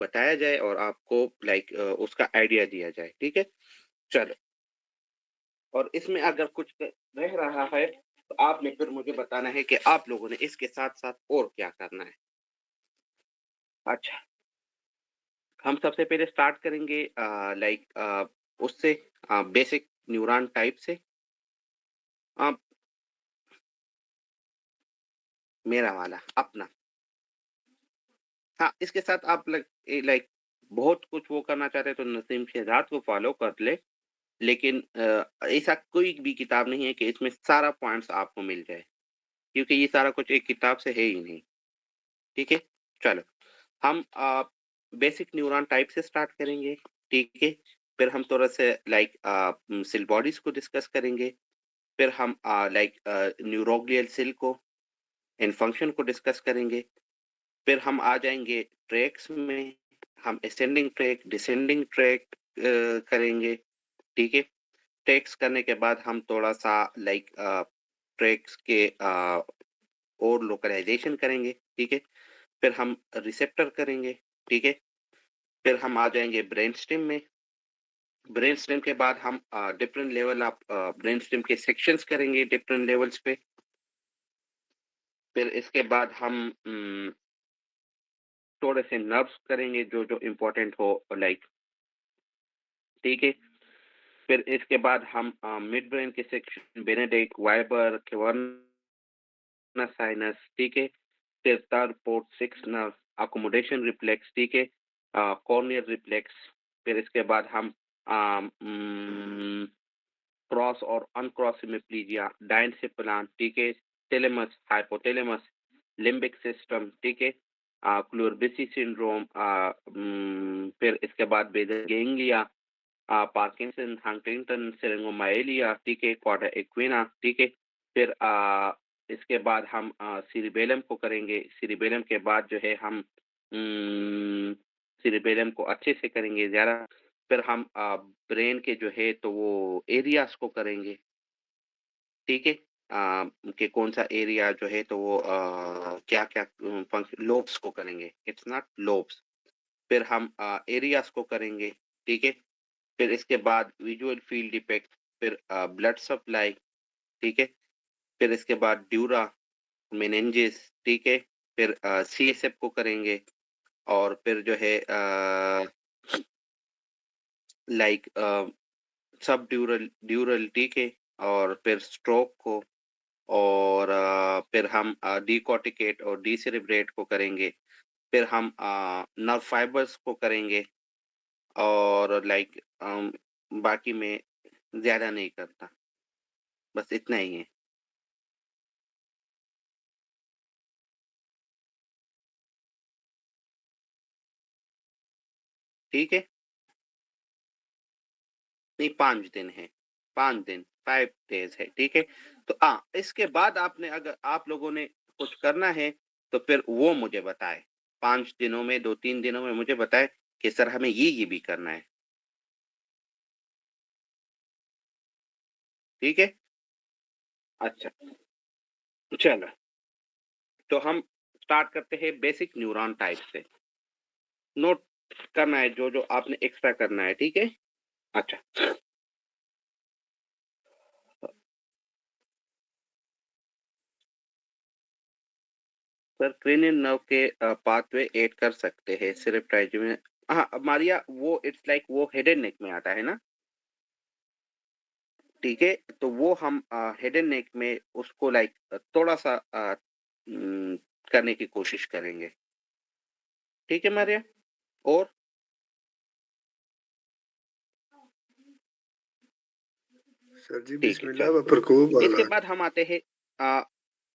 बताया जाए और आपको उसका आइडिया दिया जाए, ठीक है? चलो, और इसमें अगर कुछ रह रहा है, तो आपने फिर मुझे बताना है कि आप लोगों ने इसके साथ-साथ और क्या करना है। अच्छा, हम सबसे पहले स्टार्ट करेंगे उससे बेसिक न्यूरॉन टाइप से। अ, मेरा वाला, अपना। हाँ, इसके साथ आप बहुत कुछ वो करना चाहते हैं तो नसीम शहजाद को फ़ॉलो कर लें, लेकिन ऐसा कोई भी किताब नहीं है कि इसमें सारा पॉइंट्स आपको मिल जाए, क्योंकि ये सारा कुछ एक किताब से है ही नहीं, ठीक है? चलो, हम बेसिक न्यूरॉन टाइप से स्टार्ट करेंगे, ठीक है? फिर हम थोड़ा से सेल बॉडीज़ को डिस्कस करेंगे, फिर हम न्यूरोग्लियल सेल को एंड फंक्शन को डिस्कस करेंगे। फिर हम आ जाएँगे ट्रैक्स में, हम असेंडिंग ट्रैक, डिसेंडिंग ट्रैक करेंगे, ठीक है? ट्रैक्स करने के बाद हम थोड़ा-सा ट्रैक्स के और लोकलाइज़ेशन करेंगे, ठीक है? फिर हम रिसेप्टर करेंगे, ठीक है? फिर हम आ जाएँगे ब्रेनस्टेम में, ब्रेनस्टेम के बाद हम डिफरेंट लेवल ब्रेनस्टेम के सेक्शंस करेंगे डिफरेंट लेवल्स पे। फिर इसके बाद हम थोड़े से नर्व्स करेंगे जो-जो इम्पोर्टेंट हो, ठीक है? फिर इसके बाद हम मिड ब्रेन के section Benedict, Viber, cavernous sinus, ठीक है? फिर third, fourth, sixth nerve, accommodation reflex, ठीक है? कॉर्नियल रिफ्लेक्स, फिर इसके बाद हम क्रॉस और अनक्रॉस हेमिप्लीजिया, डायन्सिफिलान, ठीक है? थैलेमस, हाइपोथैलेमस, लिम्बिक सिस्टम, ठीक है? क्लूर-बिसी सिंड्रोम, फिर इसके बाद बेसल गैंग्लिया, पार्किंसन, हंटिंगटन, सिरिंगोमाइलिया, ठीक है? कॉर्डा इक्विना, ठीक है? फिर इसके बाद हम सिरिबेलम को करेंगे, सिरिबेलम के बाद जो है हम सिरिबेलम को अच्छे से करेंगे ज़्यादा, फिर हम ब्रेन के जो है तो वो एरियाज़ को करेंगे, ठीक है? कि कौन-सा एरिया जो है तो वो क्या-क्या लोब्स को करेंगे, इट्स नॉट लोब्स। फिर हम एरियाज़ को करेंगे, ठीक है? फिर इसके बाद विजुअल फील्ड इफेक्ट, फिर ब्लड सप्लाई, ठीक है? फिर इसके बाद ड्यूरा, मेनिंजेस, ठीक है? फिर सीएसएफ को करेंगे और फिर जो है लाइक सब ड्यूरल ड्यूरल, ठीक है? और फिर स्ट्रोक को और फिर हम डिकॉर्टिकेट और डिसेरेब्रेट को करेंगे। फिर हम नर्व फाइबर्स को करेंगे और बाकी मैं ज़्यादा नहीं करता, बस इतना ही है, ठीक है? नहीं, 5 दिन है, 5 दिन, 5 डेज़ है, ठीक है? तो इसके बाद आपने अगर आप लोगों ने कुछ करना है, तो फिर वो मुझे बताएँ। 5 दिनों में, 2-3 दिनों में मुझे बताएँ कि सर हमें ये भी करना है, ठीक है? अच्छा, चलो, तो हम स्टार्ट करते हैं बेसिक न्यूरॉन टाइप से। नोट करना है जो-जो आपने एक्स्ट्रा करना है, ठीक है? अच्छा, सर क्रेनियल नर्व के पाथवे ऐड कर सकते हैं सिर्फ ट्राइजेमिनल। हाँ, मारिया वो इट्स लाइक वो हेड एंड नेक में आता है ना? ठीक है, तो वो हम हेड एंड नेक में उसको थोड़ा-सा करने की कोशिश करेंगे। ठीक है मारिया? और सर जी ठीक है, बिस्मिल्लाह चलो। व प्रकोप इसके अल्लाह। बाद हम आते हैं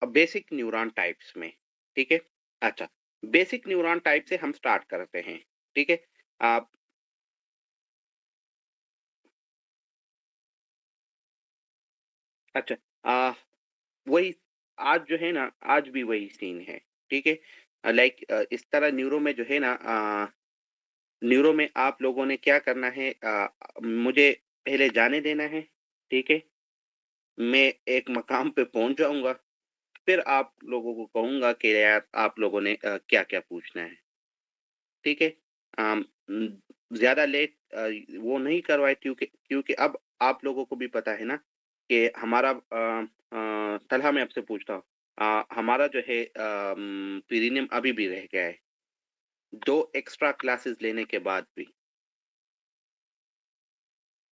बेसिक न्यूरॉन टाइप्स में, ठीक है? अच्छा, बेसिक न्यूरॉन टाइप से हम स्टार्ट करते हैं, ठीक है? आप अच्छा, अ, वही आज जो है ना, आज भी वही सीन है, ठीक है? इस तरह न्यूरो में जो है ना न्यूरो में आप लोगों ने क्या करना है, मुझे पहले जाने देना है, ठीक है? मैं एक मकाम पे पहुँच जाऊँगा, फिर आप लोगों को कहूँगा कि यार आप लोगों ने क्या-क्या पूछना है, ठीक है? ज़्यादा लेट वो नहीं करवाए क्योंकि अब आप लोगों को भी पता है ना कि हमारा तलहा मैं आपसे पूछता हूँ हमारा जो है प्रीलिम अभी भी रह गया है 2 एक्स्ट्रा क्लासेस लेने के बाद भी,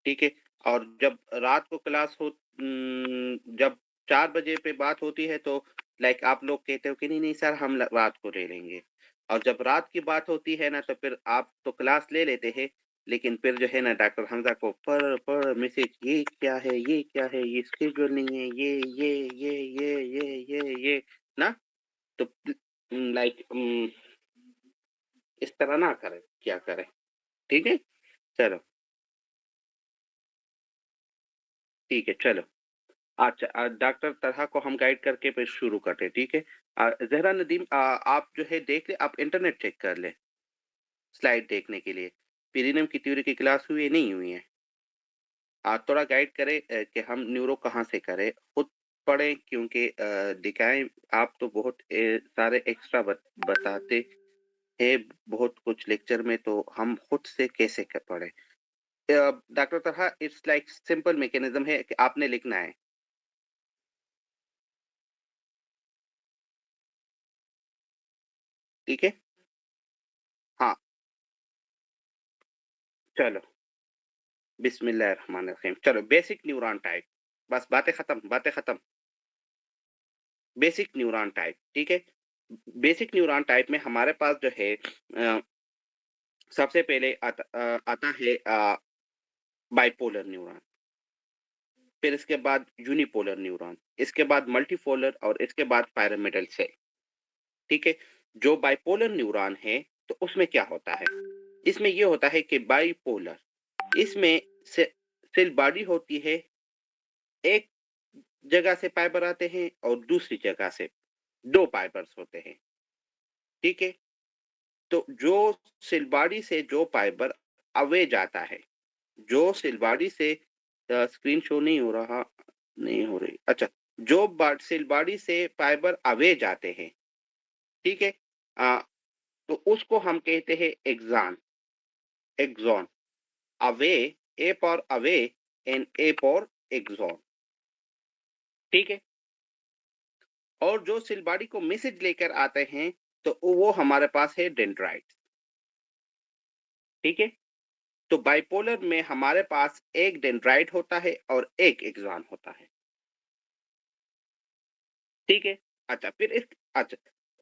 ठीक है? और जब रात को क्लास जब 4 बजे पे बात होती है तो लाइक आप लोग कहते हो कि नहीं-नहीं सर हम ल रात को ले लेंगे। और जब रात की बात होती है ना तो फिर आप तो क्लास ले लेते हैं, लेकिन फिर जो है ना डॉक्टर हमज़ा को पढ़ मैसेज ये क्या है, ये क्या है, ये शेड्यूल नहीं है, ये ना? तो लाइक इस तरह ना करें, क्या करें? ठीक है? चलो, ठीक है, चलो। अच्छा डॉक्टर तलहा को हम गाइड करके फिर शुरू करते हैं, ठीक है? ज़हरा नदीम आप जो है देख लें, आप इंटरनेट चेक कर लें, स्लाइड देखने के लिए। पेरिनम की थ्योरी की क्लास हुई है, नहीं हुई है? आप थोड़ा गाइड करें कि हम न्यूरो कहाँ से करें? खुद पढ़ें क्योंकि दिखाएँ आप तो बहुत सारे एक्स्ट्रा बताते हैं, बहुत कुछ लेक्चर में, तो हम खुद से कैसे पढ़ें? Doctor Talha it's like simple mechanism है कि आपने लिखना है, ठीक है? हाँ, चलो। बिस्मिल्लाहिर्रहमानिर्रहीम। चलो बेसिक न्यूरॉन टाइप, बस बातें खत्म। बेसिक न्यूरॉन टाइप, ठीक है? बेसिक न्यूरॉन टाइप में हमारे पास जो है सबसे पहले आता है बाइपोलर न्यूरॉन, फिर इसके बाद यूनिपोलर न्यूरॉन, इसके बाद मल्टीपोलर और इसके बाद पिरामिडल सेल, ठीक है? जो बाइपोलर न्यूरॉन है, तो उसमें क्या होता है? इसमें ये होता है कि बाइपोलर इसमें से सेल बॉडी होती है, एक जगह से फाइबर आते हैं और दूसरी जगह से 2 फाइबर्स होते हैं, ठीक है? तो जो सिलबाड़ी से जो फाइबर अवे जाता है, जो सिलबाड़ी से स्क्रीन शो नहीं हो रहा, नहीं हो रही, अच्छा, जो सिलबाड़ी से फाइबर अवे जाते हैं, ठीक है? अ, तो उसको हम कहते हैं axon, away, A for away and A for axon, ठीक है? और जो सिलबाड़ी को मैसेज लेकर आते हैं, तो वो हमारे पास है डेंड्राइट्स, ठीक है? तो बाइपोलर में हमारे पास एक डेंड्राइट होता है और एक एक्सॉन होता है, ठीक है? अच्छा, अच्छा,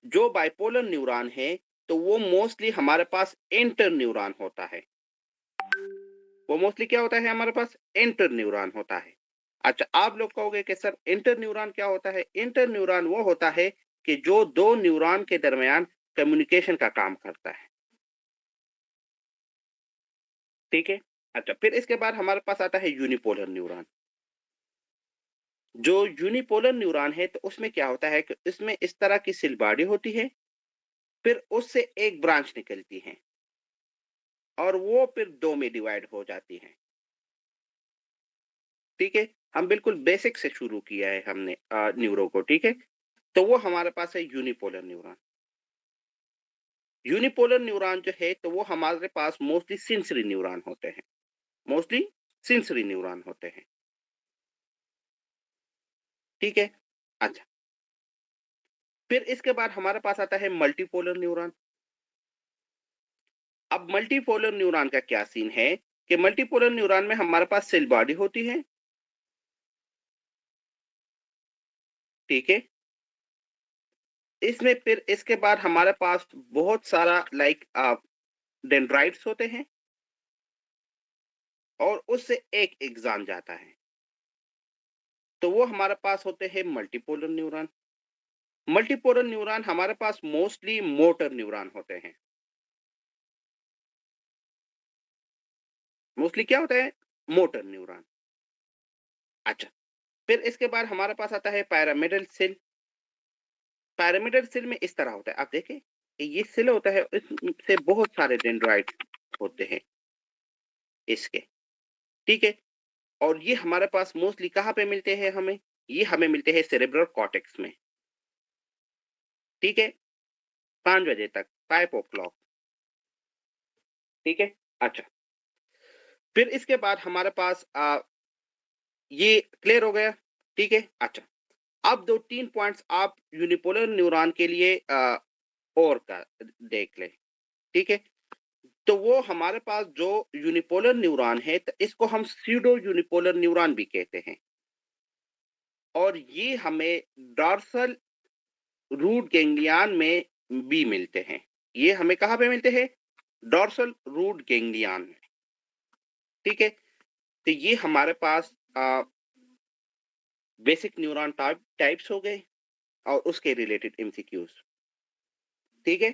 जो बाइपोलर न्यूरॉन है, तो वो मोस्टली हमारे पास इंटर न्यूरॉन होता है। वो मोस्टली क्या होता है हमारे पास? इंटर न्यूरॉन होता है। अच्छा, आप लोग कहोगे कि सर इंटर न्यूरॉन क्या होता है? इंटर न्यूरॉन वो होता है कि जो 2 न्यूरॉन के दरमियान कम्युनिकेशन का काम करता है, ठीक है? अच्छा, फिर इसके बाद हमारे पास आता है यूनिपोलर न्यूरॉन। जो यूनिपोलर न्यूरॉन है, तो उसमें क्या होता है कि इसमें इस तरह की सेल बॉडी होती है, फिर उससे एक ब्रांच निकलती है और वो फिर 2 में डिवाइड हो जाती है, ठीक है? हम बिल्कुल बेसिक से शुरू किया है हमने न्यूरो को, ठीक है? तो वो हमारे पास है यूनिपोलर न्यूरॉन। यूनिपोलर न्यूरॉन जो है, तो वो हमारे पास मोस्टली सेंसरी न्यूरॉन होते हैं, मोस्टली सेंसरी न्यूरॉन होते हैं, ठीक है? अच्छा, फिर इसके बाद हमारे पास आता है मल्टीपोलर न्यूरॉन। अब मल्टीपोलर न्यूरॉन का क्या सीन है कि मल्टीपोलर न्यूरॉन में हमारे पास सेल बॉडी होती है, ठीक है? इसमें फिर इसके बाद हमारे पास बहुत सारा लाइक डेंड्राइट्स होते हैं और उससे एक एक्सॉन जाता है, तो वो हमारे पास होते हैं मल्टीपोलर न्यूरॉन। मल्टीपोलर न्यूरॉन हमारे पास मोस्टली मोटर न्यूरॉन होते हैं। मोस्टली क्या होता है? Motor neuron. अच्छा, फिर इसके बाद हमारे पास आता है पिरामिडल सेल। पिरामिडल सेल में इस तरह होता है, आप देखें कि ये सेल होता है, इससे बहुत सारे डेंड्राइट होते हैं इसके, ठीक है? और ये हमारे पास मोस्टली कहाँ पे मिलते हैं हमें? ये हमें मिलते हैं सेरेब्रल कॉर्टेक्स में, ठीक है? 5 बजे तक, 5 o'clock, ठीक है? अच्छा, फिर इसके बाद हमारे पास ये क्लियर हो गया, ठीक है? अच्छा, अब 2-3 पॉइंट्स आप यूनिपोलर न्यूरॉन के लिए और का देख लें, ठीक है? तो वो हमारे पास जो यूनिपोलर न्यूरॉन है, तो इसको हम स्यूडो यूनिपोलर न्यूरॉन भी कहते हैं और ये हमें डॉर्सल रूट गैंग्लियन में भी मिलते हैं। ये हमें कहाँ पे मिलते हैं? डॉर्सल रूट गैंग्लियन में, ठीक है? तो ये हमारे पास बेसिक न्यूरॉन टाइप्स हो गए और उसके रिलेटेड एमसीक्यूज़, ठीक है?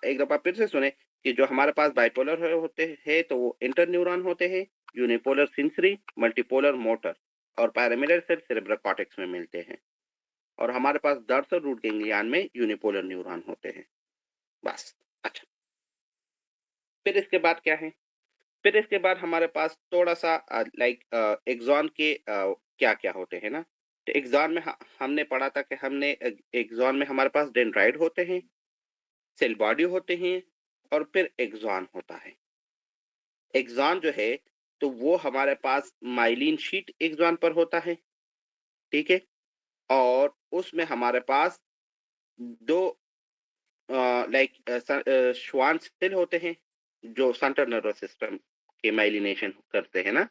एक दफ़ा फिर से सुनें कि जो हमारे पास बाइपोलर होते हैं, तो वो इंटरन्यूरॉन होते हैं, यूनिपोलर सेंसरी, मल्टीपोलर मोटर और पैरामिडल सेल सेरेब्रल कॉर्टेक्स में मिलते हैं और हमारे पास डॉर्सल रूट गैंग्लियन में यूनिपोलर न्यूरॉन होते हैं, बस। अच्छा, फिर इसके बाद क्या है? फिर इसके बाद हमारे पास थोड़ा-सा एक्सॉन के क्या-क्या होते हैं ना? तो एक्सॉन में हमने पढ़ा था कि हमने एक्सॉन में हमारे पास डेंड्राइट होते हैं, सेल बॉडी होते हैं और फिर एक्सॉन होता है। एक्सॉन जो है, तो वो हमारे पास माइलिन शीट एक्सॉन पर होता है, ठीक है? और उसमें हमारे पास 2 श्वान सेल होते हैं, जो सेंट्रल नर्वस सिस्टम के माइलिनेशन करते हैं ना?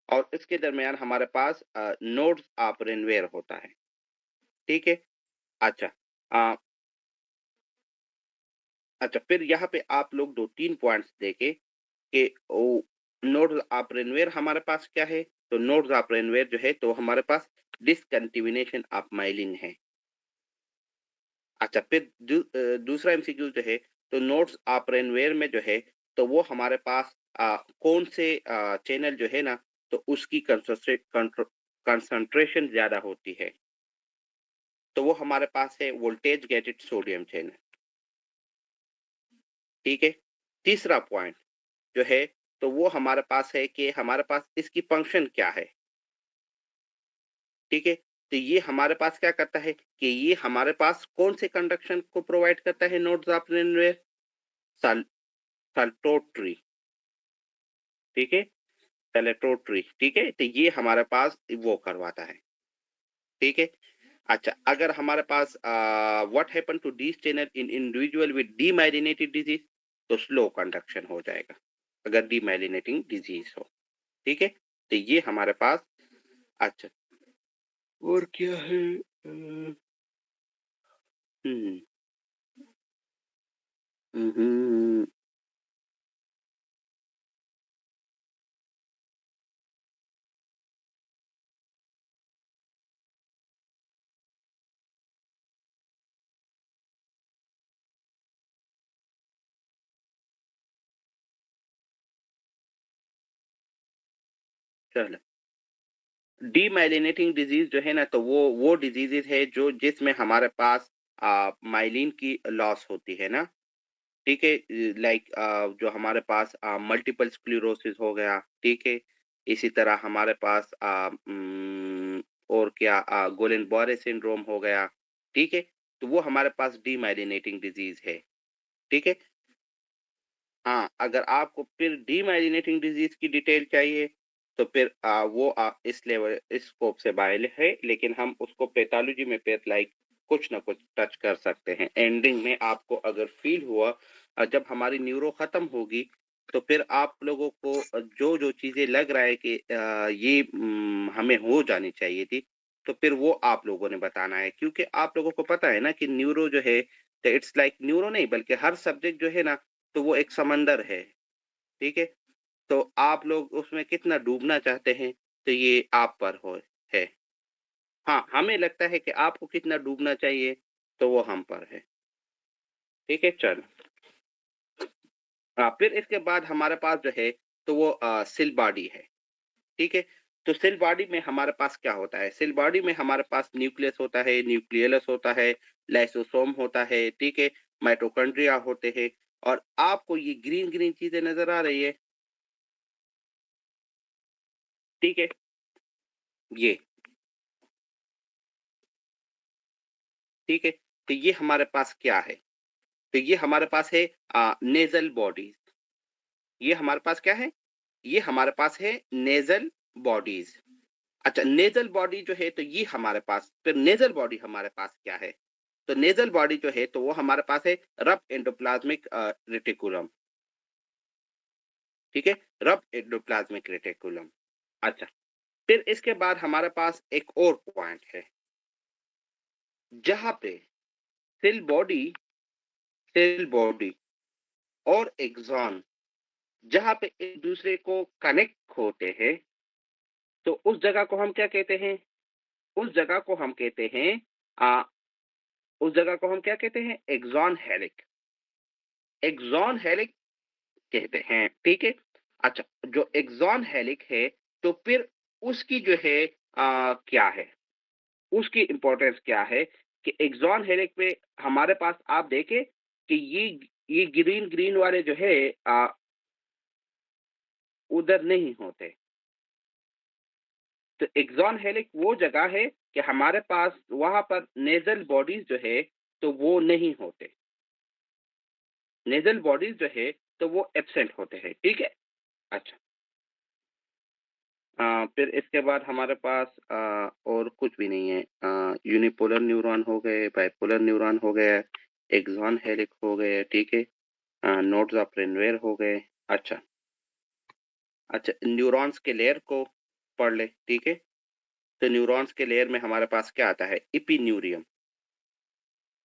और इसके दरमियान हमारे पास नोड्स ऑफ रेनवेयर होता है, ठीक है? अच्छा, अ, अच्छा फिर यहाँ पे आप लोग 2-3 पॉइंट्स देखें कि ओ नोड्स ऑफ रेनवेयर हमारे पास क्या है? तो नोड्स ऑफ रेनवेयर जो है, तो हमारे पास डिसकंटिन्यूएशन ऑफ माइलिन है। अच्छा, फिर दूसरा एमसीक्यू जो है, तो नोड्स ऑफ रेनवेयर में जो है, तो वो हमारे पास कौन से चैनल जो है ना, तो उसकी कंसंट्रेशन ज़्यादा होती है। तो वो हमारे पास है वोल्टेज गेटेड सोडियम चैनल, ठीक है? तीसरा पॉइंट जो है, तो वो हमारे पास है कि हमारे पास इसकी फंक्शन क्या है, ठीक है? तो ये हमारे पास क्या करता है कि ये हमारे पास कौन से कंडक्शन को प्रोवाइड करता है नोड्स ऑफ रेनवेयर? सल सल्टोट्री, ठीक है? सेलेटोट्री, ठीक है? तो ये हमारे पास वो करवाता है, ठीक है? अच्छा, अगर हमारे पास what happen to this channel in individual with demyelinated disease, तो स्लो कंडक्शन हो जाएगा, अगर डीमाइलिनेटिंग डिजीज हो, ठीक है? तो ये हमारे पास अच्छा, और क्या है? हम्म हम्म, चलो, डीमाइलिनेटिंग डिजीज जो है ना, तो वो डिजीजेज है जो जिसमें हमारे पास माइलिन की लॉस होती है ना, ठीक है? जो हमारे पास मल्टीपल स्क्लेरोसिस हो गया, ठीक है? इसी तरह हमारे पास और क्या गुइलेन-बॉरे सिंड्रोम हो गया, ठीक है? तो वो हमारे पास डीमाइलिनेटिंग डिजीज़ है, ठीक है? हाँ, अगर आपको फिर डीमाइलिनेटिंग डिजीज़ की डिटेल चाहिए, तो फिर वो इस स्कोप से बाहर है, लेकिन हम उसको पैथोलॉजी में फिर कुछ ना कुछ टच कर सकते हैं। एंडिंग में आपको अगर फ़ील हुआ जब हमारी न्यूरो खत्म होगी, तो फिर आप लोगों को जो-जो चीज़ें लग रहा है कि ये हमें हो जानी चाहिए थी, तो फिर वो आप लोगों ने बताना है। क्योंकि आप लोगों को पता है ना कि न्यूरो जो है, तो इट्स लाइक न्यूरो नहीं बल्कि हर सब्जेक्ट जो है ना, तो वो एक समंदर है, ठीक है? तो आप लोग उसमें कितना डूबना चाहते हैं, तो ये आप पर है। हाँ, हमें लगता है कि आपको कितना डूबना चाहिए, तो वो हम पर है। ठीक है? चलो। फिर इसके बाद हमारे पास जो है, तो वो सेल बॉडी है, ठीक है? तो सेल बॉडी में हमारे पास क्या होता है? सेल बॉडी में हमारे पास न्यूक्लियस होता है, न्यूक्लियस होता है, लाइसोसोम होता है, ठीक है? माइटोकॉन्ड्रिया होते हैं और आपको ये ग्रीन-ग्रीन चीज़ें नज़र आ रही है, ठीक है? ये, ठीक है? तो ये हमारे पास क्या है? तो ये हमारे पास है नेज़ल बॉडीज़, ये हमारे पास क्या है? ये हमारे पास है नेज़ल बॉडीज़। अच्छा, नेज़ल बॉडी जो है तो ये हमारे पास, फिर नेज़ल बॉडी हमारे पास क्या है? तो नेज़ल बॉडी जो है तो वो हमारे पास है रफ एंडोप्लाज़्मिक रेटिकुलम, ठीक है? Rough endoplasmic reticulum. अच्छा, फिर इसके बाद हमारे पास एक और पॉइंट है, जहाँ पे सेल बॉडी और एक्सॉन जहाँ पे एक-दूसरे को कनेक्ट होते हैं, तो उस जगह को हम क्या कहते हैं? उस जगह को हम कहते हैं अ, उस जगह को हम क्या कहते हैं? Axon helix. एक्सॉन हेलिक्स कहते हैं, ठीक है? अच्छा, जो एक्सॉन हेलिक्स है, तो फिर उसकी जो है क्या है? उसकी इम्पोर्टेंस क्या है कि एक्सॉन हेलिक्स में हमारे पास आप देखें कि ये ग्रीन-ग्रीन वाले जो है उधर नहीं होते। तो एक्सॉन हेलिक्स वो जगह है कि हमारे पास वहाँ पर नेज़ल बॉडीज़ जो है, तो वो नहीं होते। नेज़ल बॉडीज़ जो है, तो वो एब्सेंट होते हैं, ठीक है? अच्छा। फिर इसके बाद हमारे पास और कुछ भी नहीं है। यूनिपोलर न्यूरॉन हो गए, बाइपोलर न्यूरॉन हो गया, एक्सॉन हेलिक्स हो गए, ठीक है? नोड्स ऑफ रेनवेयर हो गए। अच्छा, अच्छा, न्यूरॉन्स के लेयर को पढ़ ले, ठीक है? तो न्यूरॉन्स के लेयर में हमारे पास क्या आता है? Epineurium,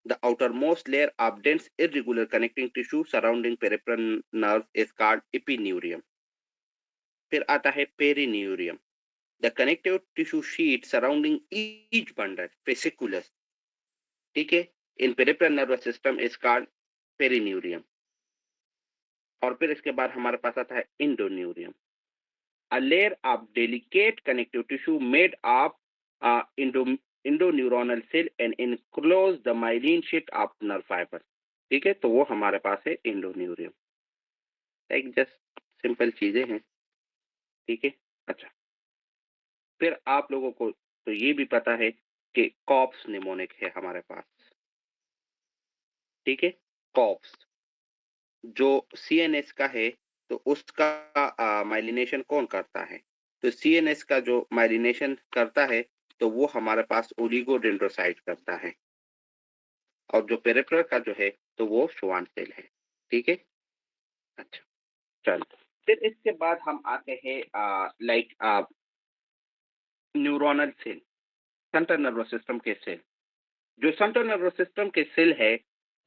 the outermost layer of dense irregular connecting tissue surrounding peripheral nerve is called epineurium. फिर आता है perineurium, the connective tissue sheet surrounding each bundle fasciculus, ठीक है? In peripheral nervous system is called perineurium. और फिर इसके बाद हमारे पास आता है इंडोन्यूरियम, a layer of delicate connective tissue made of endoneuronal cell and enclose the myelin sheath of nerve fibers, ठीक है? तो वो हमारे पास है इंडोन्यूरियम। एक जस्ट सिंपल चीजें हैं, ठीक है? अच्छा, फिर आप लोगों को तो ये भी पता है कि कॉप्स निमोनिक है हमारे पास, ठीक है? कॉप्स जो सीएनएस का है, तो उसका माइलिनेशन कौन करता है? तो सीएनएस का जो माइलिनेशन करता है, तो वो हमारे पास ओलिगोडेंड्रोसाइट करता है, और जो पेरिफेरल का जो है, तो वो श्वान सेल है, ठीक है? अच्छा, चलो। फिर इसके बाद हम आते हैं like neuronal cell, central nervous system के सेल। जो सेंट्रल नर्वस सिस्टम के सेल है,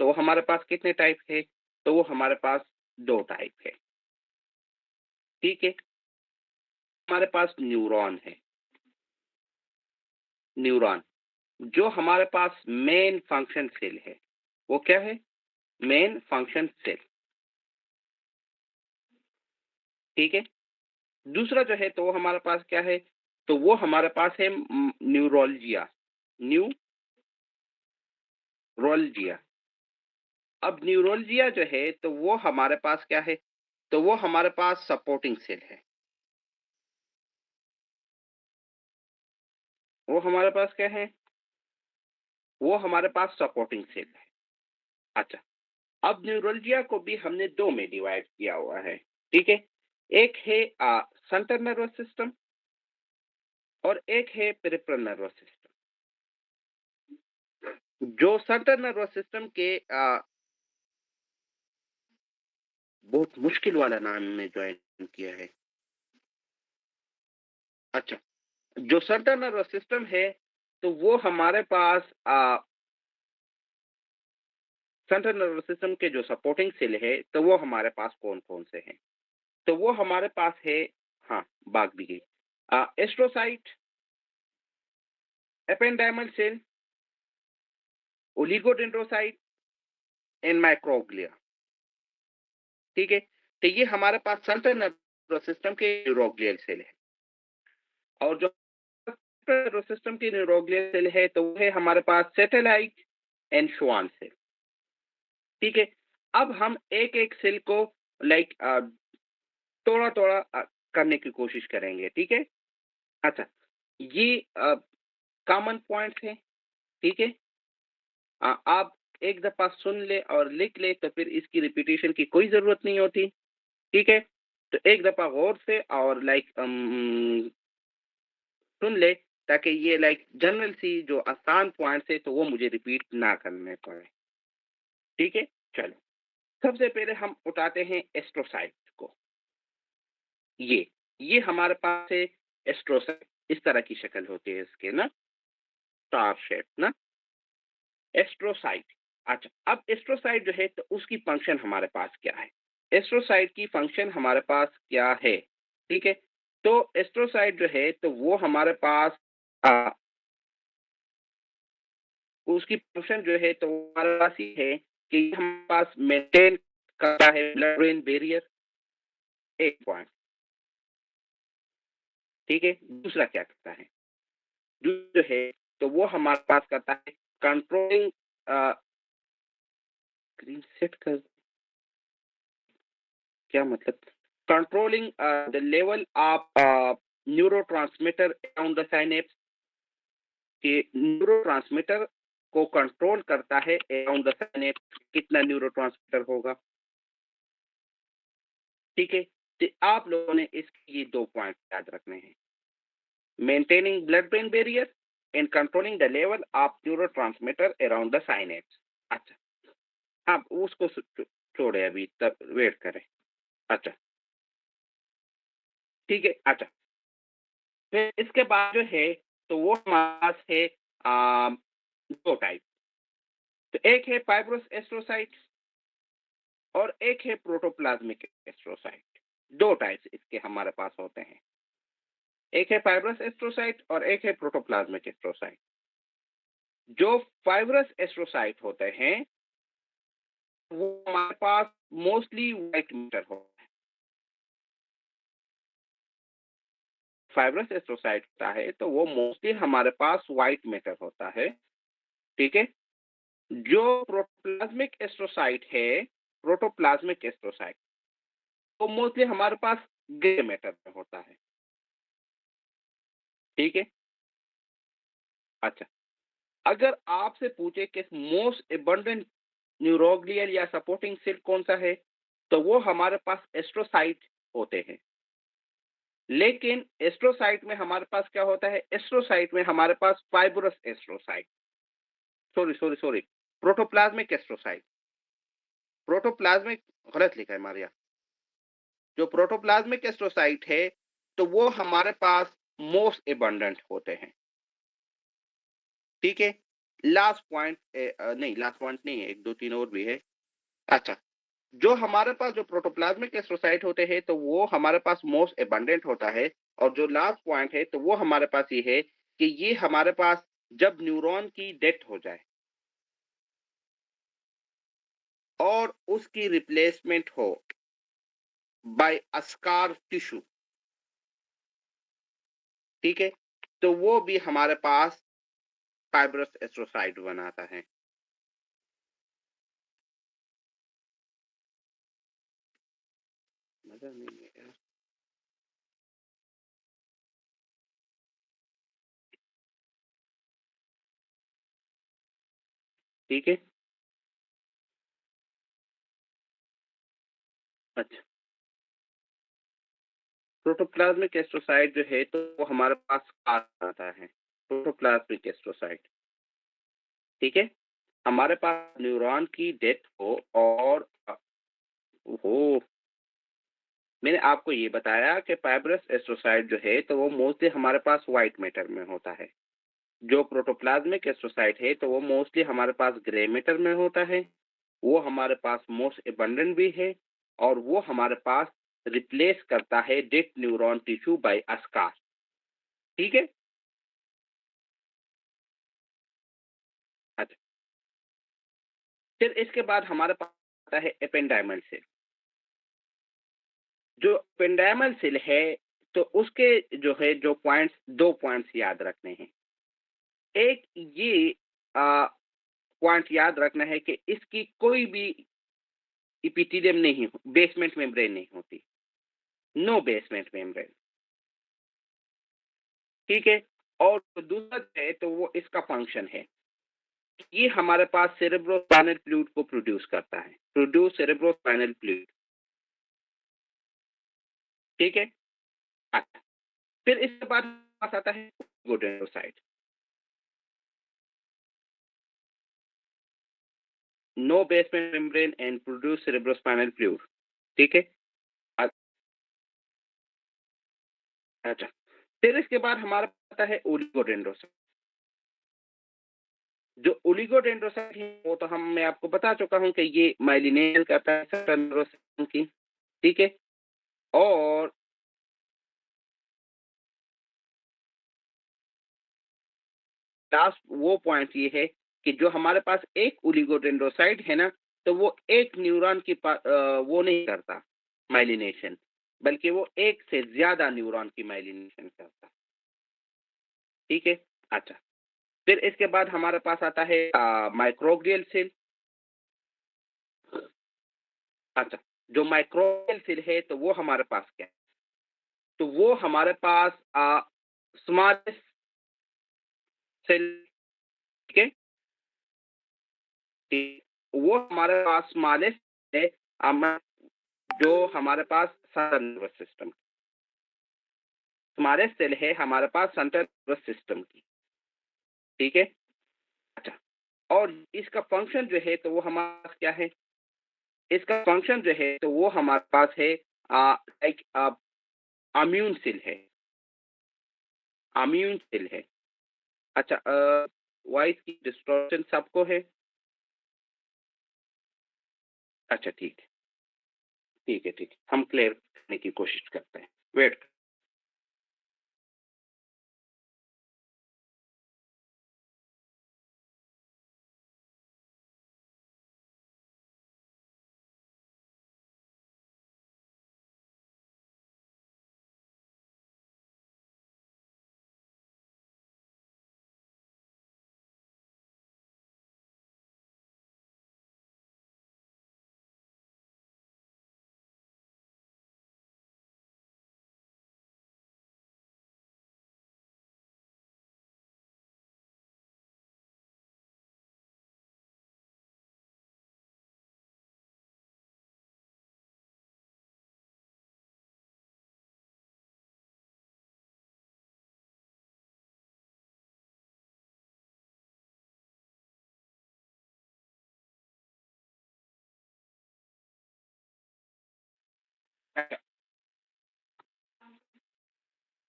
तो वो हमारे पास कितने टाइप है? तो वो हमारे पास 2 टाइप है, ठीक है? हमारे पास न्यूरॉन है, न्यूरॉन, जो हमारे पास मेन फंक्शन सेल है, वो क्या है? मेन फंक्शन सेल, ठीक है? दूसरा जो है तो वो हमारे पास क्या है? तो वो हमारे पास है न्यूरोलजिया, न्यूरोलजिया। अब न्यूरोलजिया जो है तो वो हमारे पास क्या है? तो वो हमारे पास सपोर्टिंग सेल है। वो हमारे पास क्या है? वो हमारे पास सपोर्टिंग सेल है। अच्छा, अब न्यूरोलजिया को भी हमने 2 में डिवाइड किया हुआ है, ठीक है? एक है सेंट्रल नर्वस सिस्टम और एक है पेरिफेरल नर्वस सिस्टम। जो सेंट्रल नर्वस सिस्टम के बहुत मुश्किल वाला नाम में जॉइन किया है। अच्छा, जो सेंट्रल नर्वस सिस्टम है, तो वो हमारे पास सेंट्रल नर्वस सिस्टम के जो सपोर्टिंग सेल है, तो वो हमारे पास कौन-कौन से हैं? तो वो हमारे पास है, हाँ, भाग भी गई। Astrocyte, ependymal cell, oligodendrocyte and microglia, ठीक है? तो ये हमारे पास सेंट्रल नर्वस सिस्टम के न्यूरोग्लियल सेल है, और जो नर्वस सिस्टम की न्यूरोग्लियल सेल है, तो वो है हमारे पास सैटेलाइट एंड श्वान सेल, ठीक है? अब हम एक-एक सेल को लाइक थोड़ा-थोड़ा करने की कोशिश करेंगे, ठीक है? अच्छा, ये कॉमन पॉइंट्स हैं, ठीक है? आप एक दफ़ा सुन ले और लिख ले, तो फिर इसकी रिपीटिशन की कोई ज़रूरत नहीं होती, ठीक है? तो एक दफ़ा गौर से और सुन ले, ताकि ये जनरल सी जो आसान पॉइंट्स है, तो वो मुझे रिपीट ना करने पड़े। ठीक है? चलो, सबसे पहले हम उठाते हैं एस्ट्रोसाइट को। ये, ये हमारे पास है एस्ट्रोसाइट, इस तरह की शक्ल होती है इसके ना, स्टार शेप ना, एस्ट्रोसाइट। अच्छा, अब एस्ट्रोसाइट जो है तो उसकी फंक्शन हमारे पास क्या है? एस्ट्रोसाइट की फंक्शन हमारे पास क्या है? ठीक है? तो एस्ट्रोसाइट जो है तो वो हमारे पास अ, उसकी फंक्शन जो है तो हमारे पास ये है कि ये हमारे पास मेंटेन करता है ब्लड ब्रेन बैरियर, एक पॉइंट। ठीक है? दूसरा क्या करता है? जो है तो वो हमारे पास करता है कंट्रोलिंग स्क्रीन सेट कर, क्या मतलब? Controlling the level of neurotransmitter around the synapse, कि न्यूरोट्रांसमीटर को कंट्रोल करता है अराउंड द सिनेप्स, कितना न्यूरोट्रांसमीटर होगा। ठीक है? तो आप लोगों ने इसके ये 2 पॉइंट याद रखने हैं। Maintaining blood brain barrier and controlling the level of neurotransmitter around the synapse. अच्छा, हाँ, उसको छोड़े अभी तक, वेट करें। अच्छा, ठीक है। अच्छा, फिर इसके बाद जो है तो वो हमारे पास है 2 टाइप। तो एक है फाइब्रस एस्ट्रोसाइट्स और एक है प्रोटोप्लाज्मिक एस्ट्रोसाइट। 2 टाइप्स इसके हमारे पास होते हैं। एक है फाइब्रस एस्ट्रोसाइट और एक है प्रोटोप्लाज्मिक एस्ट्रोसाइट। जो फाइब्रस एस्ट्रोसाइट होते हैं, वो हमारे पास मोस्टली व्हाइट मैटर होता है। फाइब्रस एस्ट्रोसाइट होता है तो वो मोस्टली हमारे पास व्हाइट मैटर होता है। ठीक है? जो प्रोटोप्लाज्मिक एस्ट्रोसाइट है, प्रोटोप्लाज्मिक एस्ट्रोसाइट, वो मोस्टली हमारे पास ग्रे मैटर में होता है। ठीक है? अच्छा, अगर आपसे पूछे कि मोस्ट अबंडेंट न्यूरोग्लियल या सपोर्टिंग सेल कौन-सा है, तो वो हमारे पास एस्ट्रोसाइट होते हैं। लेकिन एस्ट्रोसाइट में हमारे पास क्या होता है? एस्ट्रोसाइट में हमारे पास fibrous astrocyte, sorry, protoplasmic astrocyte, protoplasmic गलत लिखा है मारिया। जो प्रोटोप्लाज्मिक एस्ट्रोसाइट है, तो वो हमारे पास मोस्ट अबंडेंट होते हैं। ठीक है? लास्ट पॉइंट नहीं, लास्ट पॉइंट नहीं है, 1, 2, 3 और भी है। अच्छा, जो हमारे पास जो प्रोटोप्लाज्मिक एस्ट्रोसाइट होते हैं, तो वो हमारे पास मोस्ट अबंडेंट होता है। और जो लास्ट पॉइंट है, तो वो हमारे पास ये है कि ये हमारे पास जब न्यूरॉन की डेथ हो जाए और उसकी रिप्लेसमेंट हो बाय अस्कार टिश्यू, ठीक है? तो वो भी हमारे पास फाइब्रस एस्ट्रोसाइट बनाता है। मजा नहीं है यार। ठीक है? अच्छा, प्रोटोप्लाज्मिक एस्ट्रोसाइट जो है, तो वो हमारे पास आता है, प्रोटोप्लाज्मिक एस्ट्रोसाइट। ठीक है? हमारे पास न्यूरॉन की डेथ हो और ओहो! मैंने आपको ये बताया कि फाइब्रस एस्ट्रोसाइट जो है, तो वो मोस्टली हमारे पास व्हाइट मैटर में होता है। जो प्रोटोप्लाज्मिक एस्ट्रोसाइट है, तो वो मोस्टली हमारे पास ग्रे मैटर में होता है। वो हमारे पास मोस्ट अबंडेंट भी है और वो हमारे पास रिप्लेस करता है डेड न्यूरॉन टिश्यू बाय अस्कार। ठीक है? अच्छा, फिर इसके बाद हमारे पास आता है एपेंडाइमल सेल। जो एपेंडाइमल सेल है, तो उसके जो है जो पॉइंट्स, 2 पॉइंट्स याद रखने हैं। एक ये अ, पॉइंट याद रखना है कि इसकी कोई भी एपिथेलियम नहीं हो, बेसमेंट मेम्ब्रेन नहीं होती। No basement membrane. ठीक है? और दूसरा जो है तो वो इसका फंक्शन है। ये हमारे पास सेरेब्रोस्पाइनल फ्लूइड को प्रोड्यूस करता है। Produce cerebrospinal fluid. ठीक है? अच्छा, फिर इसके बाद हमारे पास आता है oligodendrocyte. No basement membrane and produce cerebrospinal fluid, ठीक है? अ अच्छा, फिर इसके बाद हमारा आता है ओलिगोडेंड्रोसाइट। जो ओलिगोडेंड्रोसाइट है वो तो मैं आपको बता चुका हूँ कि ये माइलिनेशन करता है सेंट्रल नर्वस सिस्टम की, ठीक है? और लास्ट वो पॉइंट ये है कि जो हमारे पास एक ओलिगोडेंड्रोसाइट है ना, तो वो एक न्यूरॉन की वो नहीं करता माइलिनेशन, बल्कि वो एक से ज़्यादा न्यूरॉन की माइलिनेशन करता, ठीक है? अच्छा, फिर इसके बाद हमारे पास आता है माइक्रोग्लियल सेल। अच्छा, जो माइक्रोग्लियल सेल है तो वो हमारे पास क्या है? तो वो हमारे पास स्मॉलेस्ट सेल, ठीक है? ठीक, वो हमारे पास स्मॉलेस्ट है अम, जो हमारे पास central nervous system, smallest cell है हमारे पास सेंट्रल नर्वस सिस्टम की, ठीक है? अच्छा, और इसका फंक्शन जो है तो वो हमारे पास क्या है? इसका फंक्शन जो है तो वो हमारे पास है लाइक इम्यून सेल है, इम्यून सेल है। अच्छा, वॉइस की डिस्टॉर्शन सबको है? अच्छा, ठीक है, ठीक है, ठीक है। हम क्लियर करने की कोशिश करते हैं। वेट।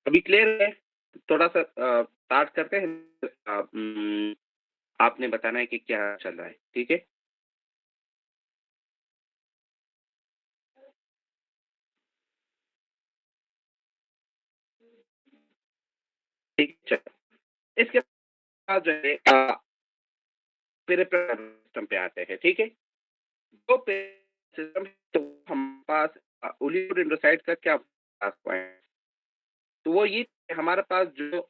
अभी क्लियर है? थोड़ा-सा स्टार्ट करते हैं। आपने बताना है कि क्या चल रहा है, ठीक है? ठीक, चलो। इसके बाद जो है फिर सिस्टम पे आते हैं, ठीक है? तो सिस्टम तो हमारे पास ओलिगोडेंड्रोसाइट का क्या खास पॉइंट? तो वो ये हमारे पास जो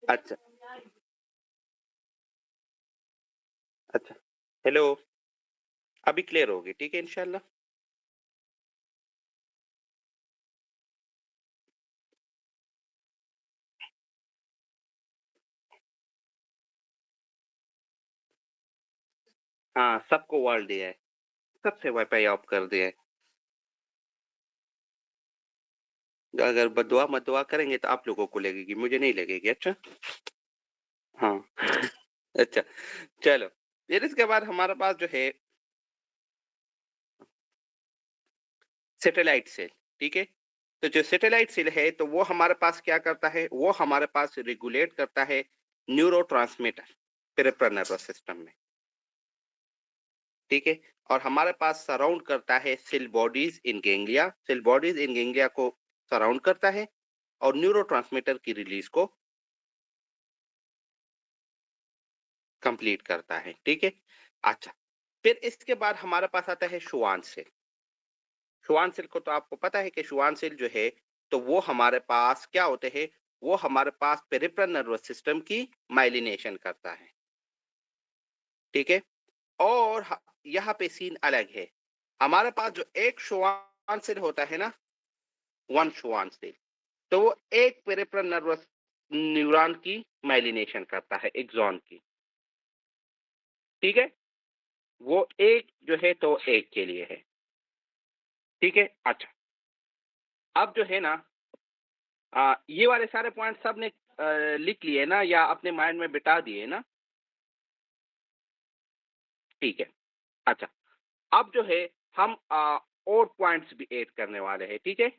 अच्छा, अच्छा। हेलो, अभी क्लियर होगी, ठीक है इंशाल्लाह? हाँ, सबको वर्ल्ड दिया है, सबसे वाईफ़ाई ऑफ कर दिया है। अगर बददुआ करेंगे तो आप लोगों को लगेगी, मुझे नहीं लगेगी, अच्छा? हाँ। अच्छा, चलो। फिर इसके बाद हमारे पास जो है सैटेलाइट सेल, ठीक है? तो जो सैटेलाइट सेल है, तो वो हमारे पास क्या करता है, वो हमारे पास रेगुलेट करता है न्यूरोट्रांसमीटर पेरिफेरल नर्वस सिस्टम में, ठीक है? और हमारे पास सराउंड करता है सेल बॉडीज़ इन गैंग्लिया को सराउंड करता है और न्यूरोट्रांसमीटर की रिलीज़ को कंप्लीट करता है, ठीक है? अच्छा, फिर इसके बाद हमारे पास आता है श्वान सेल। श्वान सेल को तो आपको पता है कि श्वान सेल जो है, तो वो हमारे पास क्या होते हैं, वो हमारे पास पेरिफेरल नर्वस सिस्टम की माइलिनेशन करता है, ठीक है? और यहाँ पे सीन अलग है। हमारे पास जो एक श्वान सेल होता है ना, वन श्वान सेल, तो वो एक पेरिफेरल नर्वस न्यूरॉन की माइलिनेशन करता है, एक्सॉन की, ठीक है? वो एक जो है तो एक के लिए है, ठीक है? अच्छा, अब जो है ना ये वाले सारे पॉइंट सबने लिख लिए ना या अपने माइंड में बिठा दिए ना? ठीक है। अच्छा, अब जो है हम और पॉइंट्स भी ऐड करने वाले हैं, ठीक है?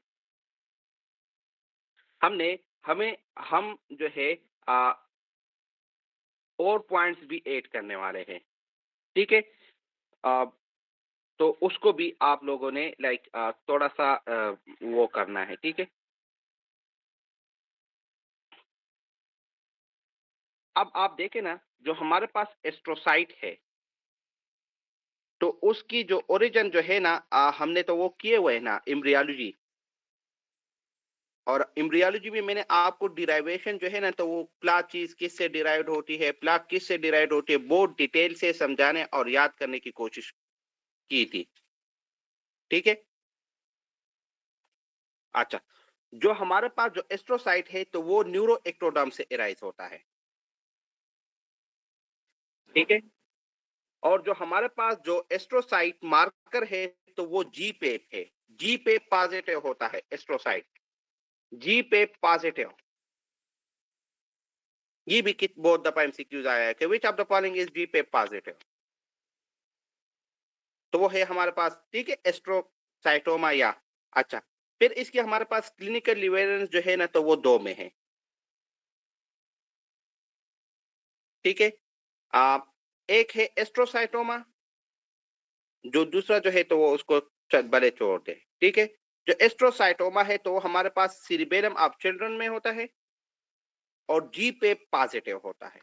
हमने हमें हम जो है अ, और पॉइंट्स भी ऐड करने वाले हैं, ठीक है? अ, तो उसको भी आप लोगों ने थोड़ा-सा वो करना है, ठीक है? अब आप देखें ना, जो हमारे पास एस्ट्रोसाइट है, तो उसकी जो ओरिजिन जो है ना हमने तो वो किए हुए हैं ना एम्ब्रियोलॉजी। और एम्ब्रियोलॉजी में मैंने आपको डिराइवेशन जो है ना, तो वो प्ला चीज़ किससे डिराइव्ड होती है, प्ला किससे डिराइव्ड होती है, बहुत डिटेल से समझाने और याद करने की कोशिश की थी। ठीक है? अच्छा, जो हमारे पास जो एस्ट्रोसाइट है, तो वो न्यूरोएक्टोडर्म से एराइज़ होता है। ठीक है? और जो हमारे पास जो एस्ट्रोसाइट मार्कर है, तो वो जीपेप है। जीपेप पॉज़िटिव होता है एस्ट्रोसाइट। जीपेप पॉज़िटिव। ये भी कित बहुत दफ़ा एमसीक्यूज़ आया है कि which of the following is GFAP positive? तो वो है हमारे पास, ठीक है, एस्ट्रोसाइटोमा या अच्छा, फिर इसके हमारे पास क्लिनिकल इविडेंस जो है ना, तो वो 2 में है, ठीक है? अ, एक है एस्ट्रोसाइटोमा, जो दूसरा जो है तो वो उसको भले छोड़ दें, ठीक है? जो एस्ट्रोसाइटोमा है, तो वो हमारे पास सिरिबेलम ऑफ चिल्ड्रन में होता है और जी-पेप पॉज़िटिव होता है।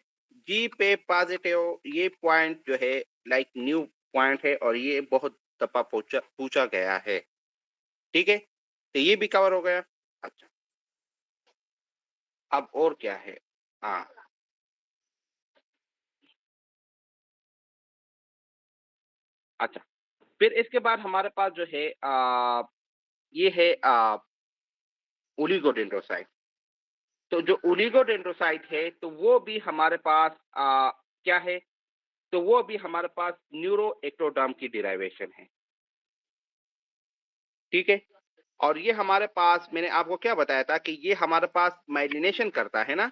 जी-पेप पॉज़िटिव ये पॉइंट जो है न्यू पॉइंट है और ये बहुत दफ़ा पूछा पूछा गया है, ठीक है? तो ये भी कवर हो गया। अच्छा, अब और क्या है? हाँ, अच्छा, फिर इसके बाद हमारे पास जो है ये है ओलिगोडेंड्रोसाइट। तो जो ओलिगोडेंड्रोसाइट है, तो वो भी हमारे पास क्या है? तो वो भी हमारे पास न्यूरोएक्टोडर्म की डिराइवेशन है, ठीक है? और ये हमारे पास मैंने आपको क्या बताया था कि ये हमारे पास माइलिनेशन करता है ना?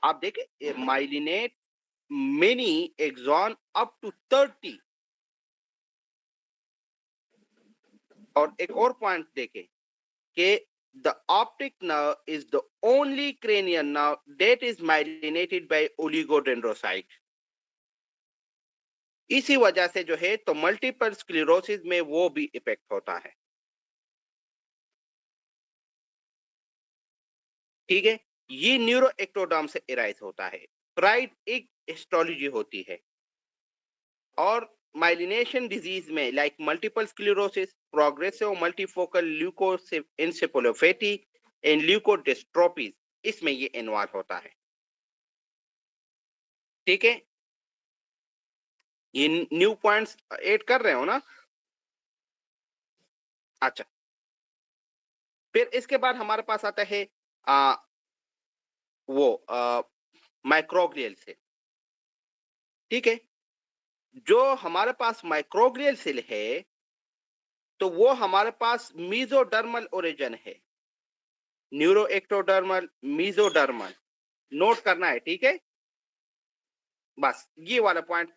आप देखें myelinate many axon up to 30। और एक और पॉइंट देखें कि the optic nerve is the only cranial nerve that is myelinated by oligodendrocyte। इसी वजह से जो है तो मल्टीपल स्क्लेरोसिस में वो भी इफेक्ट होता है, ठीक है? ये न्यूरो एक्टोडर्म से एराइज होता है। राइट, एक हिस्टोलॉजी होती है और माइलिनेशन डिजीज में multiple sclerosis, progressive multifocal leukoencephalopathy and leukodystrophies, इसमें ये इन्वॉल्व होता है, ठीक है? ये न्यू पॉइंट्स ऐड कर रहे हो ना? अच्छा, फिर इसके बाद हमारे पास आता है आ, वो माइक्रोग्लियल सेल, ठीक है? जो हमारे पास माइक्रोग्लियल सेल है, तो वो हमारे पास मीजोडर्मल ओरिजिन है, न्यूरोएक्टोडर्मल, मीजोडर्मल, नोट करना है, ठीक है? बस ये वाला पॉइंट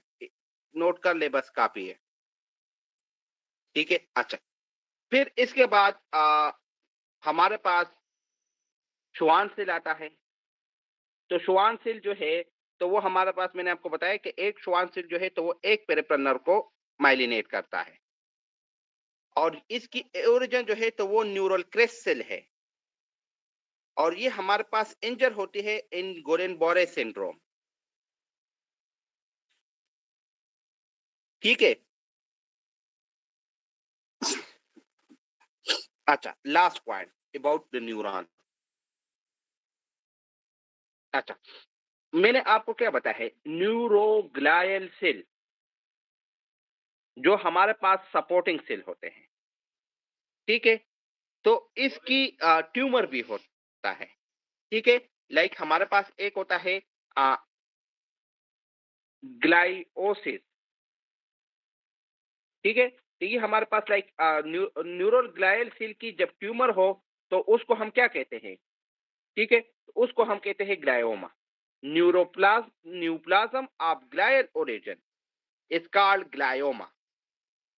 नोट कर ले, बस काफी है, ठीक है? अच्छा, फिर इसके बाद हमारे पास श्वान सेल आता है। तो श्वान सेल जो है, तो वो हमारे पास मैंने आपको बताया कि एक श्वान सेल जो है, तो वो एक पेरिप्रनर को माइलिनेट करता है और इसकी ओरिजिन जो है, तो वो न्यूरल क्रेस्ट सेल है और ये हमारे पास इंजर होती है इन गोरेन-बॉरे सिंड्रोम। ठीक है? अच्छा, last point about the neuron. अच्छा, मैंने आपको क्या बताया है, न्यूरोग्लियल सेल जो हमारे पास सपोर्टिंग सेल होते हैं, ठीक है? तो इसकी ट्यूमर भी होता है, ठीक है? लाइक हमारे पास एक होता है अ, ग्लाइओसिस, ठीक है? तो ये हमारे पास लाइक न्यूरल ग्लाइल सेल की जब ट्यूमर हो, तो उसको हम क्या कहते हैं, ठीक है? तो उसको हम कहते हैं glioma. Neoplasm of glial origin is called glioma,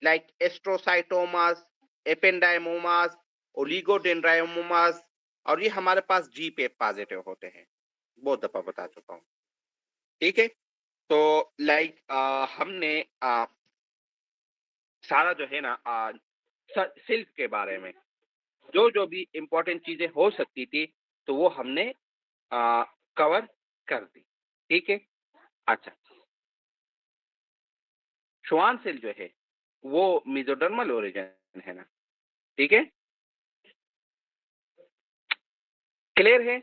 like astrocytomas, ependymomas, oligodendrogliomas और ये हमारे पास जी पेप पॉजिटिव होते हैं। बहुत दफा बता चुका हूँ, ठीक है? तो लाइक हमने सारा जो है ना सिल्क के बारे में जो जो भी इम्पोर्टेंट चीजें हो सकती थी, तो वो हमने कवर कर दी, ठीक है? अच्छा, श्वान सेल जो है वो मेसोडर्मल ओरिजिन है ना, ठीक है? क्लियर है?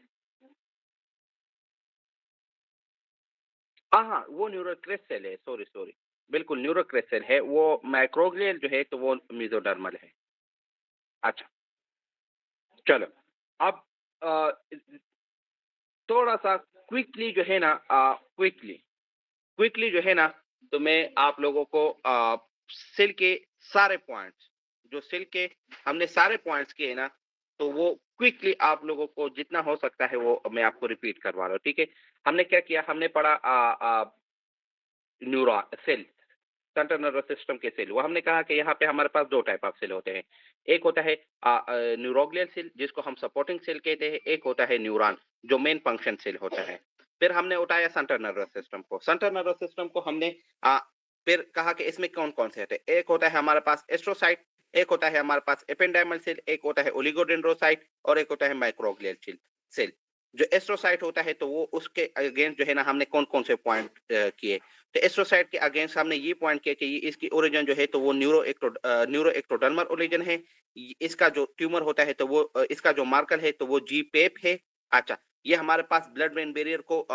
हाँ, हाँ, वो न्यूरोक्रेस्ट सेल है, सॉरी, सॉरी। बिल्कुल न्यूरोक्रेस्ट सेल है, वो माइक्रोग्लियल जो है, तो वो मेसोडर्मल है। अच्छा, चलो, अब थोड़ा-सा क्विकली जो है ना क्विकली जो है ना, तो मैं आप लोगों को सेल के सारे पॉइंट्स, जो सेल के हमने सारे पॉइंट्स किए ना, तो वो क्विकली आप लोगों को जितना हो सकता है वो मैं आपको रिपीट करवा रहा हूँ, ठीक है? हमने क्या किया, हमने पढ़ा neuron cell, central nervous system के सेल। वो हमने कहा कि यहाँ पे हमारे पास 2 टाइप ऑफ सेल होते हैं। एक होता है न्यूरोग्लियल सेल जिसको हम सपोर्टिंग सेल कहते हैं, एक होता है न्यूरॉन जो मेन फंक्शन सेल होता है। फिर हमने उठाया सेंट्रल नर्वस सिस्टम को। सेंट्रल नर्वस सिस्टम को हमने फिर कहा कि इसमें कौन-कौन से होते हैं। एक होता है हमारे पास एस्ट्रोसाइट, एक होता है हमारे पास एपेंडाइमल सेल, एक होता है ओलिगोडेंड्रोसाइट और एक होता है माइक्रोग्लियल सेल सेल। जो एस्ट्रोसाइट होता है, तो वो उसके अगेंस्ट जो है ना हमने कौन-कौन से पॉइंट किए। तो एस्ट्रोसाइट के अगेंस्ट हमने ये पॉइंट किया कि ये इसकी ओरिजिन जो है, तो वो न्यूरो एक्टोडर्मल ओरिजिन है। इसका जो ट्यूमर होता है, तो वो इसका जो मार्कर है, तो वो जी पेप है। अच्छा, ये हमारे पास ब्लड ब्रेन बैरियर को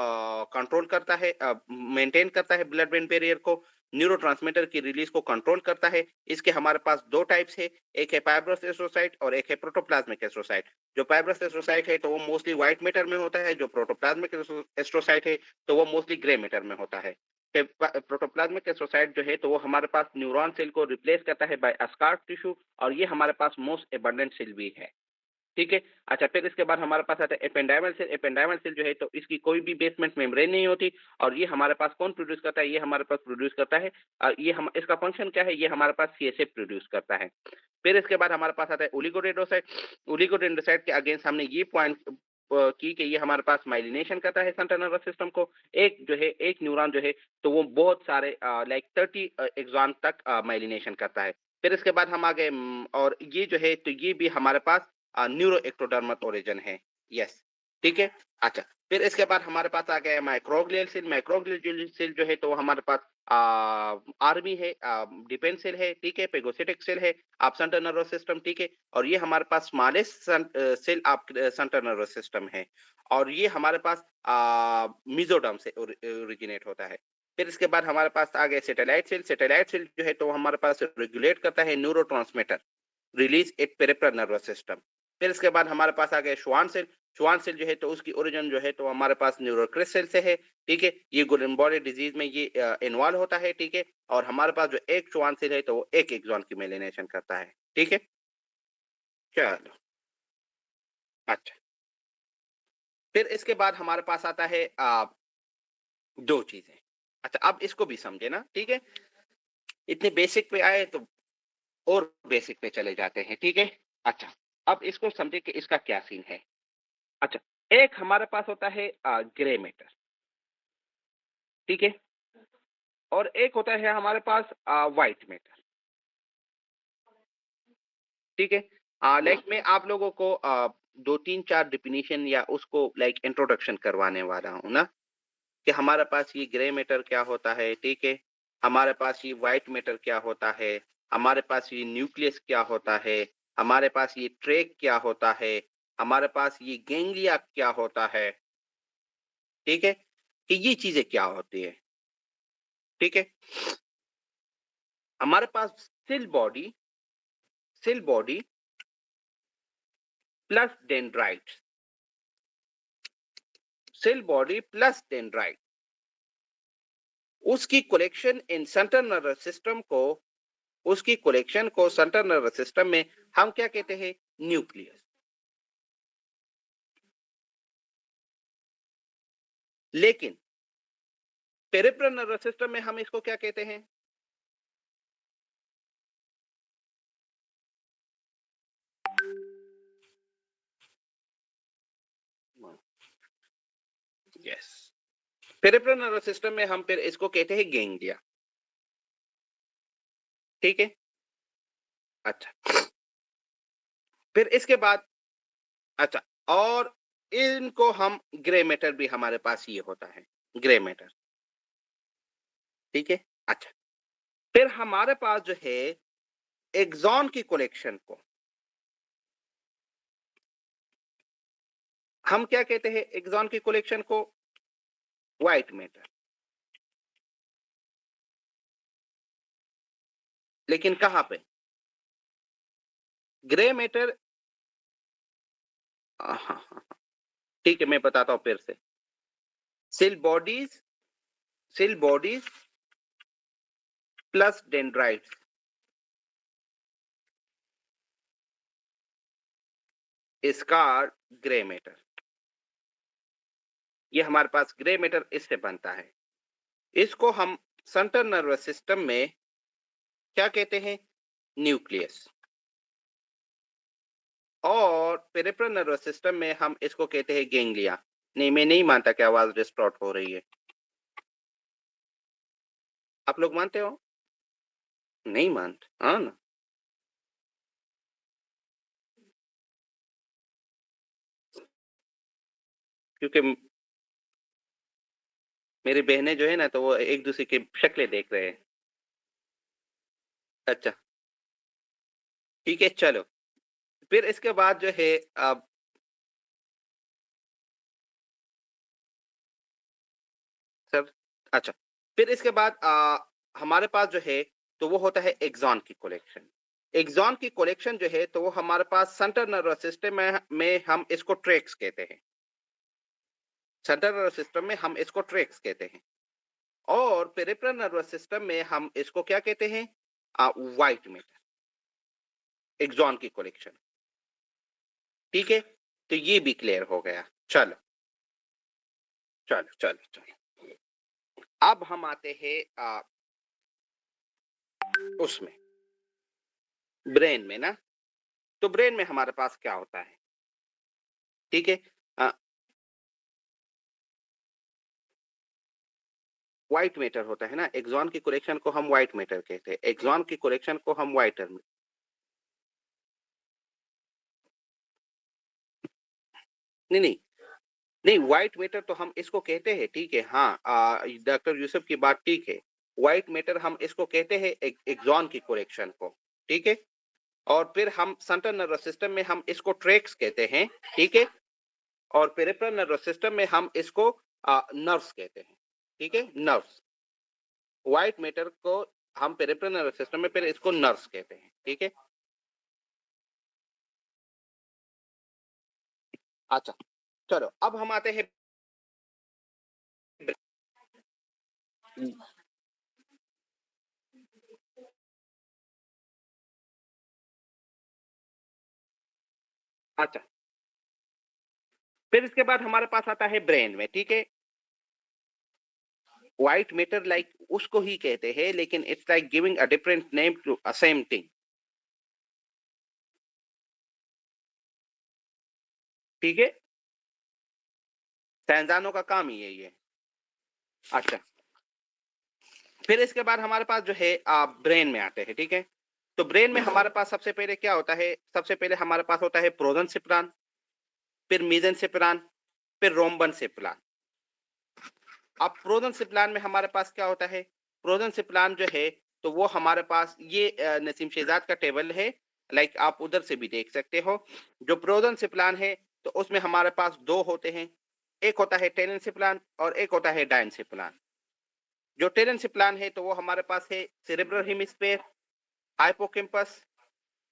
कंट्रोल करता है, मेंटेन करता है ब्लड ब्रेन बैरियर को, न्यूरोट्रांसमीटर की रिलीज को कंट्रोल करता है। इसके हमारे पास दो टाइप्स है, एक है फाइब्रस एस्ट्रोसाइट और एक है प्रोटोप्लाज्मिक एस्ट्रोसाइट। जो फाइब्रस एस्ट्रोसाइट है, तो वो मोस्टली व्हाइट मैटर में होता है। जो प्रोटोप्लाज्मिक एस्ट्रोसाइट है, तो वो मोस्टली ग्रे मैटर में होता है। प्रोटोप्लाज्मिक एस्ट्रोसाइट जो है, तो वो हमारे पास न्यूरॉन सेल को रिप्लेस करता है बाय स्कार टिश्यू और ये हमारे पास मोस्ट एबंडेंट सेल भी है, ठीक है? अच्छा, फिर इसके बाद हमारे पास आता है एपेंडाइमल सेल। एपेंडाइमल सेल जो है, तो इसकी कोई भी बेसमेंट मेम्ब्रेन नहीं होती और ये हमारे पास कौन प्रोड्यूस करता है? ये हमारे पास प्रोड्यूस करता है ये हम इसका फंक्शन क्या है? ये हमारे पास सीएसएफ प्रोड्यूस करता है। फिर इसके बाद हमारे पास आता है ओलिगोडेंड्रोसाइट। ओलिगोडेंड्रोसाइट के अगेंस्ट हमने ये पॉइंट की कि ये हमारे पास माइलिनेशन करता है सेंट्रल नर्वस सिस्टम को। एक जो है, एक न्यूरॉन जो है, तो वो बहुत सारे लाइक 30 एक्सॉन तक माइलिनेशन करता है। फिर इसके बाद हम आ गए और ये जो है, तो ये भी हमारे पास न्यूरो एक्टोडर्मल ओरिजिन है। यस, ठीक है? अच्छा, फिर इसके बाद हमारे पास आ गया माइक्रोग्लियल सेल। माइक्रोग्लियल सेल जो है, तो हमारे पास आर्मी है, डिफेंस सेल है, ठीक है? पेगोसिटिक सेल है, आप सेंट्रल नर्वस सिस्टम, ठीक है? और ये हमारे पास स्मॉलेस्ट सेल आप सेंट्रल नर्वस सिस्टम है और ये हमारे पास मेसोडर्म से ओरिजिनेट होता है। फिर इसके बाद हमारे पास आ गए सैटेलाइट सेल। सैटेलाइट सेल जो है, तो हमारे पास रेगुलेट करता है neurotransmitter release at peripheral nervous system. फिर इसके बाद हमारे पास आ गए श्वान सेल। श्वान सेल जो है, तो उसकी ओरिजिन जो है, तो हमारे पास न्यूरोक्रिस सेल से है, ठीक है? ये गुलन बॉडी डिजीज में ये इन्वॉल्व होता है, ठीक है? और हमारे पास जो एक श्वान सेल है, तो वो एक एक्सॉन की मेलिनेशन करता है, ठीक है? चलो, अच्छा। फिर इसके बाद हमारे पास आता है 2 चीज़ें। अच्छा, अब इसको भी समझे ना, ठीक है? इतने बेसिक पे आए तो और बेसिक पे चले जाते हैं, ठीक है? अच्छा, अब इसको समझे कि इसका क्या सीन है। अच्छा, एक हमारे पास होता है ग्रे मैटर, ठीक है? और एक होता है हमारे पास व्हाइट मैटर, ठीक है? लाइक मैं आप लोगों को 2, 3, 4 डेफिनिशन या उसको लाइक इंट्रोडक्शन करवाने वाला हूँ ना, कि हमारे पास ये ग्रे मैटर क्या होता है, ठीक है? हमारे पास ये व्हाइट मैटर क्या होता है? हमारे पास ये न्यूक्लियस क्या होता है? हमारे पास ये ट्रैक क्या होता है? हमारे पास ये गैंग्लिया क्या होता है? ठीक है? कि ये चीज़ें क्या होती है, ठीक है? हमारे पास cell body plus dendrites, cell body plus dendrite, उसकी collection in central nervous system को उसकी कलेक्शन को सेंट्रल नर्वस सिस्टम में हम क्या कहते हैं? न्यूक्लियस। लेकिन पेरिफेरल नर्वस सिस्टम में हम इसको क्या कहते हैं? यस, पेरिफेरल नर्वस सिस्टम में हम फिर इसको कहते हैं गैंग्लिया, ठीक है? अच्छा, फिर इसके बाद अच्छा, और इनको हम ग्रे मैटर भी हमारे पास ये होता है, ग्रे मैटर, ठीक है? अच्छा, फिर हमारे पास जो है एक्सॉन की कलेक्शन को हम क्या कहते हैं? एक्सॉन की कलेक्शन को व्हाइट मैटर। लेकिन कहाँ पे? ग्रे मैटर हाँ, हाँ, हाँ, ठीक है, मैं बताता हूँ फिर से। Cell bodies cell bodies plus dendrites, इसका ग्रे मैटर। ये हमारे पास ग्रे मैटर इससे बनता है। इसको हम सेंट्रल नर्वस सिस्टम में क्या कहते हैं? न्यूक्लियस। और पेरिफेरल नर्वस सिस्टम में हम इसको कहते हैं गैंग्लिया। नहीं, मैं नहीं मानता कि आवाज डिस्टॉर्ट हो रही है। आप लोग मानते हो? नहीं मानते, हाँ ना? क्योंकि मेरी बहनें जो है ना, तो वो एक दूसरे की शक्लें देख रहे हैं। अच्छा, ठीक है, चलो। फिर इसके बाद जो है सर, अच्छा, फिर इसके बाद हमारे पास जो है तो वो होता है एक्सॉन की कलेक्शन। एक्सॉन की कलेक्शन जो है तो वो हमारे पास सेंट्रल नर्वस सिस्टम में हम इसको ट्रैक्स कहते हैं। सेंट्रल नर्वस सिस्टम में हम इसको ट्रैक्स कहते हैं। और पेरिफेरल नर्वस सिस्टम में हम इसको क्या कहते हैं? व्हाइट मैटर, एक्सॉन की कलेक्शन, ठीक है? तो ये भी क्लियर हो गया। चलो, चलो, चलो, चलो। अब हम आते हैं उसमें ब्रेन में ना। तो ब्रेन में हमारे पास क्या होता है? ठीक है? अ, व्हाइट मैटर होता है ना, एक्सॉन की कलेक्शन को हम व्हाइट मैटर कहते हैं, एक्सॉन की कलेक्शन को हम व्हाइटर में नहीं, नहीं, नहीं, व्हाइट मैटर तो हम इसको कहते हैं, ठीक है, हाँ, डॉक्टर यूसुफ की बात ठीक है। व्हाइट मैटर हम इसको कहते हैं एक्सॉन की कलेक्शन को, ठीक है? और फिर हम सेंट्रल नर्वस सिस्टम में हम इसको ट्रैक्स कहते हैं, ठीक है? और पेरिफेरल नर्वस सिस्टम में हम इसको नर्व्स कहते हैं, ठीक है? नर्व्स। व्हाइट मैटर को हम पेरिफेरल नर्वस सिस्टम में फिर इसको नर्व्स कहते हैं, ठीक है? अच्छा, चलो, अब हम आते हैं अच्छा, फिर इसके बाद हमारे पास आता है ब्रेन में, ठीक है? व्हाइट मैटर लाइक उसको ही कहते हैं, लेकिन it's like giving a different name to a same thing, ठीक है? साइंसदानों का काम ही यही है। अच्छा, फिर इसके बाद हमारे पास जो है ब्रेन में आते हैं, ठीक है? तो ब्रेन में हमारे पास सबसे पहले क्या होता है, सबसे पहले हमारे पास होता है प्रोजेन्सिप्लान, फिर मेसेंसिप्लान, फिर रोम्बेनसिप्लान। अब प्रोजेन्सिप्लान में हमारे पास क्या होता है, प्रोजेन्सिप्लान जो है, तो वो हमारे पास ये नसीम शहजाद का टेबल है, लाइक आप उधर से भी देख सकते हो। जो प्रोजेन्सिप्लान है, तो उसमें हमारे पास 2 होते हैं, एक होता है टेलेंसिप्लान और एक होता है डायंसिप्लान। जो टेलेंसिप्लान है, तो वो हमारे पास है सेरेब्रल हेमिस्फीयर, हाइपोकैम्पस,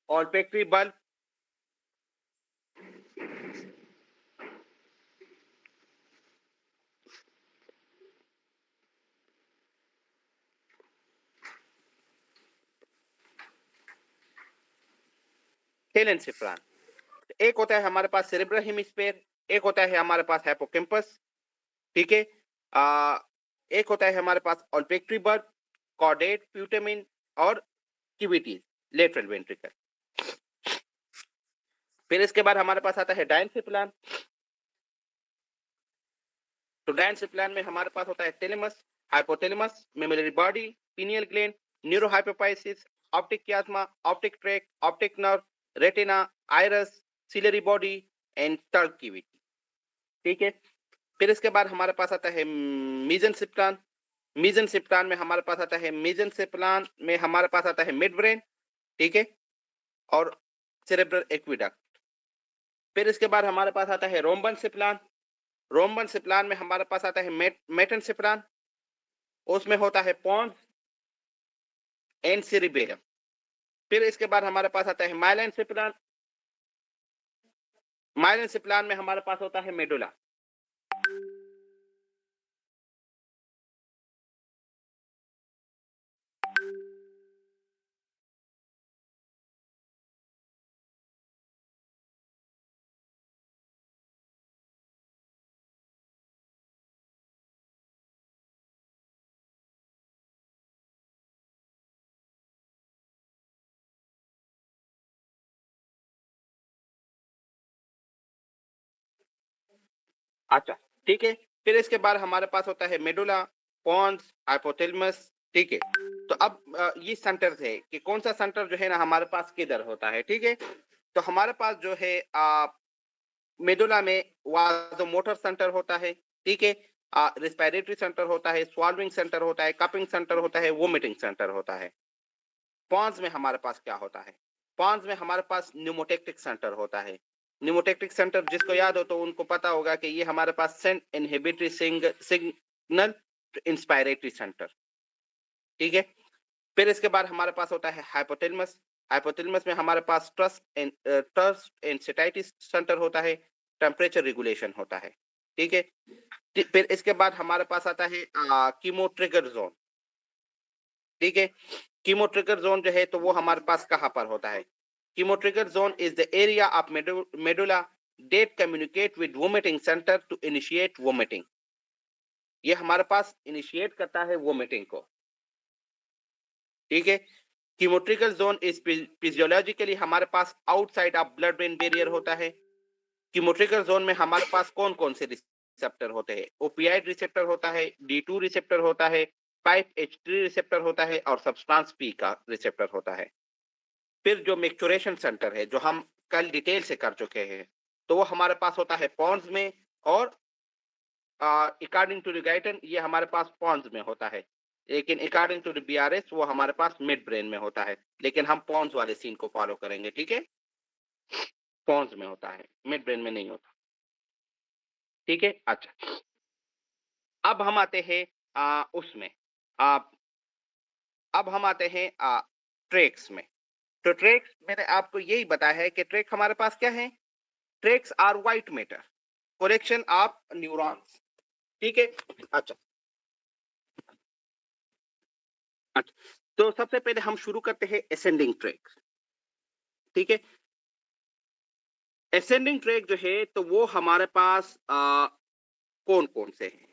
olfactory bulb, टेलेंसिप्लान। एक होता है हमारे पास सेरेब्रल हेमिस्फीयर, एक होता है हमारे पास हाइपोकैम्पस, ठीक है? आ, एक होता है हमारे पास olfactory bulb, caudate, putamen और क्यूबिटीज, लेटरल वेंट्रिकल। फिर इसके बाद हमारे पास आता है डायंसिप्लान। तो डायंसिप्लान में हमारे पास होता है thalamus, hypothalamus, memory body, pineal gland, neurohypophysis, optic chiasma, optic tract, optic nerve, retina, iris, ciliary body and turk cavity, ठीक है? फिर इसके बाद हमारे पास आता है मेसेंसिप्लान। मेसेंसिप्लान में हमारे पास आता है मेसेंसिप्लान में हमारे पास आता है मिड ब्रेन, ठीक है? और सेरेब्रल एक्विडक्ट। फिर इसके बाद हमारे पास आता है रोम्बेनसिप्लान। रोम्बेनसिप्लान में हमारे पास आता है मेटेनसिप्लान, उसमें होता है पोन्स एंड सेरिबेरम। फिर इसके बाद हमारे पास आता है माइलेनसिप्लान। माइलेनसिप्लान में हमारे पास होता है मेडुला। अच्छा, ठीक है? फिर इसके बाद हमारे पास होता है मेडुला, पोन्स, हाइपोथैलेमस, ठीक है? तो अब ये सेंटर्स है कि कौन सा सेंटर जो है ना हमारे पास किधर होता है, ठीक है? तो हमारे पास जो है मेडुला में वाजो मोटर सेंटर होता है, ठीक है? रेस्पिरेटरी सेंटर होता है, स्वॉल्विंग सेंटर होता है, कपिंग सेंटर होता है, वोमिटिंग सेंटर होता है। पॉन्स में हमारे पास क्या होता है? पॉन्स में हमारे पास न्यूमोटेक्टिक सेंटर होता है। न्यूमोटेक्टिक सेंटर जिसको याद हो तो उनको पता होगा कि ये हमारे पास send inhibitory signal inspiratory centre, ठीक है? फिर इसके बाद हमारे पास होता है हाइपोथैलेमस। हाइपोथैलेमस में हमारे पास ट्रस्ट एंड सेटाइटिस सेंटर होता है, टेम्परेचर रेगुलेशन होता है, ठीक है? फिर इसके बाद हमारे पास आता है कीमो ट्रिगर जोन, ठीक है? कीमो ट्रिगर जोन जो है तो वो हमारे पास कहाँ पर होता है? Chemo trigger zone is the area of medulla that communicate with vomiting center to initiate vomiting। ये हमारे पास इनिशिएट करता है वोमिटिंग को, ठीक है? कीमोट्रिकल जोन इज फिजियोलॉजिकली हमारे पास outside of blood brain barrier होता है। कीमोट्रिकल जोन में हमारे पास कौन कौन से रिसेप्टर होते हैं? ओपियाइड रिसेप्टर होता है, D2 रिसेप्टर होता है, 5-HT रिसेप्टर होता है और सब्सटेंस पी का रिसेप्टर होता है। फिर जो मैच्योरेशन सेंटर है जो हम कल डिटेल से कर चुके हैं, तो वो हमारे पास होता है पॉन्स में और अकॉर्डिंग टू द गाइडन ये हमारे पास पॉन्स में होता है, लेकिन अकॉर्डिंग टू द बीआरएस वो हमारे पास मिड ब्रेन में होता है, लेकिन हम पॉन्स वाले सीन को फॉलो करेंगे, ठीक है? पॉन्स में होता है, मिड ब्रेन में नहीं होता, ठीक है? अच्छा, अब हम आते हैं उसमें आ, अब हम आते हैं ट्रेक्स में। तो ट्रेक्स मैंने आपको यही बताया है कि ट्रेक हमारे पास क्या है? Tracts are white matter collection of neurons, ठीक है? अच्छा, अच्छा, तो सबसे पहले हम शुरू करते हैं असेंडिंग ट्रैक, ठीक है? असेंडिंग ट्रैक जो है तो वो हमारे पास कौन कौन से हैं?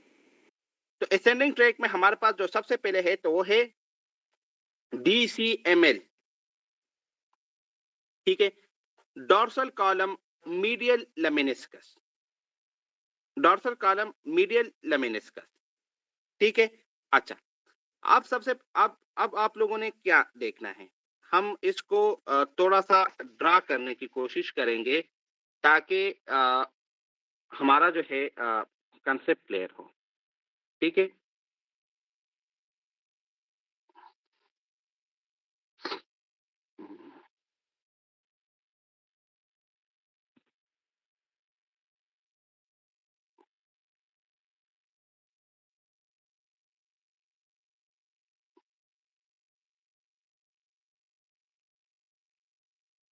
तो असेंडिंग ट्रैक में हमारे पास जो सबसे पहले है तो वो है DCML, ठीक है? Dorsal column medial lemniscus, dorsal column medial lemniscus, ठीक है? अच्छा, अब सबसे अब आप लोगों ने क्या देखना है? हम इसको थोड़ा-सा ड्रा करने की कोशिश करेंगे ताकि हमारा जो है कांसेप्ट क्लियर हो, ठीक है?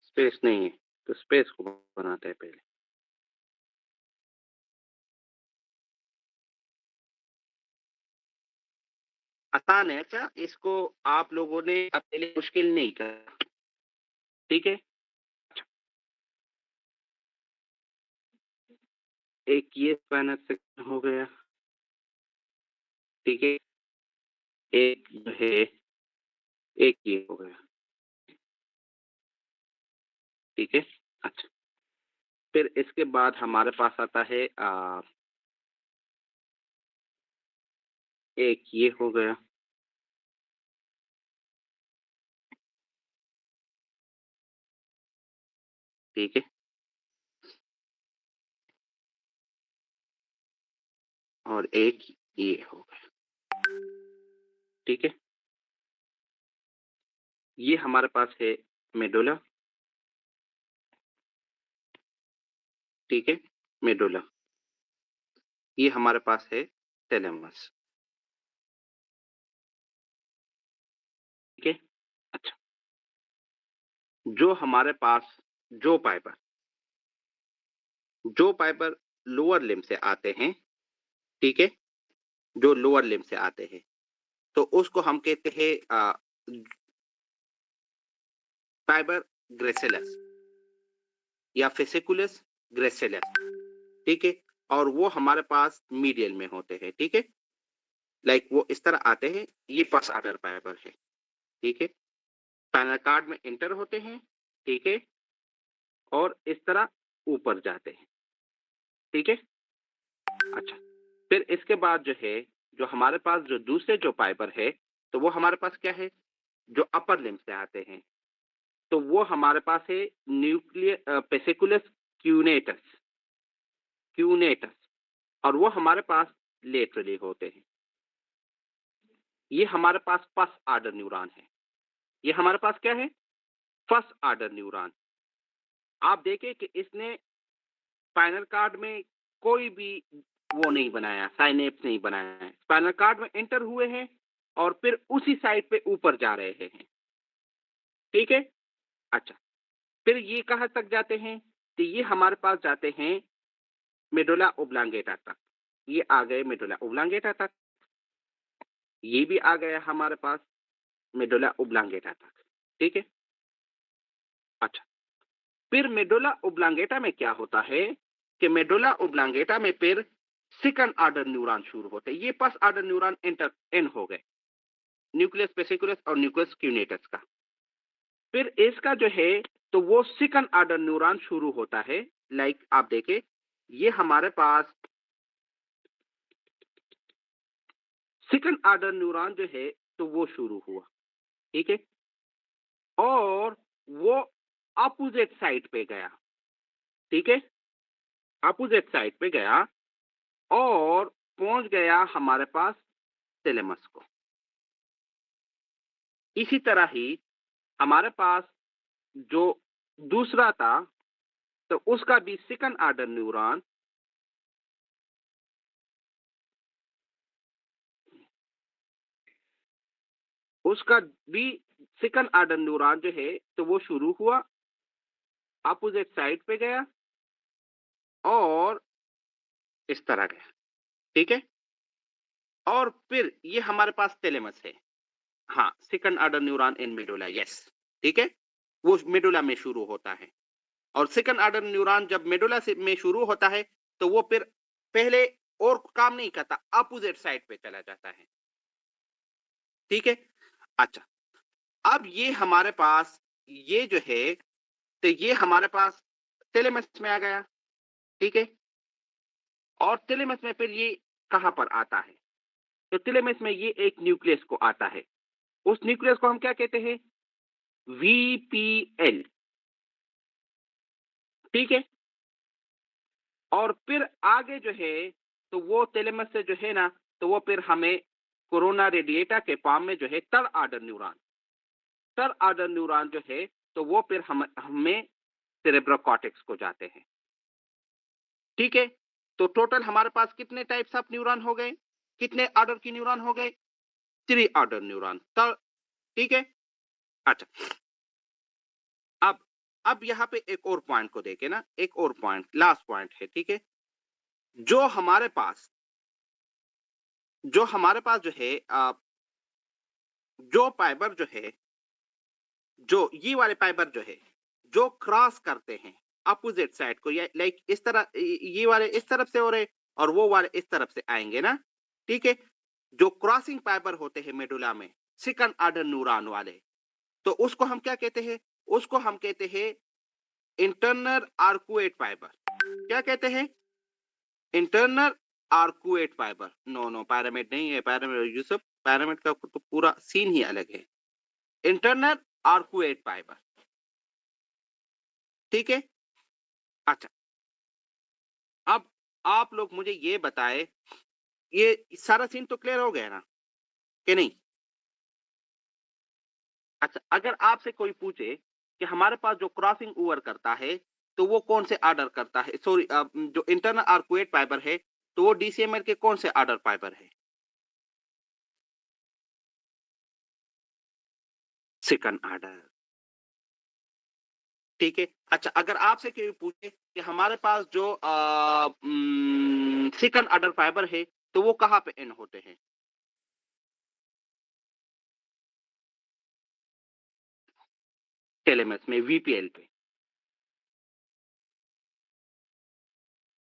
स्पेस नहीं है, तो स्पेस को बनाते हैं पहले। आसान है क्या? इसको आप लोगों ने अपने लिए मुश्किल नहीं करा, ठीक है? एक ये स्पैनर सेक्शन हो गया, ठीक है? एक जो है, एक ये हो गया, ठीक है? अच्छा, फिर इसके बाद हमारे पास आता है एक ये हो गया, ठीक है? और एक ये हो गया, ठीक है? ये हमारे पास है मेडुला, ठीक है? मेडुला। ये हमारे पास है थैलेमस, ठीक है? अच्छा, जो हमारे पास जो फाइबर जो फाइबर लोअर लिम्ब से आते हैं, ठीक है? जो लोअर लिम्ब से आते हैं, तो उसको हम कहते हैं फाइबर ग्रेसिलस या फेसिकुलस ग्रेसिलस, ठीक है? और वो हमारे पास मीडियल में होते हैं, ठीक है? लाइक वो इस तरह आते हैं, ये फर्स्ट ऑर्डर फाइबर है, ठीक है? स्पाइनल कॉर्ड में एंटर होते हैं, ठीक है? और इस तरह ऊपर जाते हैं, ठीक है? अच्छा, फिर इसके बाद जो है, जो हमारे पास जो दूसरे जो फाइबर है, तो वो हमारे पास क्या है? जो अपर लिम्ब से आते हैं, तो वो हमारे पास है पेसिकुलस क्यूनेटस क्यूनेटस और वो हमारे पास लेटरली होते हैं। ये हमारे पास फर्स्ट ऑर्डर न्यूरॉन है। ये हमारे पास क्या है? First order neuron. आप देखें कि इसने स्पाइनल कॉर्ड में कोई भी वो नहीं बनाया, साइनेप्स नहीं बनाया है। स्पाइनल कॉर्ड में एंटर हुए हैं और फिर उसी साइड पे ऊपर जा रहे हैं, ठीक है? अच्छा, फिर ये कहाँ तक जाते हैं? तो ये हमारे पास जाते हैं मेडुला ओब्लांगेटा तक। ये आ गए मेडुला ओब्लांगेटा तक। ये भी आ गया हमारे पास मेडुला ओब्लांगेटा तक, ठीक है? अच्छा, फिर मेडुला ओब्लांगेटा में क्या होता है कि मेडुला ओब्लांगेटा में फिर सेकंड ऑर्डर न्यूरॉन शुरू होते हैं। ये फर्स्ट ऑर्डर न्यूरॉन एंड हो गए, न्यूक्लियस पेसिकुलस और न्यूक्लियस क्यूनेटस का। फिर इसका जो है, तो वो सेकंड ऑर्डर न्यूरॉन शुरू होता है। लाइक आप देखें, ये हमारे पास सेकंड ऑर्डर न्यूरॉन जो है, तो वो शुरू हुआ, ठीक है? और वो अपोजिट साइड पे गया, ठीक है? अपोजिट साइड पे गया और पहुंच गया हमारे पास थैलेमस को। इसी तरह ही हमारे पास जो दूसरा था, तो उसका भी सेकंड ऑर्डर न्यूरॉन उसका भी सेकंड ऑर्डर न्यूरॉन जो है, तो वो शुरू हुआ, अपोजिट साइड पे गया और इस तरह गया, ठीक है? और फिर ये हमारे पास थैलेमस है। हाँ, सेकंड ऑर्डर न्यूरॉन इन मेडुला, यस, ठीक है? वो मेडुला में शुरू होता है और सेकंड ऑर्डर न्यूरॉन जब मेडुला से में शुरू होता है, तो वो फिर पहले और काम नहीं करता, अपोजिट साइड पे चला जाता है, ठीक है? अच्छा, अब ये हमारे पास ये जो है, तो ये हमारे पास थैलेमस में आ गया, ठीक है? और थैलेमस में फिर ये कहाँ पर आता है? तो थैलेमस में ये एक न्यूक्लियस को आता है। उस न्यूक्लियस को हम क्या कहते हैं? वीपीएल, ठीक है? और फिर आगे जो है, तो वो थैलेमस से जो है ना, तो वो फिर हमें कोरोना रेडिएटा के फॉर्म में जो है थर्ड ऑर्डर न्यूरॉन जो है, तो वो फिर हमें सेरेब्रो कॉर्टेक्स को जाते हैं, ठीक है? तो टोटल हमारे पास कितने टाइप्स ऑफ न्यूरॉन हो गए? कितने ऑर्डर की न्यूरॉन हो गए? 3 ऑर्डर न्यूरॉन, तो ठीक है? अच्छा, अब यहाँ पे एक और पॉइंट को देखें ना, एक और पॉइंट, लास्ट पॉइंट है, ठीक है? जो हमारे पास जो है जो फाइबर जो है, जो ये वाले फाइबर जो है, जो क्रॉस करते हैं अपोजिट साइड को, या लाइक इस तरह, ये वाले इस तरफ से हो रहे और वो वाले इस तरफ से आएंगे ना, ठीक है? जो क्रॉसिंग फाइबर होते हैं मेडुला में, सेकंड ऑर्डर न्यूरॉन वाले, तो उसको हम क्या कहते हैं? उसको हम कहते हैं इंटरनल आर्कुएट फाइबर। क्या कहते हैं? Internal arcuate fibre. No no, pyramid नहीं है, पैरामिड यूसुफ, पैरामिड का तो पूरा सीन ही अलग है। इंटरनल आर्कुएट फाइबर, ठीक है? अच्छा, अब आप लोग मुझे ये बताएं, ये सारा सीन तो क्लियर हो गया ना, कि नहीं? अच्छा, अगर आपसे कोई पूछे कि हमारे पास जो क्रॉसिंग ओवर करता है, तो वो कौन से ऑर्डर करता है? सॉरी, जो इंटरनल आर्कुएट फाइबर है, तो वो डीसीएमएल के कौन से ऑर्डर फाइबर है? सेकंड ऑर्डर, ठीक है? अच्छा, अगर आपसे कोई पूछे कि हमारे पास जो सेकंड ऑर्डर फाइबर है, तो वो कहाँ पे एंड होते हैं? टेलेमस में, वीपीएल पे,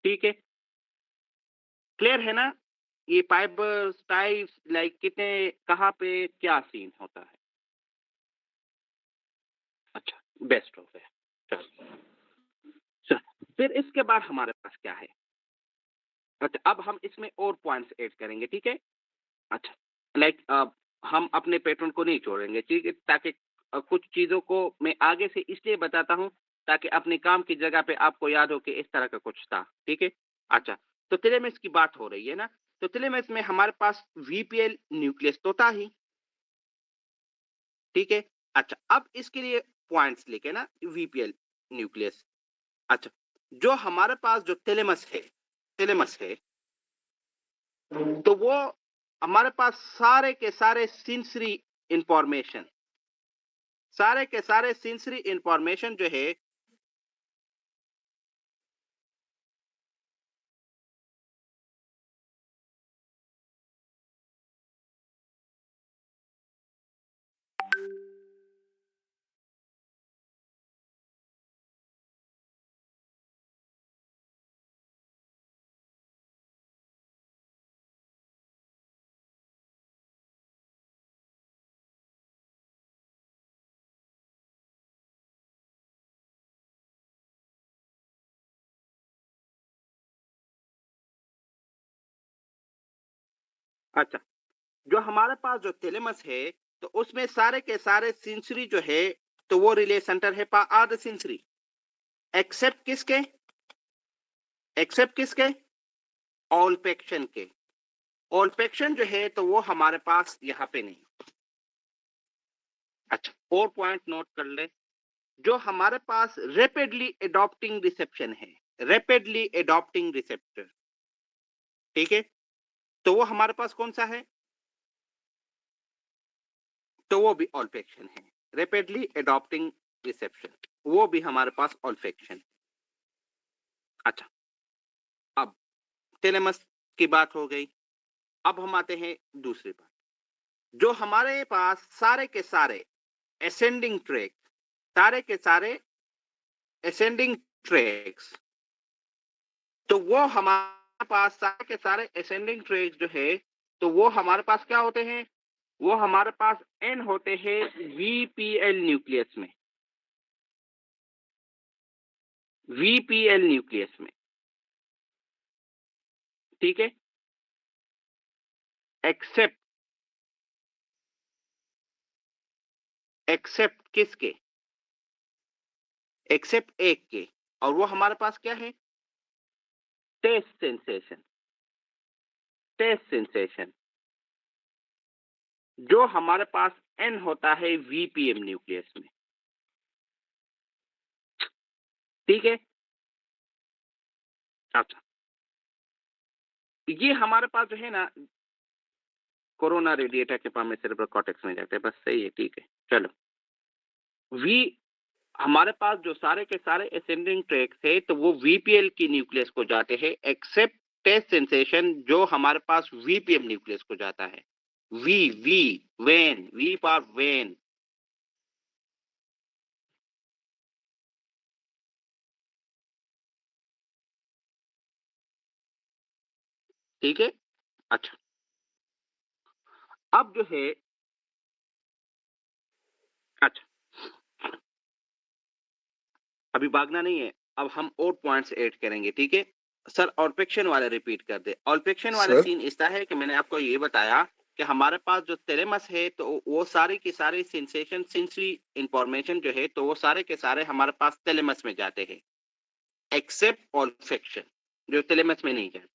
ठीक है? क्लियर है ना? ये फाइबर्स टाइप्स लाइक कितने, कहाँ पे क्या सीन होता है? अच्छा, बेस्ट हो गया। चलो, फिर इसके बाद हमारे पास क्या है? अच्छा, अब हम इसमें और पॉइंट्स ऐड करेंगे, ठीक है? अच्छा, लाइक हम अपने पैटर्न को नहीं छोड़ेंगे, ठीक है? ताकि कुछ चीज़ों को मैं आगे से इसलिए बताता हूँ, ताकि अपने काम की जगह पे आपको याद हो कि इस तरह का कुछ था, ठीक है? अच्छा, तो थैलेमस की बात हो रही है ना, तो थैलेमस में हमारे पास वीपीएल न्यूक्लियस तो था ही, ठीक है? अच्छा, अब इसके लिए पॉइंट्स लिखे ना, वीपीएल न्यूक्लियस। अच्छा, जो हमारे पास जो थैलेमस है, तो वो हमारे पास सारे के सारे सेंसरी इंफॉर्मेशन, सारे के सारे सेंसरी इंफॉर्मेशन जो है, अच्छा, जो हमारे पास जो थैलेमस है, तो उसमें सारे के सारे सेंसरी जो है, तो वो रिले सेंटर है for are the sensory, except किसके? एक्सेप्ट किसके? ऑल्फैक्शन के। ऑल्फैक्शन जो है, तो वो हमारे पास यहाँ पे नहीं। अच्छा, और पॉइंट नोट कर ले, जो हमारे पास रैपिडली एडॉप्टिंग रिसेप्शन है, रैपिडली एडॉप्टिंग रिसेप्टर, ठीक है? तो वो हमारे पास कौन सा है? तो वो भी ऑल्फैक्शन है, रैपिडली एडॉप्टिंग रिसेप्शन, वो भी हमारे पास ऑल्फैक्शन। अच्छा, अब थैलेमस की बात हो गई, अब हम आते हैं दूसरी बात, जो हमारे पास सारे के सारे असेंडिंग ट्रैक, सारे के सारे असेंडिंग ट्रैक्स, तो वो हमारे पास सारे के सारे असेंडिंग ट्रैक्स जो है, तो वो हमारे पास क्या होते हैं? वो हमारे पास एन होते हैं वीपीएल न्यूक्लियस में, VPL न्यूक्लियस में, ठीक है, एक्सेप्ट किसके, एक्सेप्ट एक के, और वो हमारे पास क्या है, टेस्ट सेंसेशन, टेस्ट सेंसेशन, जो हमारे पास N होता है VPM न्यूक्लियस में, ठीक है। अच्छा, ये हमारे पास जो है ना कोरोना रेडिएटर के पास में सेरेब्रल कॉर्टेक्स में जाते हैं, बस सही है, ठीक है। चलो, वी हमारे पास जो सारे के सारे असेंडिंग ट्रैक्स है तो वो VPL की न्यूक्लियस को जाते हैं, एक्सेप्ट टेस्ट सेंसेशन जो हमारे पास VPM न्यूक्लियस को जाता है। V vein, V for vein, ठीक है। अच्छा, अब जो है, अच्छा, अभी भागना नहीं है, अब हम और पॉइंट्स ऐड करेंगे, ठीक है। सर ऑल्फैक्शन वाला रिपीट कर दे। ऑल्फैक्शन वाला सर सीन इसका है कि मैंने आपको ये बताया कि हमारे पास जो थैलेमस है तो वो सारे के सारे सेंसेशन सेंसरी इंफॉर्मेशन जो है तो वो सारे के सारे हमारे पास थैलेमस में जाते हैं, एक्सेप्ट ऑल्फैक्शन जो थैलेमस में नहीं जाते।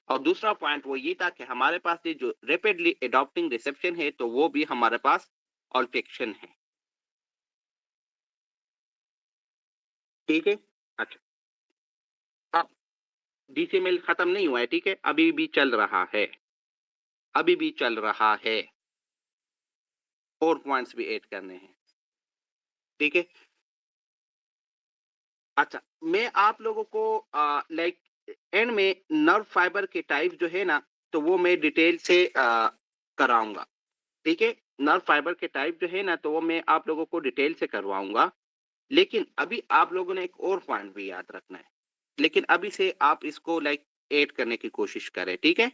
और दूसरा पॉइंट वो ये था कि हमारे पास ये जो रैपिडली एडॉप्टिंग रिसेप्शन है तो वो भी हमारे पास ऑल्फैक्शन है, ठीक है। अच्छा, अब DCML खत्म नहीं हुआ है, ठीक है, अभी भी चल रहा है, अभी भी चल रहा है, और पॉइंट्स भी ऐड करने हैं, ठीक है। अच्छा, मैं आप लोगों को लाइक एंड में नर्व फाइबर के टाइप जो है ना तो वो मैं डिटेल से कराऊंगा, ठीक है। नर्व फाइबर के टाइप जो है ना तो वो मैं आप लोगों को डिटेल से करवाऊंगा, लेकिन अभी आप लोगों ने एक और पॉइंट भी याद रखना है, लेकिन अभी से आप इसको लाइक ऐड करने की कोशिश करें, ठीक है।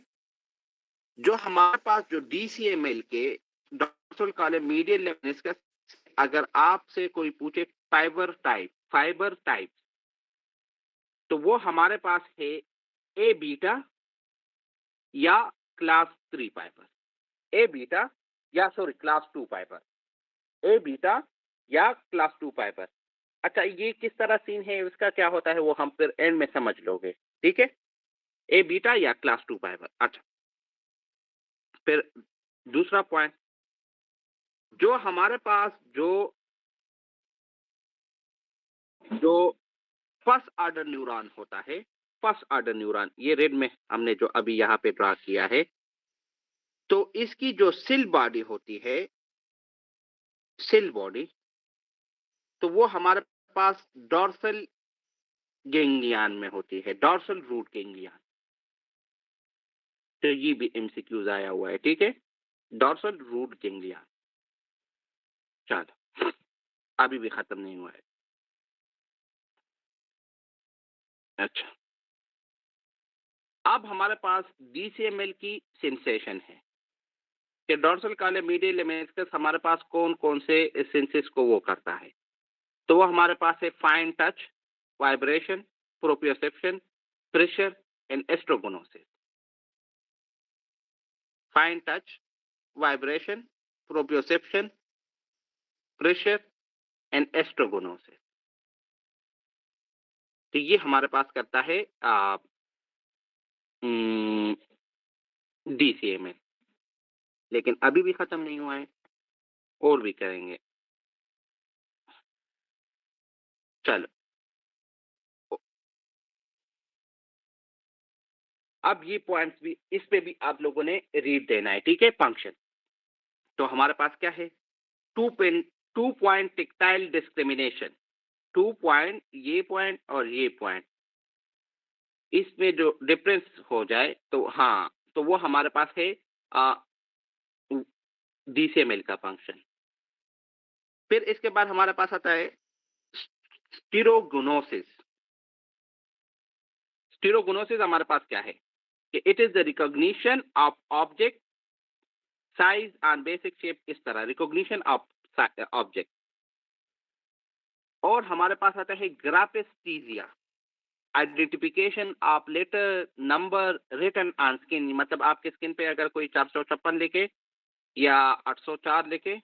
जो हमारे पास जो DCML के डॉर्सल कॉलम मीडियल लेमनिस्कस, अगर आपसे कोई पूछे फाइबर टाइप तो वो हमारे पास है ए बीटा या क्लास 3 फाइबर, ए बीटा या सॉरी क्लास 2 फाइबर, ए बीटा या क्लास 2 फाइबर। अच्छा, ये किस तरह सीन है, इसका क्या होता है वो हम फिर एंड में समझ लोगे, ठीक है। ए बीटा या क्लास 2 फाइबर। अच्छा, फिर दूसरा पॉइंट, जो हमारे पास जो जो फर्स्ट ऑर्डर न्यूरॉन होता है, फर्स्ट ऑर्डर न्यूरॉन, ये रेड में हमने जो अभी यहाँ पे ड्रा किया है, तो इसकी जो सेल बॉडी होती है, सेल बॉडी, तो वो हमारे पास डॉर्सल गैंग्लियन में होती है, डॉर्सल रूट गैंग्लियन। तो ये भी MCQs आया हुआ है, ठीक है, डॉर्सल रूट गैंग्लियन। चलो, अभी भी खत्म नहीं हुआ है। अच्छा, अब हमारे पास DCML की सेंसेशन है कि डॉर्सल कॉलम मीडियल लेमेनिस्कस हमारे पास कौन कौन से सेंसेस को वो करता है, तो वो हमारे पास है fine touch, vibration, proprioception, pressure and stereognosis. Fine touch, vibration, proprioception, pressure and stereognosis. तो ये हमारे पास करता है DCML, लेकिन अभी भी खत्म नहीं हुआ है, और भी करेंगे। चलो, अब ये पॉइंट्स भी, इस पे भी आप लोगों ने रीड देना है, ठीक है। फंक्शन तो हमारे पास क्या है, 2 पॉइंट टेक्टाइल डिस्क्रिमिनेशन, 2 पॉइंट, ये पॉइंट और ये पॉइंट, इसमें जो डिफरेंस हो जाए तो हाँ, तो वो हमारे पास है DCML का फंक्शन। फिर इसके बाद हमारे पास आता है स्टीरोगोनोसिस। स्टीरोगोनोसिस हमारे पास क्या है कि it is the recognition of object size and basic shape, इस तरह रिकॉग्निशन ऑफ ऑब्जेक्ट, और हमारे पास आता है graphesthesia, identification of letter number written on skin, मतलब आपके स्किन पे अगर कोई 456 लिखे या 804 लिखे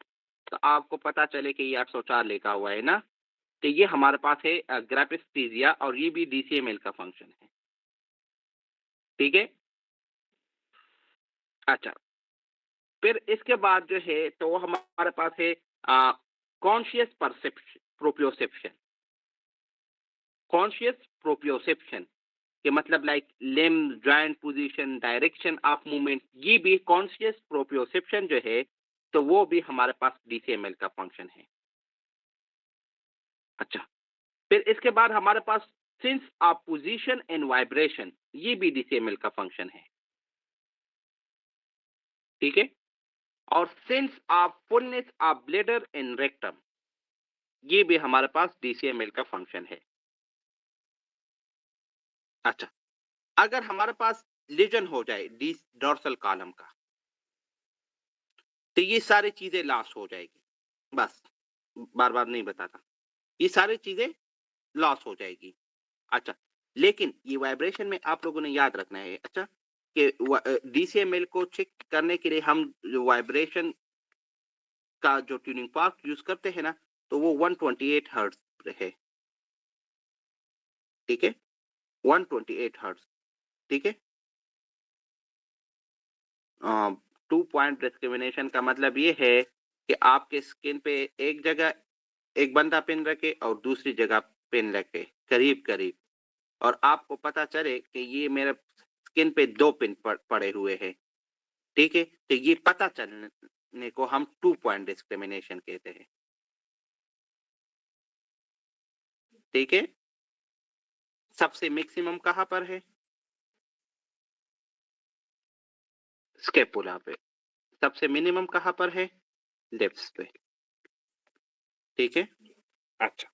तो आपको पता चले कि ये 804 लिखा हुआ है ना। तो ये हमारे पास है ग्रापेस्टीजिया, और ये भी डीसीएमएल का फंक्शन है। ठीक है। अच्छा, फिर इसके बाद जो है तो हमारे पास है conscious perception proprioception. Conscious proprioception के मतलब like limb, joint position, direction of movement, ये भी कॉन्शियस प्रोप्रियोसेप्शन जो है तो वो भी हमारे पास डीसीएमएल का फंक्शन है। अच्छा, फिर इसके बाद हमारे पास sense of position and vibration, ये भी डीसीएमएल का फंक्शन है। ठीक है। और sense of fullness of bladder and rectum, ये भी हमारे पास डीसीएमएल का फंक्शन है। अच्छा, अगर हमारे पास लीजन हो जाए डी डोर्सल कॉलम का तो ये सारी चीजें लॉस हो जाएगी। बस, बार बार नहीं बताता, ये सारी चीजें लॉस हो जाएगी। अच्छा, लेकिन ये वाइब्रेशन में आप लोगों ने याद रखना है अच्छा कि डीसीएमएल को चेक करने के लिए हम जो वाइब्रेशन का जो ट्यूनिंग फॉर्क यूज करते हैं ना तो वो 128 हर्ट्ज है। ठीक है, 128 हर्ट्ज। ठीक है। 2 पॉइंट डिस्क्रिमिनेशन का मतलब ये है कि आपके स्किन पे एक जगह एक बंदा पिन रखे और दूसरी जगह पिन रखे करीब करीब, और आपको पता चले कि ये मेरे स्किन पे 2 पिन पड़े हुए हैं। ठीक है, तो ये पता चलने को हम 2 पॉइंट डिस्क्रिमिनेशन कहते हैं। ठीक है। सबसे मैक्सिमम कहाँ पर है? स्केपुला पे। सबसे मिनिमम कहाँ पर है? लिप्स पे। ठीक है। अच्छा।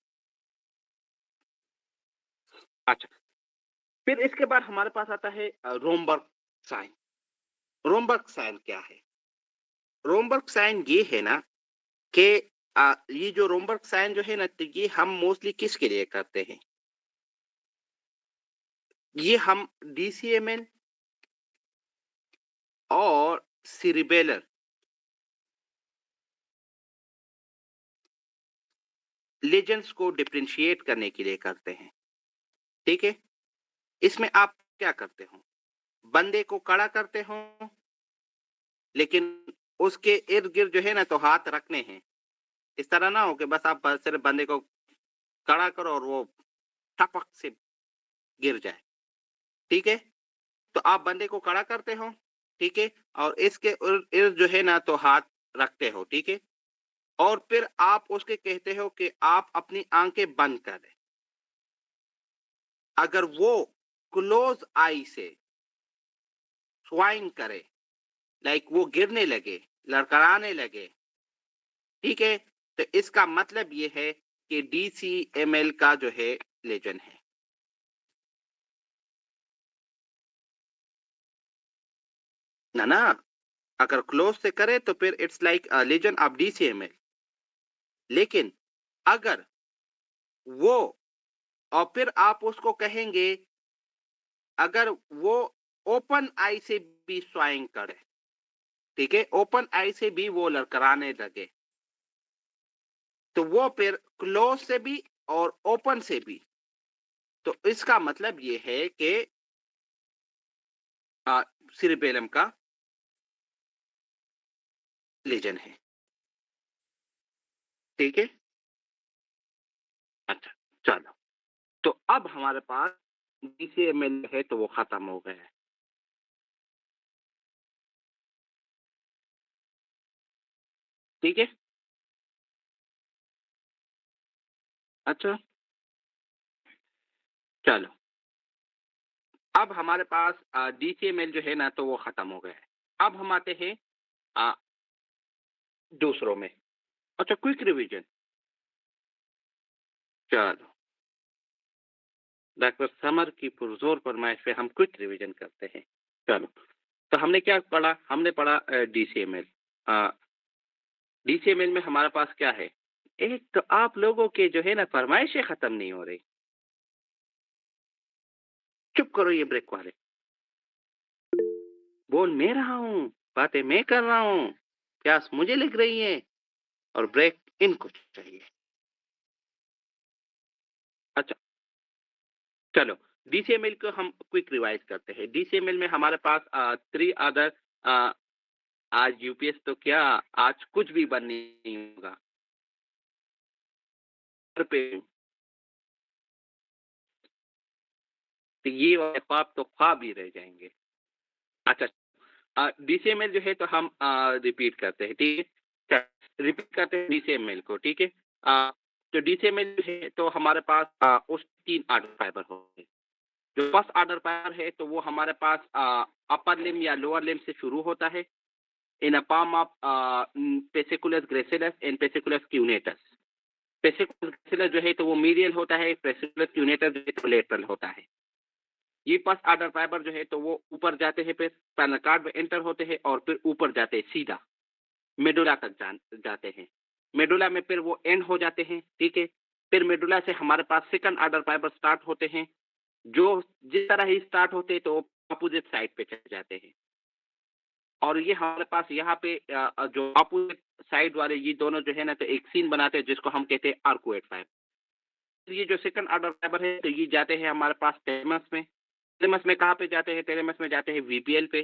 अच्छा, फिर इसके बाद हमारे पास आता है रोमबर्ग साइन। रोमबर्ग साइन क्या है? रोमबर्ग साइन ये है ना कि ये जो रोमबर्ग साइन जो है ना तो ये हम मोस्टली किसके लिए करते हैं? ये हम डीसीएमएल और सिरिबेलर लेजेंड्स को डिफरेंशिएट करने के लिए करते हैं। ठीक है। इसमें आप क्या करते हो? बंदे को खड़ा करते हो, लेकिन उसके इर्द गिर्द जो है ना तो हाथ रखने हैं। इस तरह ना हो कि बस आप सिर्फ बंदे को खड़ा करो और वो टपक से गिर जाए। ठीक है। तो आप बंदे को खड़ा करते हो, ठीक है, और इसके इर्द इर्द जो है ना तो हाथ रखते हो। ठीक है। और फिर आप उसके कहते हो कि आप अपनी आंखें बंद करें। अगर वो क्लोज आई से स्वाइंग करे, लाइक वो गिरने लगे, लड़खड़ाने लगे, ठीक है, तो इसका मतलब ये है कि डीसीएमएल का जो है लेजन है। ना ना, अगर क्लोज से करे तो फिर it's like lesion of DCML. लेकिन अगर वो और फिर आप उसको कहेंगे अगर वो ओपन आई से भी स्वाइंग करे, ठीक है, ओपन आई से भी वो लड़खड़ाने लगे, तो वो फिर क्लोज से भी और ओपन से भी, तो इसका मतलब ये है कि सिरिबेलम का लेजन है। ठीक है। अच्छा, चलो, तो अब हमारे पास डीसीएमएल है तो वो खत्म हो गया है। ठीक है। अच्छा, चलो, अब हमारे पास डीसीएमएल जो है ना तो वो खत्म हो गया है। अब हम आते हैं आ, दूसरों में। अच्छा, क्विक रिवीजन। चलो, डॉक्टर समर की पुरजोर फरमाइश पे हम क्विक रिवीजन करते हैं। चलो, तो हमने क्या पढ़ा? हमने पढ़ा डीसीएमएल। डीसीएमएल में हमारे पास क्या है? एक तो आप लोगों के जो है ना फरमाइशें खत्म नहीं हो रही। चुप करो ये ब्रेक वाले। बोल मैं रहा हूँ, बातें मैं कर रहा हूँ, प्यास मुझे लग रही है और ब्रेक इनको चाहिए। अच्छा, चलो डीसीएमएल को हम क्विक रिवाइज करते हैं। डीसीएमएल में हमारे पास 3 अदर अ, आज यूपीएस तो क्या आज कुछ भी बंद नहीं होगा। घर पे तो ये वाले ख्वाब तो ख्वाब ही रह जाएँगे। अच्छा डीसीएमएल जो है तो हम रिपीट करते हैं, ठीक है? रिपीट करते हैं डीसीएमएल को, ठीक है? तो डीसीएमएल जो है तो हमारे पास उस 3 आर्डर फाइबर होंगे। जो फर्स्ट आर्डर फाइबर है तो वो हमारे पास अपर लिम्ब या लोअर लिम्ब से शुरू होता है इन अ palm of पेसिकुलस ग्रेसिलस एंड पेसिकुलस क्यूनेटस। पेसिकुलस ग्रेसिलस जो है तो वो मीडियल होता है, पेसिकुलस क्यूनेटस जो है तो लेटरल होता है। ये फर्स्ट आर्डर फाइबर जो है तो वो ऊपर जाते हैं, फिर स्पाइनल कॉर्ड में एंटर होते हैं और फिर ऊपर जाते हैं सीधा मेडुला तक जाते हैं। मेडुला में फिर वो एंड हो जाते हैं, ठीक है? फिर मेडुला से हमारे पास सेकंड आर्डर फाइबर स्टार्ट होते हैं, जो जिस तरह ही स्टार्ट होते हैं तो अपोजिट साइड पे चले जाते हैं। और ये हमारे पास यहाँ पे जो अपोजिट साइड वाले ये दोनों जो है ना तो एक सीन बनाते हैं जिसको हम कहते हैं आर्कुएट फाइबर। ये जो सेकंड ऑर्डर फाइबर है तो ये जाते हैं हमारे पास थैलेमस में। थैलेमस में कहाँ पे जाते हैं? थैलेमस में जाते हैं वीपीएल पे,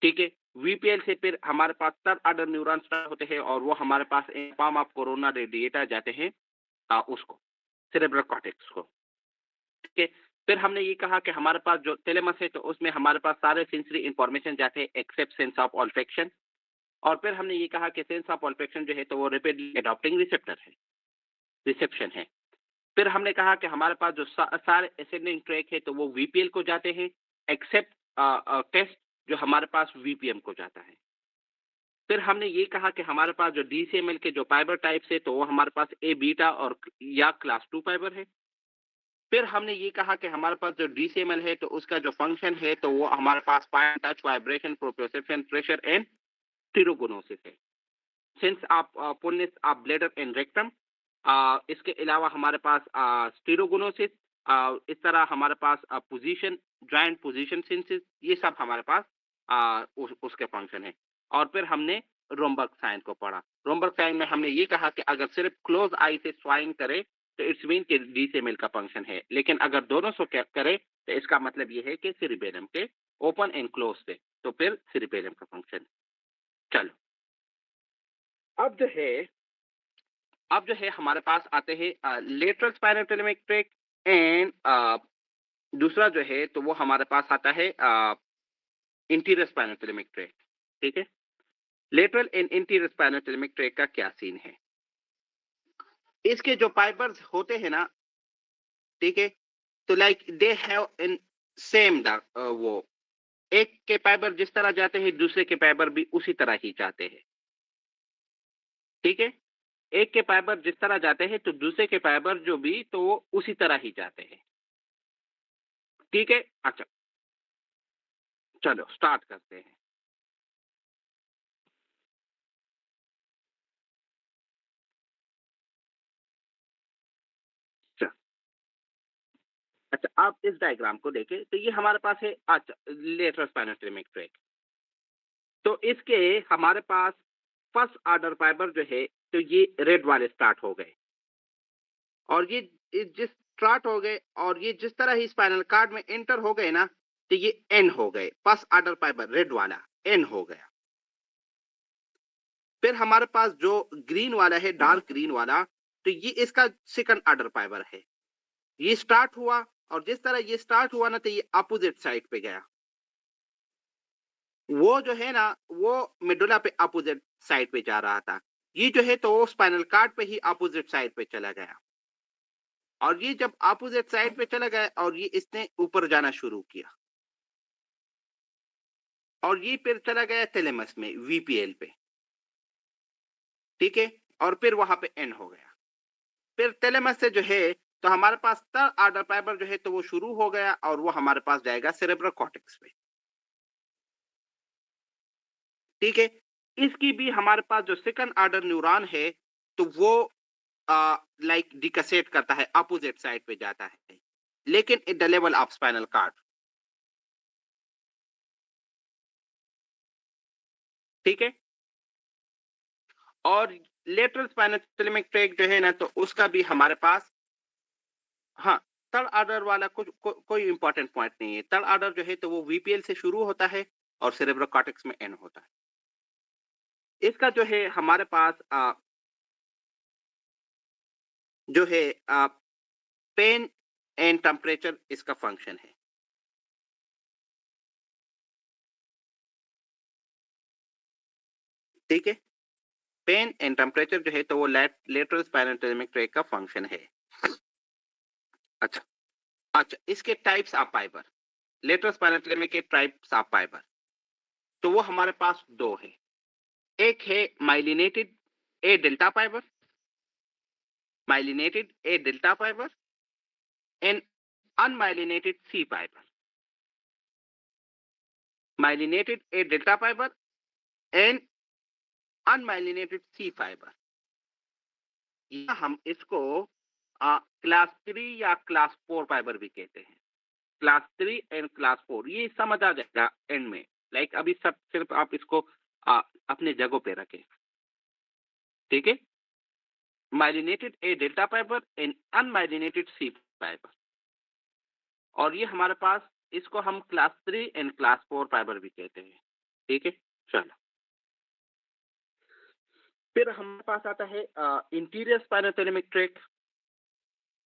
ठीक है? वीपीएल से फिर हमारे पास थर्ड ऑर्डर न्यूरॉन स्टार्ट होते हैं और वो हमारे पास in form of corona radiata जाते हैं उसको सेरेब्रल कॉर्टेक्स को, ठीक है? फिर हमने ये कहा कि हमारे पास जो थैलेमस है तो उसमें हमारे पास सारे सेंसरी इंफॉर्मेशन जाते हैं एक्सेप्ट सेंस ऑफ ऑल्फैक्शन। और फिर हमने ये कहा कि सेंस ऑफ ऑल्फैक्शन जो है तो वो रैपिडली एडॉप्टिंग रिसेप्टर है, रिसेप्शन है। फिर हमने कहा कि हमारे पास जो सारे असेंडिंग ट्रैक है तो वो वीपीएल को जाते हैं एक्सेप्ट टेस्ट जो हमारे पास वीपीएम को जाता है। फिर हमने ये कहा कि हमारे पास जो डीसीएमएल के जो फाइबर टाइप्स है तो वो हमारे पास ए बीटा और या क्लास 2 फाइबर है। फिर हमने ये कहा कि हमारे पास जो डीसीएमएल है तो उसका जो फंक्शन है तो वो हमारे पास fine touch vibration proprioception pressure and stereognosis है। Sense of fullness of bladder and rectum, इसके अलावा हमारे पास स्टीरोगोनोसिस, इस तरह हमारे पास पोजीशन जॉइंट पोजीशन सिंसिस, ये सब हमारे पास उसके फंक्शन है। और फिर हमने रोमबर्ग साइन को पढ़ा। रोमबर्ग साइन में हमने ये कहा कि अगर सिर्फ क्लोज आई से स्वाइंग करे तो इट्स मीन कि डीसीएमएल का फंक्शन है, लेकिन अगर दोनों से करे तो इसका मतलब ये है कि सिरिबेलम के ओपन एंड क्लोज से तो फिर सिरिबेलम का फंक्शन। चलो अब जो है अब जो है हमारे पास आते हैं lateral spinal thalamic tract and दूसरा जो है तो वो हमारे पास आता है इंटीरियर स्पाइनल टेलेमिक ट्रैक्ट, ठीक है? Lateral and anterior spinal thalamic tract का क्या सीन है? इसके जो फाइबर्स होते हैं ना, ठीक है? तो like they have in same वो एक के फाइबर जिस तरह जाते हैं दूसरे के फाइबर भी उसी तरह ही जाते हैं, ठीक है? एक के फाइबर जिस तरह जाते हैं तो दूसरे के फाइबर जो भी तो वो उसी तरह ही जाते हैं, ठीक है? अच्छा, चलो स्टार्ट करते हैं। अच्छा, अच्छा आप इस डायग्राम को देखें तो ये हमारे पास है अच्छा लेटरल स्पाइनल टेलेमिक ट्रैक्ट। तो इसके हमारे पास फर्स्ट ऑर्डर फाइबर जो है तो ये रेड वाले स्टार्ट हो गए और ये जिस स्टार्ट हो गए और ये जिस तरह ही स्पाइनल कार्ड में एंटर हो गए ना तो ये एन हो गए। फर्स्ट ऑर्डर फाइबर रेड वाला एन हो गया। फिर हमारे पास जो ग्रीन वाला है डार्क ग्रीन वाला तो ये इसका सेकंड ऑर्डर फाइबर है। ये स्टार्ट हुआ और जिस तरह ये स्टार्ट हुआ ना तो ये अपोजिट साइड पे गया। वो जो है ना वो मेडुला पे अपोजिट साइड पे जा रहा था। ये जो है तो वो स्पाइनल कार्ड पे ही अपोजिट साइड पे चला गया और ये जब अपोजिट साइड पे चला गया और ये इसने ऊपर जाना शुरू किया और ये फिर चला गया थैलेमस में वीपीएल पे, ठीक है? और फिर वहां पे एंड हो गया। फिर थैलेमस से जो है तो हमारे पास थर्ड ऑर्डर फाइबर जो है तो वो शुरू हो गया और वो हमारे पास जाएगा सेरेब्रल कॉर्टेक्स पे, ठीक है? इसकी भी हमारे पास जो सेकंड ऑर्डर न्यूरॉन है तो वो लाइक डिकसेट करता है, अपोजिट साइड पे जाता है, लेकिन eight the level of spinal cord. ठीक है। और लेटरल स्पाइनोसेरेब्रम ट्रैक्ट जो है ना, तो उसका भी हमारे पास, हाँ, थर्ड ऑर्डर वाला कोई इंपॉर्टेंट पॉइंट नहीं है। थर्ड ऑर्डर जो है तो वो वीपीएल से शुरू होता है और सेरेब्रो कॉर्टेक्स में एंड होता है। इसका जो है हमारे पास जो है पेन एंड टेम्परेचर इसका फंक्शन है। ठीक है। पेन एंड टेम्परेचर जो है तो वो लेटरल स्पाइनोसेरेब्रम ट्रैक्ट का फंक्शन है। अच्छा। अच्छा, इसके टाइप्स ऑफ फाइबर, लेटरल स्पाइनोसेरेब्रम के टाइप्स ऑफ फाइबर, तो वो हमारे पास दो है। एक है myelinated A delta fibre, myelinated A delta fiber and unmyelinated C fiber. Myelinated A delta fiber and unmyelinated C fiber. या हम इसको क्लास 3 या क्लास 4 फाइबर भी कहते हैं। क्लास 3 एंड क्लास 4 ये समझ आ जाएगा एंड में। लाइक अभी सब सिर्फ आप इसको अपने जगहों पे रखें। ठीक है। Myelinated A delta fibre and unmyelinated C fibre, और ये हमारे पास, इसको हम क्लास 3 एंड क्लास 4 फाइबर भी कहते हैं। ठीक है। चलो, फिर हमारे पास आता है इंटीरियर स्पाइनोसेरेब्रम ट्रैक्ट।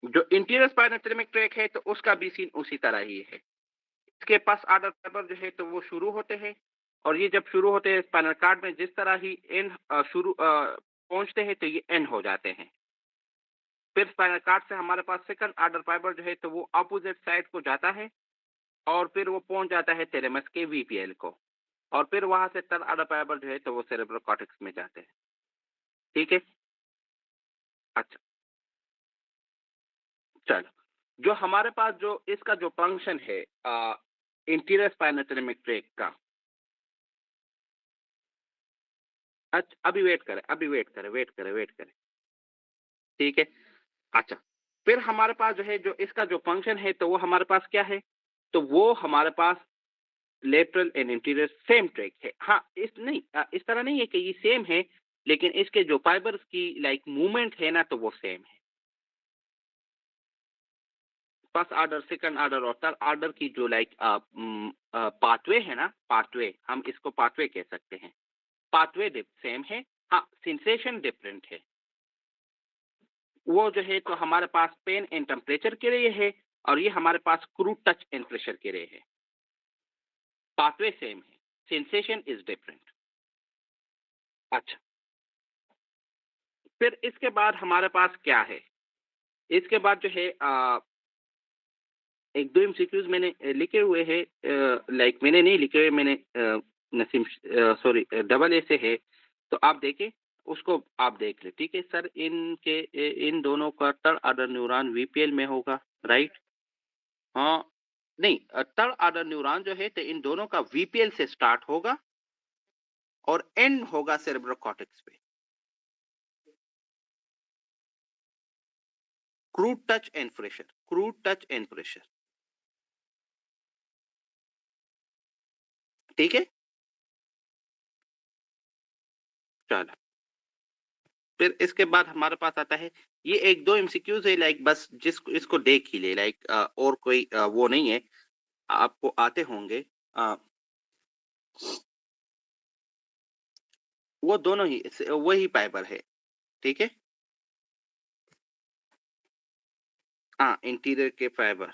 जो इंटीरियर स्पाइनोसेरेब्रम ट्रैक्ट है तो उसका भी सीन उसी तरह ही है। इसके पास आर्डर फाइबर जो है तो वो शुरू होते हैं, और ये जब शुरू होते हैं स्पाइनल कार्ड में जिस तरह ही एंड शुरू पहुंचते हैं तो ये एंड हो जाते हैं। फिर स्पाइनल कार्ड से हमारे पास सेकंड आर्डर फाइबर जो है तो वो अपोजिट साइड को जाता है, और फिर वो पहुंच जाता है थैलेमस के वीपीएल को, और फिर वहां से थर्ड आर्डर फाइबर जो है तो वो सेरेब्रल कॉर्टेक्स में जाते हैं। ठीक है। अच्छा। चलो, जो हमारे पास जो इसका जो फंक्शन है इंटीरियर स्पाइनोसेरेब्रम ट्रैक्ट का, अच्छा अभी वेट करें। ठीक है। अच्छा, फिर हमारे पास जो है जो इसका जो फंक्शन है तो वो हमारे पास क्या है, तो वो हमारे पास lateral and anterior same tract है। हाँ, इस तरह नहीं है कि ये सेम है, लेकिन इसके जो फाइबर्स की लाइक मूवमेंट है ना तो वो सेम है। फर्स्ट ऑर्डर, सेकंड ऑर्डर और थर्ड ऑर्डर की जो लाइक पाथवे है ना, पाथवे, हम इसको पाथवे कह सकते हैं। पाथवे सेम है, हाँ, सेंसेशन डिफरेंट है। वो जो है तो हमारे पास पेन एंड टेम्परेचर के लिए है, और ये हमारे पास क्रूड टच एंड प्रेशर के लिए है। पाथवे सेम है, सेंसेशन इज डिफरेंट। अच्छा, फिर इसके बाद हमारे पास क्या है, इसके बाद जो है एक दो एमसीक्यूज मैंने लिखे हुए हैं, लाइक मैंने नहीं लिखे हुए, मैंने नसीम, सॉरी, डबल ए से है, तो आप देखें, उसको आप देख ले। ठीक है सर, इन दोनों का थर्ड ऑर्डर न्यूरॉन वीपीएल में होगा, राइट? हाँ, नहीं, थर्ड ऑर्डर न्यूरॉन जो है तो इन दोनों का वीपीएल से स्टार्ट होगा और एंड होगा सेरेब्रल कॉर्टेक्स पे। Crude touch and pressure, crude touch and pressure. ठीक है। चलो, फिर इसके बाद हमारे पास आता है, ये एक दो एमसीक्यूज है, लाइक बस जिसको इसको देख ही ले, लाइक और कोई वो नहीं है, आपको आते होंगे। अ, वो दोनों ही वही फाइबर है। ठीक है। हाँ, इंटीरियर के फाइबर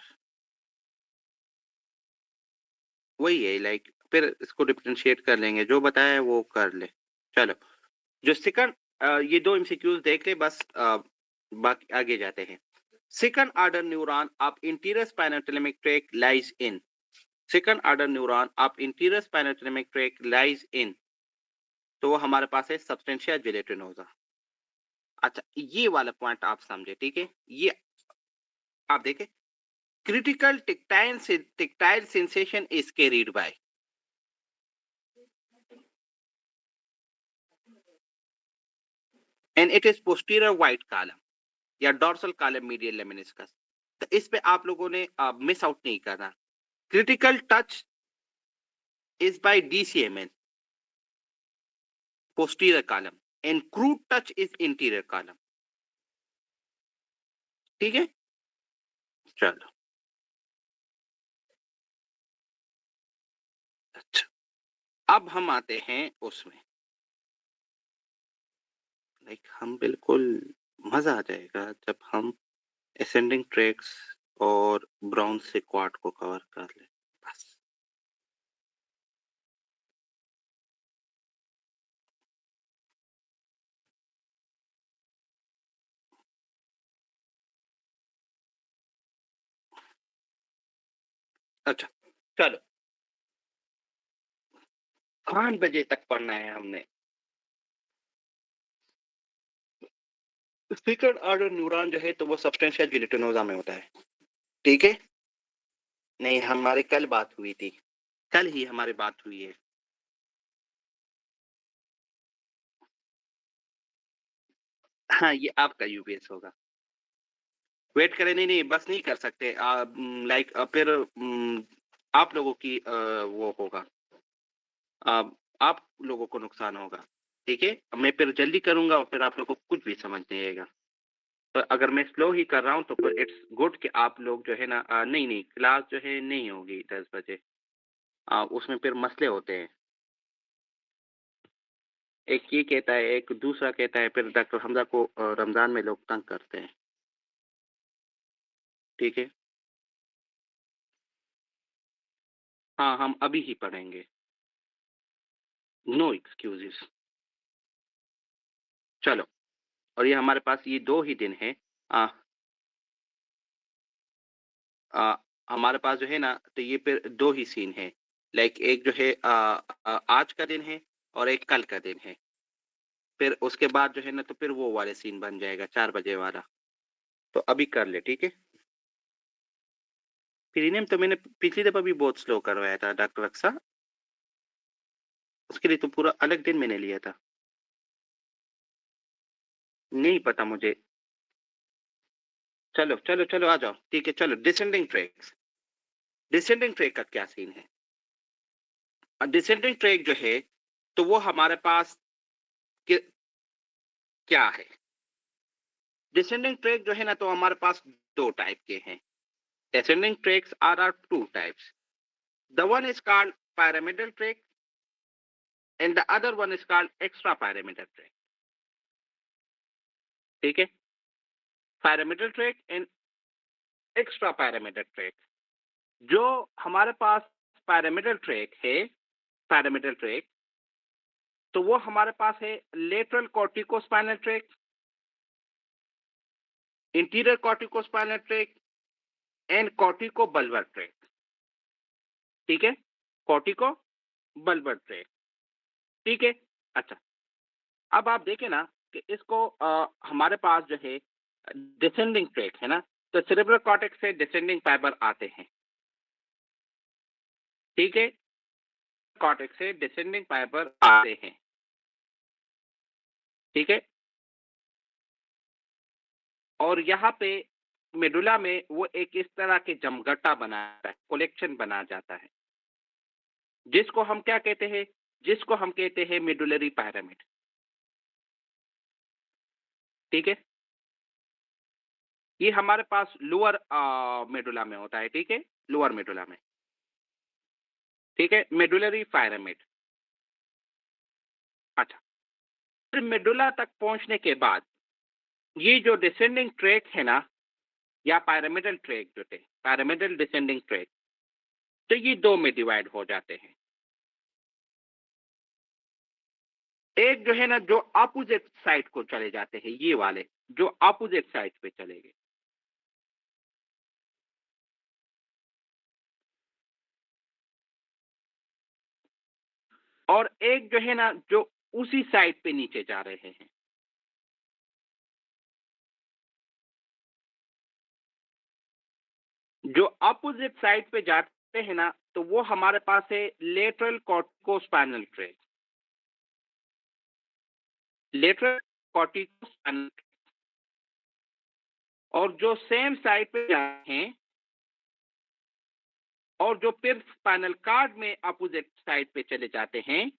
वही है, लाइक फिर इसको डिफरेंशिएट कर लेंगे, जो बताया है वो कर ले। चलो, जो सेकंड, ये दो एमसीक्यूज देख ले बस, बाकी आगे जाते हैं। Second order neuron of anterior spinocerebellar tract lies in, second order neuron of anterior spinocerebellar tract lies in, तो वो हमारे पास है सब्सटेंशिया जेलेटिनोसा। अच्छा, ये वाला पॉइंट आप समझे। ठीक है। ये आप देखें, critical tactile sensation is carried bye, and it is posterior white column. या डोर्सल कॉलम मीडियल लेमिनिस्कस। तो इस पे आप लोगों ने मिस आउट नहीं करना। Critical touch is by DCML posterior column and crude touch is interior column। ठीक है, चलो। अच्छा, अब हम आते हैं उसमें, लाइक हम बिल्कुल मजा आ जाएगा जब हम असेंडिंग ट्रैक्स और ब्राउन से क्वाड को कवर कर ले। बस अच्छा, चलो 5 बजे तक पढ़ना है हमने। सेकंड ऑर्डर न्यूरॉन जो है तो वो सब्सटेंशिया जिलेटिनोसा में होता है। ठीक है, नहीं हमारी कल बात हुई थी, कल ही हमारी बात हुई है। हाँ, ये आपका यूपीएस होगा। वेट करें, नहीं नहीं बस नहीं कर सकते, लाइक फिर आप लोगों की वो होगा, आ, आप लोगों को नुकसान होगा। ठीक है, मैं फिर जल्दी करूंगा और फिर आप लोगों को कुछ भी समझ नहीं आएगा। तो अगर मैं स्लो ही कर रहा हूँ तो फिर इट्स गुड कि आप लोग जो है ना, नहीं नहीं क्लास जो है नहीं होगी 10 बजे। उसमें फिर मसले होते हैं, एक ये कहता है एक दूसरा कहता है, फिर डॉक्टर हमजा को रमजान में लोग तंग करते हैं। ठीक है, हाँ हम अभी ही पढ़ेंगे, नो एक्सक्यूजेस। चलो, और ये हमारे पास ये 2 ही दिन है। आ, आ, हमारे पास जो है ना तो ये फिर 2 ही सीन है, लाइक एक जो है आज का दिन है और एक कल का दिन है। फिर उसके बाद जो है ना तो फिर वो वाले सीन बन जाएगा 4 बजे वाला। तो अभी कर ले, ठीक है। प्रीलिम तो मैंने पिछली दफा भी बहुत स्लो करवाया था डॉक्टर रक्षा, उसके लिए तो पूरा अलग दिन मैंने लिया था। नहीं पता मुझे। चलो चलो चलो आ जाओ, ठीक है चलो। डिसेंडिंग ट्रैक्स, डिसेंडिंग ट्रैक का क्या सीन है? डिसेंडिंग ट्रैक जो है तो वो हमारे पास क्या है? डिसेंडिंग ट्रैक जो है ना तो हमारे पास 2 टाइप के हैं। Descending tracts are 2 types. The one is called pyramidal track and the other one is called extra pyramidal track। ठीक है, pyramidal track and extra pyramidal track। जो हमारे पास pyramidal track है, pyramidal track, तो वो हमारे पास है lateral corticospinal tract, interior corticospinal tract and cortico bulbar track. ठीक है, कॉर्टिको बल्बर ट्रैक। ठीक है, अच्छा। अब आप देखें ना कि इसको हमारे पास जो है डिसेंडिंग ट्रैक है ना, तो सेरेब्रल कॉर्टेक्स से डिसेंडिंग फाइबर आते हैं। ठीक है, कॉर्टेक्स से डिसेंडिंग फाइबर आते हैं। ठीक है, और यहाँ पे मेडुला में वो एक इस तरह के जमघटा बनाता है, कलेक्शन बना जाता है, जिसको हम क्या कहते हैं? जिसको हम कहते हैं मेडुलरी पिरामिड। ठीक है, ये हमारे पास लोअर मेडुला में होता है। ठीक है, लोअर मेडुला में। ठीक है, मेडुलरी पिरामिड। अच्छा, फिर मेडुला तक पहुंचने के बाद ये जो डिसेंडिंग ट्रैक है ना, या पिरामिडल ट्रैक जो थे, पिरामिडल डिसेंडिंग ट्रैक, तो ये 2 में डिवाइड हो जाते हैं। एक जो है ना जो अपोजिट साइड को चले जाते हैं, ये वाले जो अपोजिट साइड पे चले गए, और एक जो है ना जो उसी साइड पे नीचे जा रहे हैं। जो अपोजिट साइड पे जाते हैं ना तो वो हमारे पास है lateral corticospinal tract. Lateral corticospinal, और जो सेम साइड पे जाते हैं और जो फिर स्पाइनल कार्ड में अपोजिट साइड पे चले जाते हैं,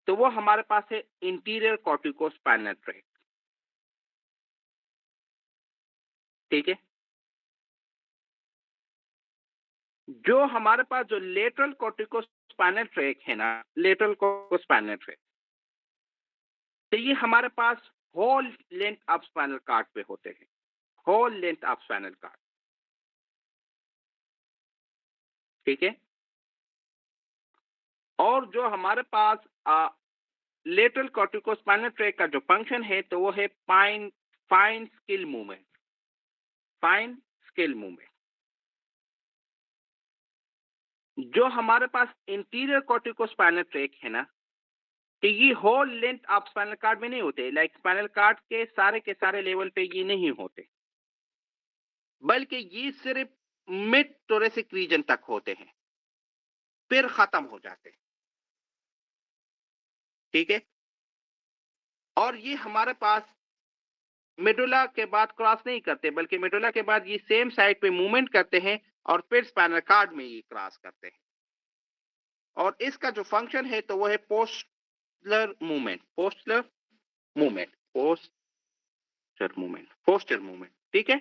तो वो हमारे पास है इंटीरियर कॉर्टिकोस्पाइनल ट्रैक्ट। ठीक है? जो हमारे पास जो लेटरल कॉर्टिकोस्पाइनल ट्रैक्ट है ना, लेटरल कॉर्टिकोस्पाइनल ट्रैक्ट, तो ये हमारे पास whole length of spinal cord पे होते हैं, whole length of spinal cord. ठीक है? और जो हमारे पास लेटरल कॉर्टिकोस्पाइनल ट्रैक्ट का जो फंक्शन है, तो वो है fine scale movement, fine scale movement. जो हमारे पास इंटीरियर कॉर्टिकोस्पाइनल ट्रैक्ट है ना, तो ये whole length of spinal cord में नहीं होते, लाइक स्पाइनल कार्ड के सारे लेवल पे ये नहीं होते, बल्कि ये सिर्फ मिड थोरेसिक रीजन तक होते हैं, फिर खत्म हो जाते हैं। ठीक है? और ये हमारे पास मेडुला के बाद क्रॉस नहीं करते, बल्कि मेडुला के बाद ये सेम साइड पे मूवमेंट करते हैं और फिर स्पाइनल कार्ड में ये क्रॉस करते हैं। और इसका जो फंक्शन है, तो वो है पोस्टलर मूवमेंट, पोस्टलर मूवमेंट, पोस्टर मूवमेंट। ठीक है?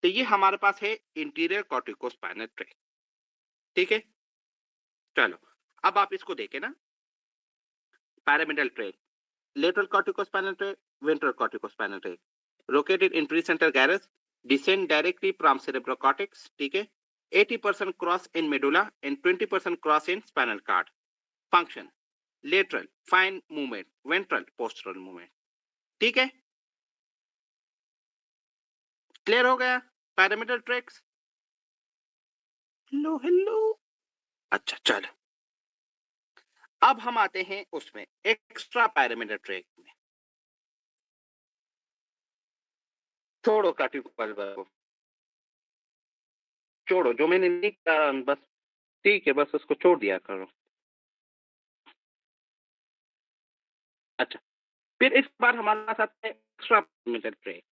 तो ये हमारे पास है इंटीरियर कॉर्टिकोस्पाइनल ट्रैक्ट। ठीक है? चलो, अब आप इसको देखें ना, pyramidal tract, lateral corticospinal tract, ventral corticospinal tract, located in precentral gyrus, descend directly from cerebrocortex. ठीक है? 80% cross in medulla and 20% cross in spinal cord. Function: lateral, fine movement, ventral, postural movement. ठीक है? Clear हो गया pyramidal tracts? Hello hello. अच्छा चलो, अब हम आते हैं उसमें एक्स्ट्रा पैरामिडल ट्रैक्ट में। छोड़ो कार्टिकल को, छोड़ो, जो मैंने नहीं कहा बस, ठीक है, बस उसको छोड़ दिया करो। अच्छा, फिर इस बार हमारे पास आता है एक्स्ट्रा पैरामीटर ट्रैक।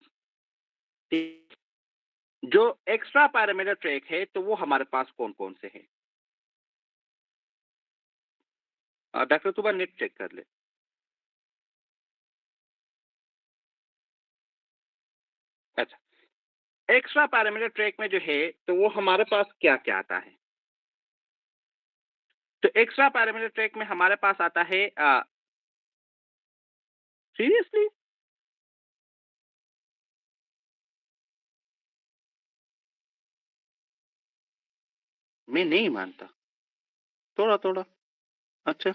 जो एक्स्ट्रा पैरामीटर ट्रैक है, तो वो हमारे पास कौन कौन से हैं? डॉक्टर सुबह नेट चेक कर ले। अच्छा, एक्स्ट्रा पैरामीटर ट्रैक में जो है, तो वो हमारे पास क्या क्या आता है? तो एक्स्ट्रा पैरामीटर ट्रैक में हमारे पास आता है सीरियसली, मैं नहीं मानता, थोड़ा थोड़ा। अच्छा,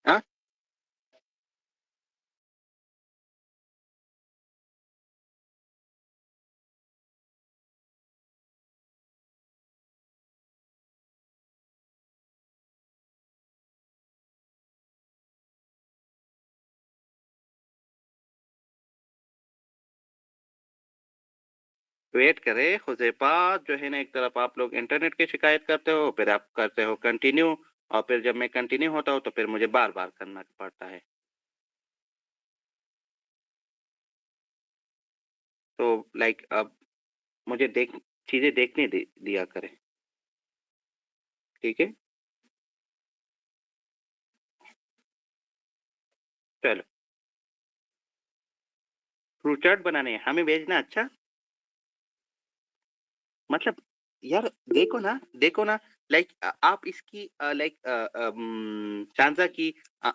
हाँ, वेट करे हुजैफा, जो है ना, एक तरफ आप लोग इंटरनेट की शिकायत करते हो, फिर आप करते हो कंटिन्यू, और फिर जब मैं कंटिन्यू होता हूँ, तो फिर मुझे बार बार करना पड़ता है। तो लाइक अब मुझे चीजें देखने दिया करें। ठीक है? चलो, फ्रूट चाट बनाने हैं हमें, भेजना। अच्छा, मतलब यार, देखो ना, लाइक आप इसकी लाइक शांजा की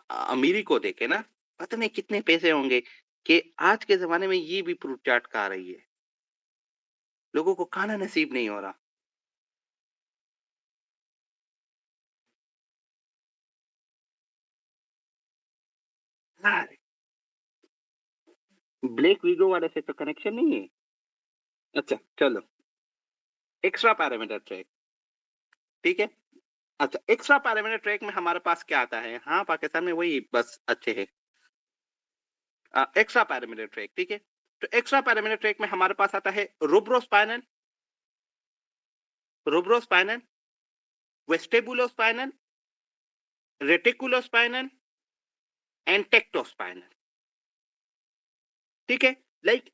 अमीरी को देखे ना, पता नहीं कितने पैसे होंगे कि आज के जमाने में ये भी फ्रूट चाट खा रही है, लोगों को खाना नसीब नहीं हो रहा। ब्लैक वीगो वाले से तो कनेक्शन नहीं है। अच्छा चलो, एक्स्ट्रा पैरामीटर ट्रैक। ठीक है? अच्छा, एक्स्ट्रा पैरामीटर ट्रैक में हमारे पास क्या आता है? हाँ, पाकिस्तान में वही बस अच्छे है। Extra parameter track. ठीक है? तो एक्स्ट्रा पैरामीटर ट्रैक में हमारे पास आता है रूब्रोस्पाइनल, रूब्रोस्पाइनल, वेस्टिबुलोस्पाइनल, रेटिकुलोस्पाइनल एंड टेक्टोस्पाइनल। ठीक है? लाइक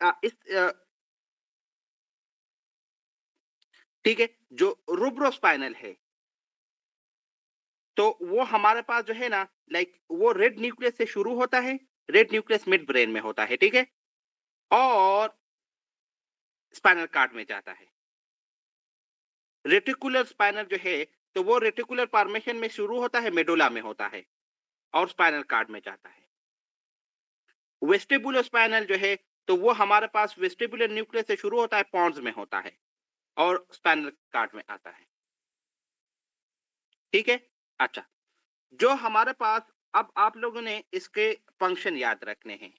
ठीक है, जो रूब्रोस्पाइनल है, तो वो हमारे पास जो है ना, लाइक वो रेड न्यूक्लियस से शुरू होता है, रेड न्यूक्लियस मिड ब्रेन में होता है, ठीक है? और स्पाइनल कॉर्ड में जाता है। रेटिकुलर स्पाइनल जो है, तो वो रेटिकुलर फॉर्मेशन में शुरू होता है, मेडुला में होता है और स्पाइनल कॉर्ड में जाता है। वेस्टिबुलो स्पाइनल जो है, तो वो हमारे पास वेस्टिबुलर न्यूक्लियस से शुरू होता है, पॉन्स में होता है और स्पाइनल कॉर्ड में आता है। ठीक है? अच्छा, जो हमारे पास, अब आप लोगों ने इसके फंक्शन याद रखने हैं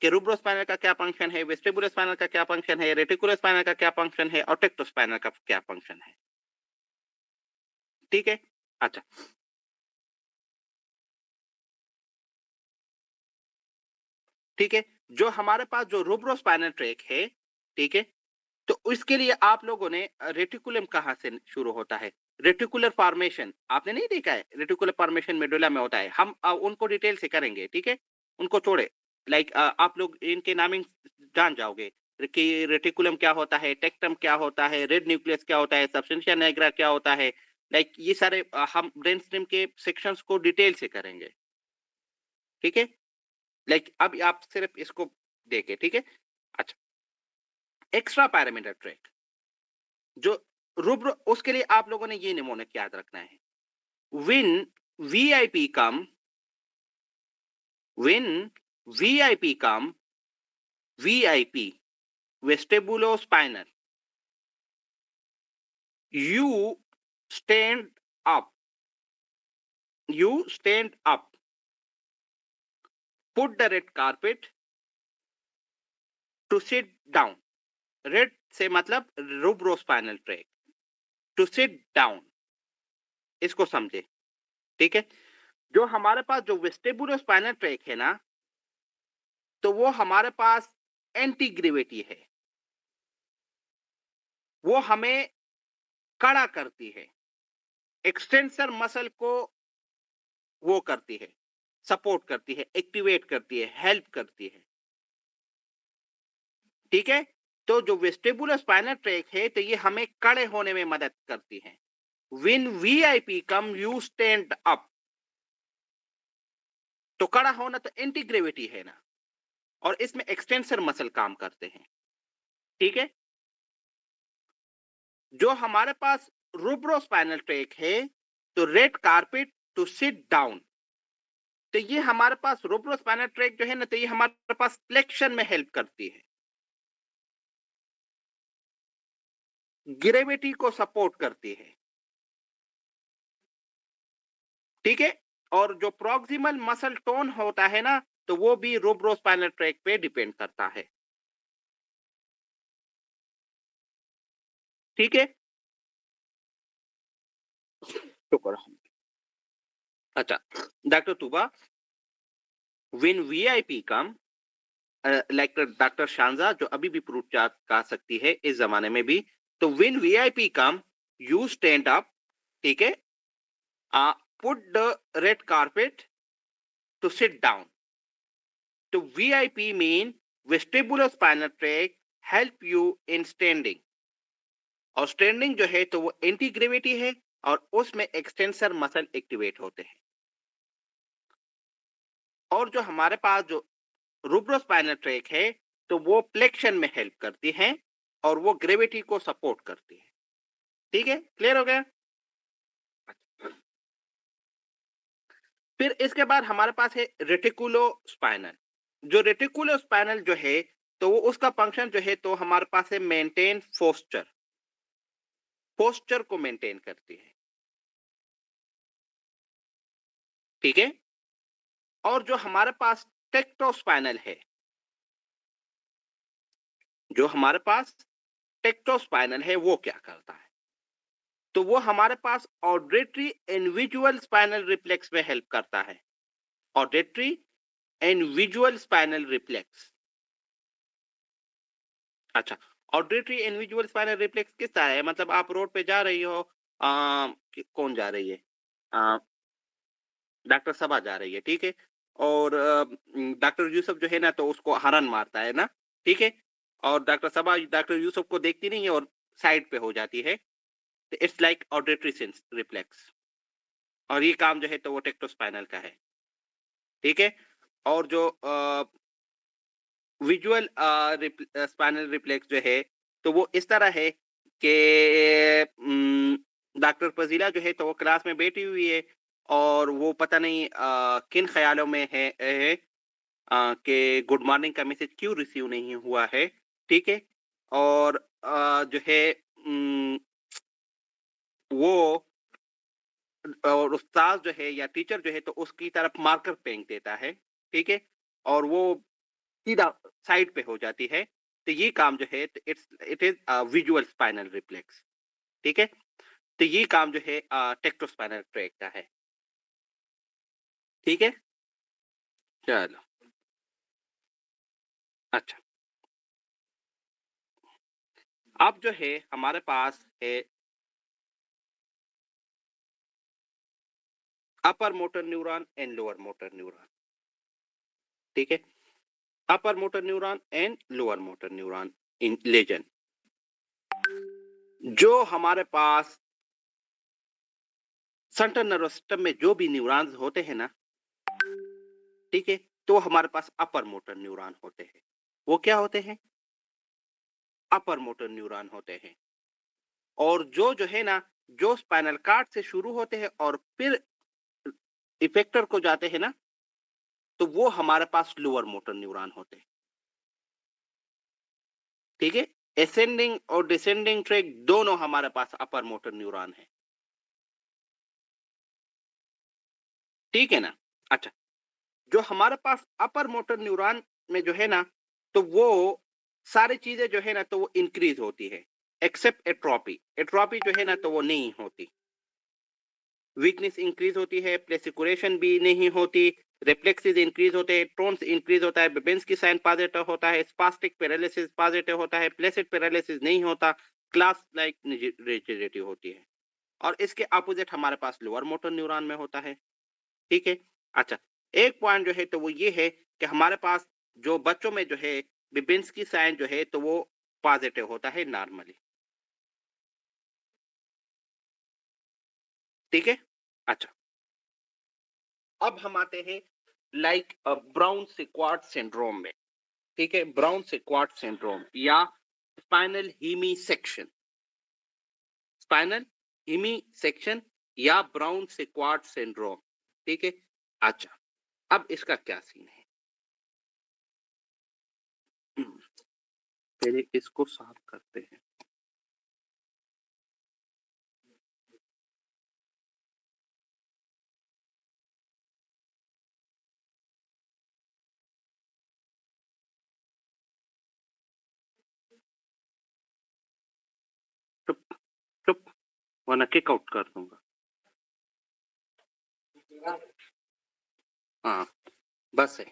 कि रूब्रोस्पाइनल का क्या फंक्शन है, वेस्टिबुलर स्पाइनल का क्या फंक्शन है, रेटिकुलर स्पाइनल का क्या फंक्शन है और टेक्टोस्पाइनल का क्या फंक्शन है। ठीक है? अच्छा, ठीक है? जो हमारे पास जो रूब्रोस्पाइनल ट्रैक है, ठीक है? तो इसके लिए आप लोगों ने रेटिकुलम कहाँ से शुरू होता है? रेटिकुलर फॉर्मेशन आपने नहीं देखा है? रेटिकुलर फॉर्मेशन मेडुला में होता है। हम उनको डिटेल से करेंगे, ठीक है? उनको छोड़े। लाइक आप लोग इनके नामिंग जान जाओगे कि रेटिकुलम क्या होता है, टेक्टम क्या होता है, रेड न्यूक्लियस क्या होता है, सब्सटेंशिया निग्रा क्या होता है। लाइक ये सारे हम ब्रेन स्टेम के सेक्शंस को डिटेल से करेंगे, ठीक है? लाइक अब आप सिर्फ इसको देखें, ठीक है? अच्छा, एक्स्ट्रा पैरामीटर ट्रैक जो रुब्र, उसके लिए आप लोगों ने ये निमोनिक याद रखना है। When VIP come, when VIP come, VIP, vestibulospinal, you stand up, you stand up, put the red carpet to sit down. Red से मतलब रूब्रोस्पाइनल ट्रैक, टू सिट डाउन, इसको समझे, ठीक है? जो हमारे पास जो वेस्टिबुलोस्पाइनल ट्रैक है ना, तो वो हमारे पास एंटी ग्रेविटी है, वो हमें कड़ा करती है, एक्सटेंसर मसल को वो करती है, सपोर्ट करती है, एक्टिवेट करती है, हेल्प करती है, ठीक है? तो जो वेस्टिबुलर स्पाइनल ट्रैक है, तो ये हमें कड़े होने में मदद करती है। When VIP come, you stand up, तो कड़ा होना तो एंटी ग्रेविटी है ना, और इसमें एक्सटेंसर मसल काम करते हैं, ठीक है? जो हमारे पास रूब्रोस्पाइनल ट्रैक है, तो red carpet to sit down, तो ये हमारे पास रूब्रोस्पाइनल ट्रैक जो है ना, तो ये हमारे पास फ्लेक्शन में हेल्प करती है, ग्रेविटी को सपोर्ट करती है, ठीक है? और जो प्रॉक्सिमल मसल टोन होता है ना, तो वो भी रूब्रोस्पाइनल ट्रैक पे डिपेंड करता है, ठीक है? शुक्र। अच्छा, doctor Tuba, when VIP come, like doctor Shanza जो अभी भी प्रूफ कर सकती है इस जमाने में भी, तो when VIP come, you stand up, ठीक है? Put the red carpet to sit down, तो VIP mean vestibular spinal tract help you in standing, और स्टैंडिंग जो है तो वो एंटी ग्रेविटी है और उसमें एक्सटेंसर मसल एक्टिवेट होते हैं, और जो हमारे पास जो रूब्रोस्पाइनल ट्रैक है, तो वो फ्लेक्शन में हेल्प करती है और वो ग्रेविटी को सपोर्ट करती है, ठीक है? क्लियर हो गया? फिर इसके बाद हमारे पास है रेटिकुलोस्पाइनल। जो रेटिकुलोस्पाइनल जो है, तो वो उसका फंक्शन जो है, तो हमारे पास है मेंटेन पोस्चर, पोस्चर को मेंटेन करती है, ठीक है? और जो हमारे पास टेक्टोस्पाइनल है, जो हमारे पास टेक्टोस्पाइनल है, वो क्या करता है? तो वो हमारे पास auditory and visual spinal reflex में हेल्प करता है, auditory and visual spinal reflex. अच्छा, auditory and visual spinal reflex किस तरह है? मतलब आप रोड पे जा रही हो, कौन जा रही है? डॉक्टर सभा जा रही है, ठीक है? और डॉक्टर यूसुफ जो है ना तो उसको हरन मारता है ना, ठीक है? और डॉक्टर सबा डॉक्टर यूसुफ को देखती नहीं है और साइड पे हो जाती है। तो it's like auditory sense reflex, और ये काम जो है तो वो टेक्टोस्पाइनल का है, ठीक है? और जो विजुअल स्पाइनल रिफ्लेक्स जो है तो वो इस तरह है कि डॉक्टर फजीला जो है तो वो क्लास में बैठी हुई है और वो पता नहीं किन ख्यालों में है कि गुड मॉर्निंग का मैसेज क्यों रिसीव नहीं हुआ है, ठीक है? और जो है वो और उस्ताद जो है या टीचर जो है तो उसकी तरफ मार्कर फेंक देता है, ठीक है? और वो सीधा साइड पे हो जाती है। तो ये काम जो है it is visual spinal reflex, ठीक है? तो ये काम जो है टेक्टोस्पाइनल ट्रैक का है, ठीक है? चलो, अच्छा। अब जो है हमारे पास है upper motor neuron and lower motor neuron, ठीक है? Upper motor neuron and lower motor neuron in lesion. जो हमारे पास सेंट्रल नर्वस सिस्टम में जो भी न्यूरॉन्स होते हैं ना, ठीक है? तो हमारे पास अपर मोटर न्यूरॉन होते हैं। वो क्या होते हैं? अपर मोटर न्यूरॉन होते हैं। और जो है ना, जो स्पाइनल कॉर्ड से शुरू होते हैं और फिर इफेक्टर को जाते हैं ना, तो वो हमारे पास लोअर मोटर न्यूरॉन होते हैं, ठीक है? असेंडिंग और डिसेंडिंग ट्रैक दोनों हमारे पास अपर मोटर न्यूरॉन है, ठीक है ना? अच्छा, जो हमारे पास अपर मोटर न्यूरॉन में जो है ना, तो वो सारी चीजें जो है ना तो वो इंक्रीज होती है, एक्सेप्ट एट्रोपी। एट्रोपी जो है ना तो वो नहीं होती। वीकनेस इंक्रीज होती है, प्लेसिकुलेशन भी नहीं होती, रिफ्लेक्सेस इंक्रीज होते हैं, टोन्स इंक्रीज होता है, बेबेंस्की साइन पॉजिटिव होता है, स्पास्टिक पैरालिसिस पॉजिटिव होता है, प्लेसिड पैरालिसिस नहीं होता, क्लास लाइक रिजिडिटी होती है। और इसके अपोजिट हमारे पास लोअर मोटर न्यूरॉन में होता है, ठीक है? अच्छा, एक पॉइंट जो है तो वो ये है कि हमारे पास जो बच्चों में जो है बेबेंस्की साइन जो है तो वो पॉजिटिव होता है नॉर्मली, ठीक है? अच्छा, अब हम आते हैं लाइक ब्राउन सिक्वार्ट सिंड्रोम में, ठीक है? ब्राउन सिक्वार्ट सिंड्रोम या स्पाइनल हीमीसेक्शन, स्पाइनल हीमीसेक्शन या ब्राउन सिक्वार्ट सिंड्रोम, ठीक है? अच्छा, अब इसका क्या सीन है? पहले इसको साफ करते हैं। चुप चुप, वरना किक आउट कर दूंगा। हाँ, बस है।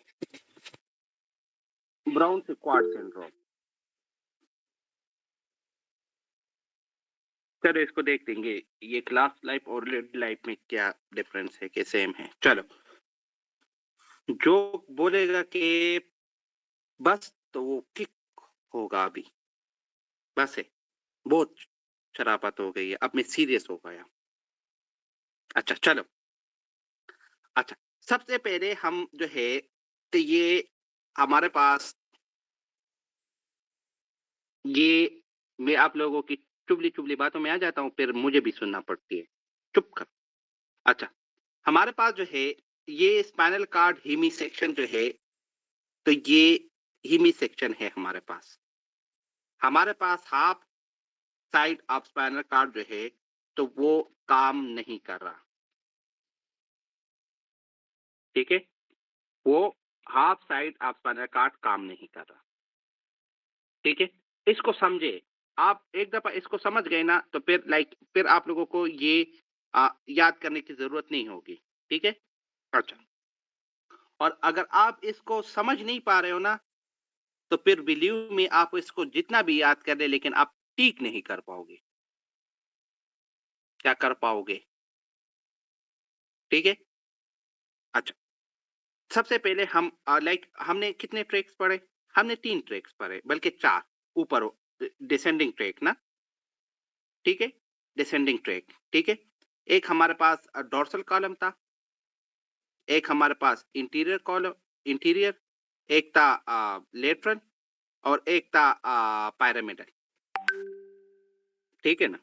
ब्राउन सिक्वार्ट सिंड्रोम, चलो इसको देख लेंगे, ये क्लास लाइफ और लिव्ड लाइफ में क्या डिफरेंस है कि सेम है। चलो, जो बोलेगा कि बस तो वो किक होगा अभी, बस है। बहुत शराफत हो गई है, अब मैं सीरियस हो गया। अच्छा चलो, अच्छा, सबसे पहले हम जो है तो ये हमारे पास ये मैं आप लोगों की चुगली चुगली बातों में आ जाता हूँ, फिर मुझे भी सुनना पड़ती है। चुप कर। अच्छा, हमारे पास जो है ये स्पाइनल कार्ड हीमी सेक्शन जो है तो ये हीमी सेक्शन है हमारे पास। हमारे पास half side of spinal cord जो है तो वो काम नहीं कर रहा, ठीक है? वो half side of spinal card काम नहीं कर रहा, ठीक है? इसको समझे, आप एक दफा इसको समझ गए ना तो फिर आप लोगों को ये याद करने की जरूरत नहीं होगी, ठीक है? अच्छा, और अगर आप इसको समझ नहीं पा रहे हो ना तो फिर बिलीव में आप इसको जितना भी याद कर ले लेकिन आप ठीक नहीं कर पाओगे। क्या कर पाओगे? ठीक है? अच्छा, सबसे पहले हम हमने कितने ट्रैक्स पढ़े? हमने 3 ट्रैक्स पढ़े, बल्कि 4 ऊपर डिसेंडिंग ट्रैक ना, ठीक है? डिसेंडिंग ट्रैक, ठीक है? एक हमारे पास डोर्सल कॉलम था, एक हमारे पास इंटीरियर, एक था लेटरल और एक था पिरामिडल, ठीक है ना?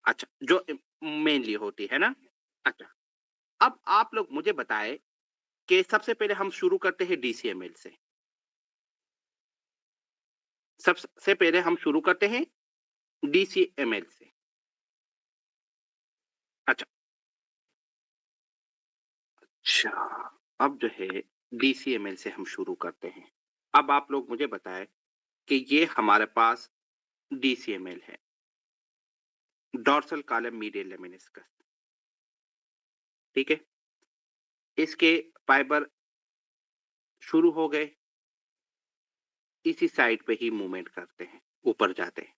अच्छा, जो मेनली होती है ना? अच्छा, अब आप लोग मुझे बताएँ कि सबसे पहले हम शुरू करते हैं डीसीएमएल से। सबसे पहले हम शुरू करते हैं डीसीएमएल से। अच्छा, अच्छा, अब जो है डीसीएमएल से हम शुरू करते हैं। अब आप लोग मुझे बताएँ कि ये हमारे पास डीसीएमएल है, डोर्सल कॉलम मीडियल लेमिनिस्कस, ठीक है? इसके फाइबर शुरू हो गए, इसी साइड पे ही मूवमेंट करते हैं, ऊपर जाते हैं।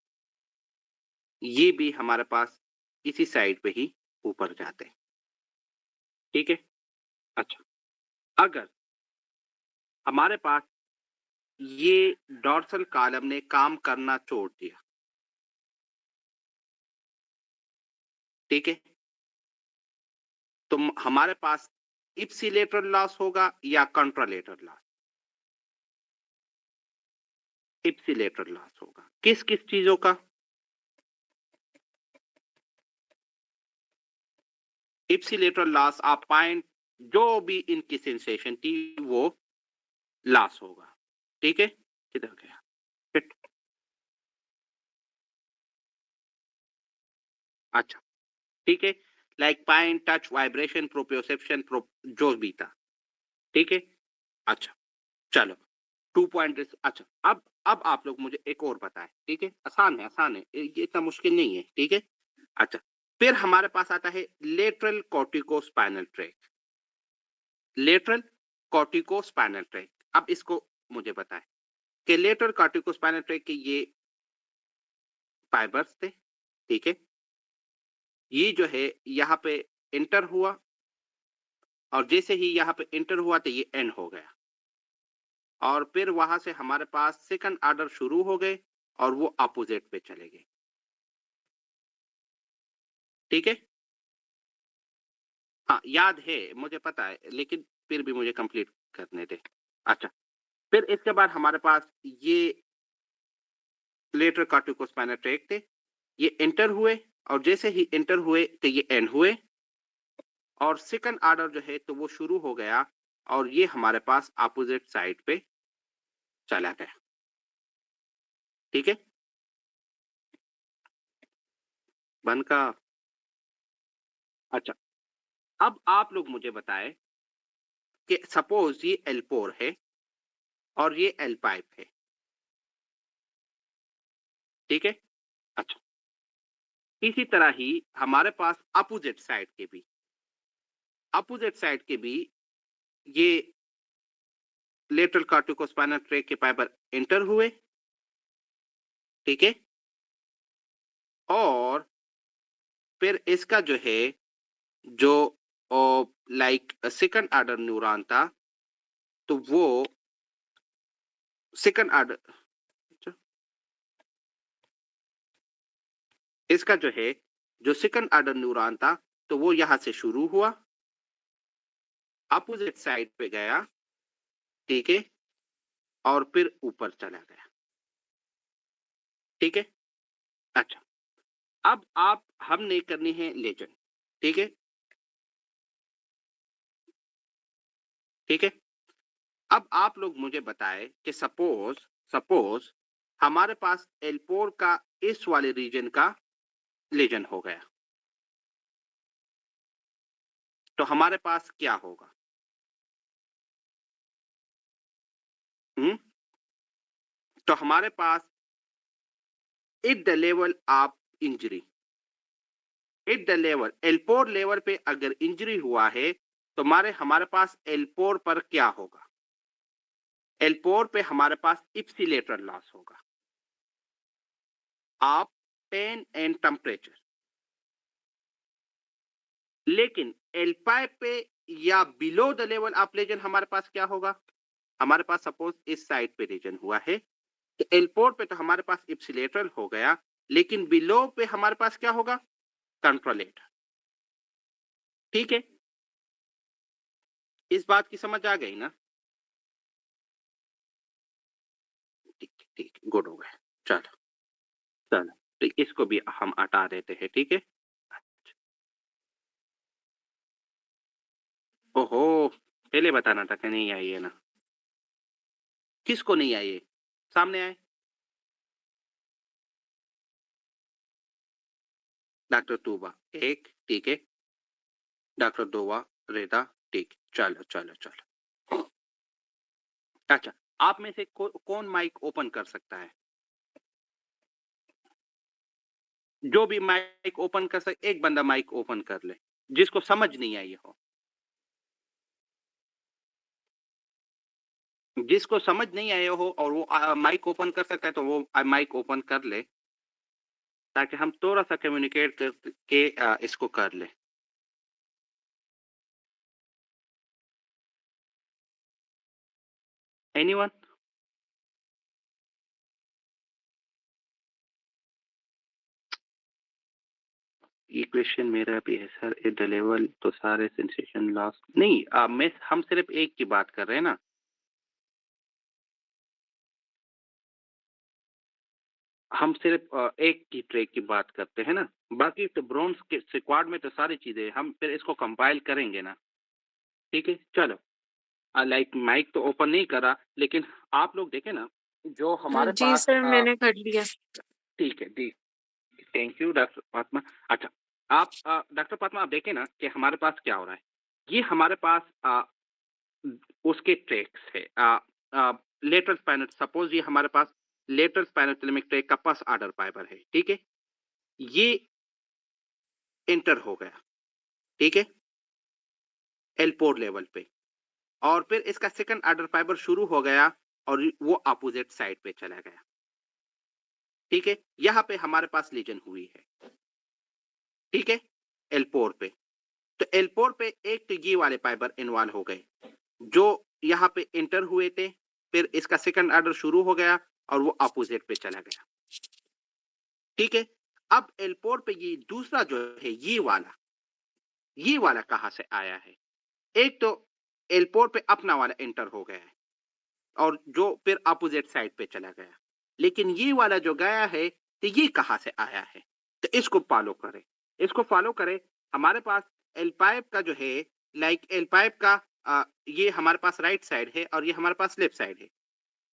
ये भी हमारे पास इसी साइड पे ही ऊपर जाते हैं, ठीक है? अच्छा, अगर हमारे पास ये डोर्सल कॉलम ने काम करना छोड़ दिया, ठीक है? तो हमारे पास इप्सिलेटरल लॉस होगा या कंट्रालेटरल लॉस? इप्सिलेटरल लॉस होगा। किस किस चीजों का? इप्सिलेटरल लॉस आप पॉइंट जो भी इनकी सेंसेशन थी वो लॉस होगा, ठीक है? किधर गया? Shit. अच्छा, ठीक है? Like point, touch, vibration, proprioception, जो भी था, ठीक है? अच्छा, चलो 2 पॉइंट अच्छा, अब आप लोग मुझे एक और बताएं, ठीक है? आसान है, ये इतना मुश्किल नहीं है, ठीक है? अच्छा, फिर हमारे पास आता है lateral corticospinal tract. Lateral corticospinal tract, अब इसको मुझे बताएं कि लेटरल कॉर्टिकोस्पाइनल ट्रैक के ये फाइबर्स थे, ठीक है? ये जो है यहाँ पे इंटर हुआ और जैसे ही यहाँ पे इंटर हुआ तो ये एंड हो गया और फिर वहां से हमारे पास सेकंड ऑर्डर शुरू हो गए और वो अपोजिट पे चले गए, ठीक है? हाँ, याद है, मुझे पता है, लेकिन फिर भी मुझे कंप्लीट करने दे। अच्छा, फिर इसके बाद हमारे पास ये लेटरल कॉर्टिकोस्पाइनल ट्रैक थे, ये एंटर हुए और जैसे ही एंटर हुए तो ये एंड हुए और सेकंड ऑर्डर जो है तो वो शुरू हो गया और ये हमारे पास अपोजिट साइड पे चला गया, ठीक है? बन का अच्छा, अब आप लोग मुझे बताएं कि सपोज ये एल4 है और ये एल5 है, ठीक है? अच्छा, इसी तरह ही हमारे पास अपोजिट साइड के भी ये लेटरल कॉर्टिकोस्पाइनल ट्रैक के फाइबर एंटर हुए, ठीक है? और फिर इसका जो है जो लाइक सेकंड ऑर्डर न्यूरॉन था तो वो सेकंड ऑर्डर इसका जो है जो सेकंड ऑर्डर न्यूरॉन था तो वो यहां से शुरू हुआ, अपोजिट साइड पे गया, ठीक है? और फिर ऊपर चला गया, ठीक है? अच्छा, अब आप हमने करनी है लेजेंड, ठीक है? ठीक है, अब आप लोग मुझे बताएं कि सपोज हमारे पास एल4 का इस वाले रीजन का लेजन हो गया तो हमारे पास क्या होगा? हम्म तो हमारे पास at the level of injury, at the level एल4 लेवल पे अगर इंजरी हुआ है तो हमारे पास एल4 पर क्या होगा? एल4 पे हमारे पास इप्सिलेटरल लॉस होगा ऑफ पेन एंड टेम्परेचर, लेकिन एल5 पे या below the level of legion हमारे पास क्या होगा? हमारे पास सपोज इस साइड पे लीजन हुआ है, तो एल-पोर्ट पे तो हमारे पास इप्सिलेटरल हो गया, लेकिन बिलो पे हमारे पास क्या होगा? कंट्रोलेटर। ठीक है? इस बात की समझ आ गई ना? ठीक, ठीक, गुड हो गया। चलो, चलो, तो इसको भी हम हटा देते हैं, ठीक है? ओहो! पहले बताना था कि नहीं आई है ना। किसको नहीं आई है? सामने आए। डॉक्टर तूबा, एक, ठीक है। डॉक्टर दोवा, रेदा, ठीक। चलो, चलो, चलो। अच्छा, आप में से कौन माइक ओपन कर सकता है? जो भी माइक ओपन कर सके, एक बंदा माइक ओपन कर ले, जिसको समझ नहीं आई हो। जिसको समझ नहीं आए हो और वो माइक ओपन कर सकता है, तो वो माइक ओपन कर ले, ताकि हम थोड़ा-सा कम्युनिकेट कर के इसको कर लें। एनीवन? ये क्वेश्चन मेरा भी है सर, एट द लेवल तो सारे सेंसेशन लॉस नहीं, मैं हम सिर्फ एक की बात कर रहे हैं ना। हम सिर्फ एक की ट्रैक की बात करते हैं ना, बाकी तो ब्रॉन्ज के स्क्वाड में तो सारी चीजें हम फिर इसको कंपाइल करेंगे ना। ठीक है, चलो। लाइक माइक तो ओपन नहीं करा, लेकिन आप लोग देखें ना, जो हमारे जी पास सर, मैंने कर लिया। ठीक है दी। Thank you doctor Fatima. अच्छा, आप डॉक्टर फातिमा आप देखें ना कि हमारे पास क्या हो रहा है। ये हमारे पास उसके ट्रैक्स है, लेटरल स्पाइनल, सपोज ये हमारे पास लेटरल स्पाइनल फिल्मिक ट्रैक का फर्स्ट ऑर्डर फाइबर है, ठीक है? ये एंटर हो गया, ठीक है? एल-पोर लेवल पे, और फिर इसका सेकंड ऑर्डर फाइबर शुरू हो गया और वो अपोजिट साइड पे चला गया, ठीक है? यहाँ पे हमारे पास लीजन हुई है, ठीक है? एल-पोर पे। तो एल-पोर पे एक तो ये वाले फाइबर इन्वॉल्व हो गए, जो यहाँ पे एंटर हुए थे, फिर इसका सेकंड ऑर्डर शुरू हो गया और वो अपोजिट पे चला गया, ठीक है? अब एल-पोर पे ये दूसरा जो है ये वाला कहाँ से आया है? एक तो एल-पोर पे अपना वाला एंटर हो गया है और जो फिर अपोजिट साइड पे चला गया। लेकिन ये वाला जो गया है, तो ये कहाँ से आया है? तो इसको फॉलो करें। इसको फॉलो करें। हमारे पास एल पाइप का जो है, लाइक एल पाइप का ये हमारे पास राइट साइड है और ये हमारे पास लेफ्ट साइड है।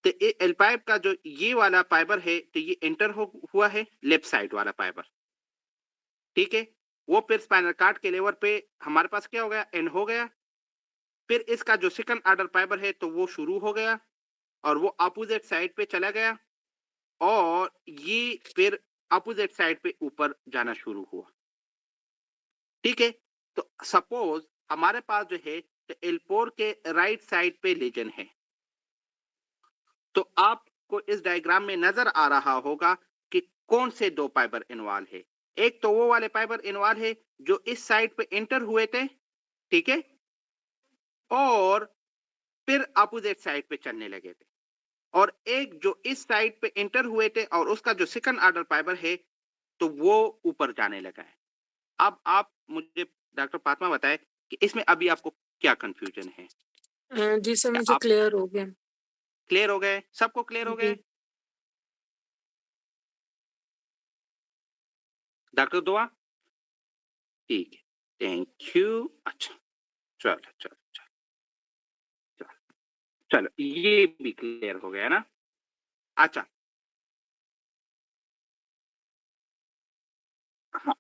तो ये एल पाइप का जो ये वाला फाइबर है, तो ये एंटर हो हुआ है लेफ्ट साइड वाला फाइबर, ठीक है? वो फिर स्पाइनल कार्ड के लेवल पे हमारे पास क्या हो गया? एंड हो गया। फिर इसका जो सेकंड ऑर्डर फाइबर है, तो वो शुरू हो गया और वो अपोजिट साइड पे चला गया और ये फिर अपोजिट साइड पे ऊपर जाना शुरू हुआ, ठीक है? तो सपोज हमारे पास जो है, तो एल-पोर के राइट साइड पे लीजन है। तो आपको इस डायग्राम में नजर आ रहा होगा कि कौन से दो फाइबर इन्वॉल्व है। एक तो वो वाले फाइबर इन्वॉल्व है जो इस साइड पे एंटर हुए थे, ठीक है? और फिर अपोजिट साइड पे चलने लगे थे। और एक जो इस साइड पे एंटर हुए थे और उसका जो सेकंड ऑर्डर फाइबर है, तो वो ऊपर जाने लगा है। अब आप मुझे डॉक्टर फातिमा बताएं कि इसमें अभी आपको क्या कंफ्यूजन है? जी सर, क्या मुझे आप क्लियर हो गया। क्लियर हो गए? सबको क्लियर हो जी। गए? डॉक्टर दुआ? ठीक है, थैंक यू। अच्छा, चलो, चलो, चलो, चलो, चलो, ये भी क्लियर हो गया ना? अच्छा, हाँ,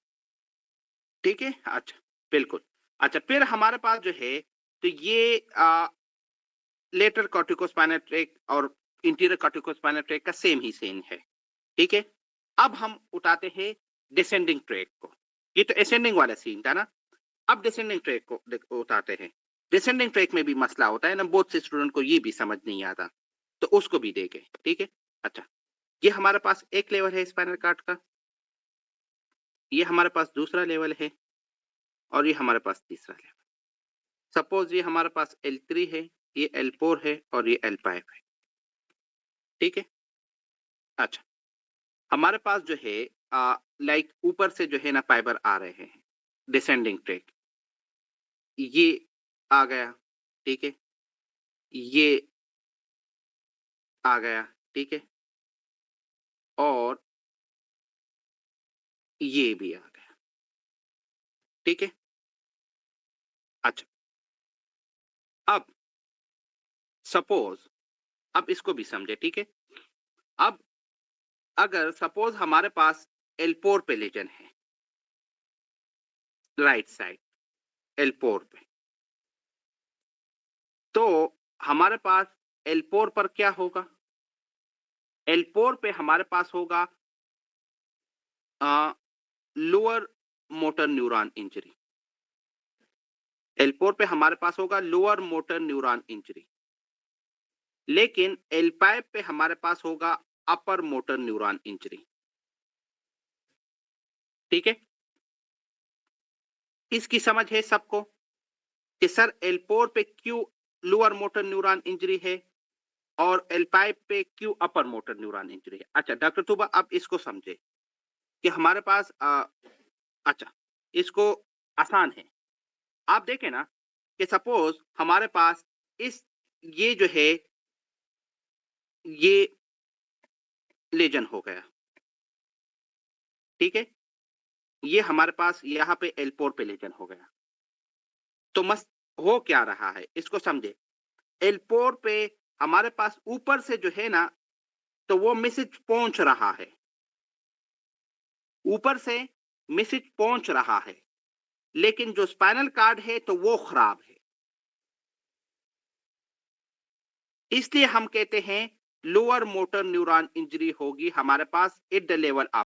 ठीक है, अच्छा, बिल्कुल। अच्छा, फिर हमारे पास जो है, तो ये लेटरल कॉर्टिकोस्पाइनल ट्रैक्ट और इंटीरियर कॉर्टिकोस्पाइनल ट्रैक्ट का सेम ही सेम है, ठीक है? अब हम उठाते हैं डिसेंडिंग ट्रैक को। ये तो असेंडिंग वाला सीन था ना? अब डिसेंडिंग ट्रैक को उठाते हैं। डिसेंडिंग ट्रैक में भी मसला होता है ना, बहुत से स्टूडेंट को ये भी समझ नहीं आता, तो उसको भी देखें, ठीक है? अच्छा, ये हमारे पास एक लेवल है स्पाइनल कॉर्ड का, ये हमारे पास दूसरा लेवल है और ये हमारे पास तीसरा लेवल। सपोज ये हमारे पास L3 है, ये L4 है और ये L5 है। ठीक है? अच्छा, हमारे पास जो है लाइक ऊपर से जो है ना फाइबर आ रहे हैं, डिसेंडिंग ट्रैक। ये आ गया, ठीक है? ये आ गया, ठीक है? और ये भी आ गया, ठीक है? अच्छा, अब सपोज अब इसको भी समझे, ठीक है? अब अगर सपोज हमारे पास L4 पे लेजन है, राइट साइड L4 पे, तो हमारे पास L4 पर क्या होगा? L4 पे हमारे पास होगा lower motor neuron injury. L4 पे हमारे पास होगा लोअर मोटर न्यूरॉन इंजरी, लेकिन L5 पे हमारे पास होगा अपर मोटर न्यूरॉन इंजरी। ठीक है? इसकी समझ है सबको कि सर L4 पे क्यों लोअर मोटर न्यूरॉन इंजरी है और L5 पे क्यों अपर मोटर न्यूरॉन इंजरी है। अच्छा डॉक्टर तुबा अब इसको समझे कि हमारे पास अच्छा इसको आसान है। आप देखें ना कि सपोज हमारे पास इस ये जो है ये लेजन हो गया, ठीक है? ये हमारे पास यहाँ पे L4 पे लेजन हो गया, तो मस्त हो क्या रहा है इसको समझे। L4 पे हमारे पास ऊपर से जो है ना तो वो मैसेज पहुंच रहा है, ऊपर से मैसेज पहुंच रहा है, लेकिन जो स्पाइनल कार्ड है तो वो खराब है। इसलिए हम कहते हैं लोअर मोटर न्यूरॉन इंजरी होगी हमारे पास एट द लेवल ऑफ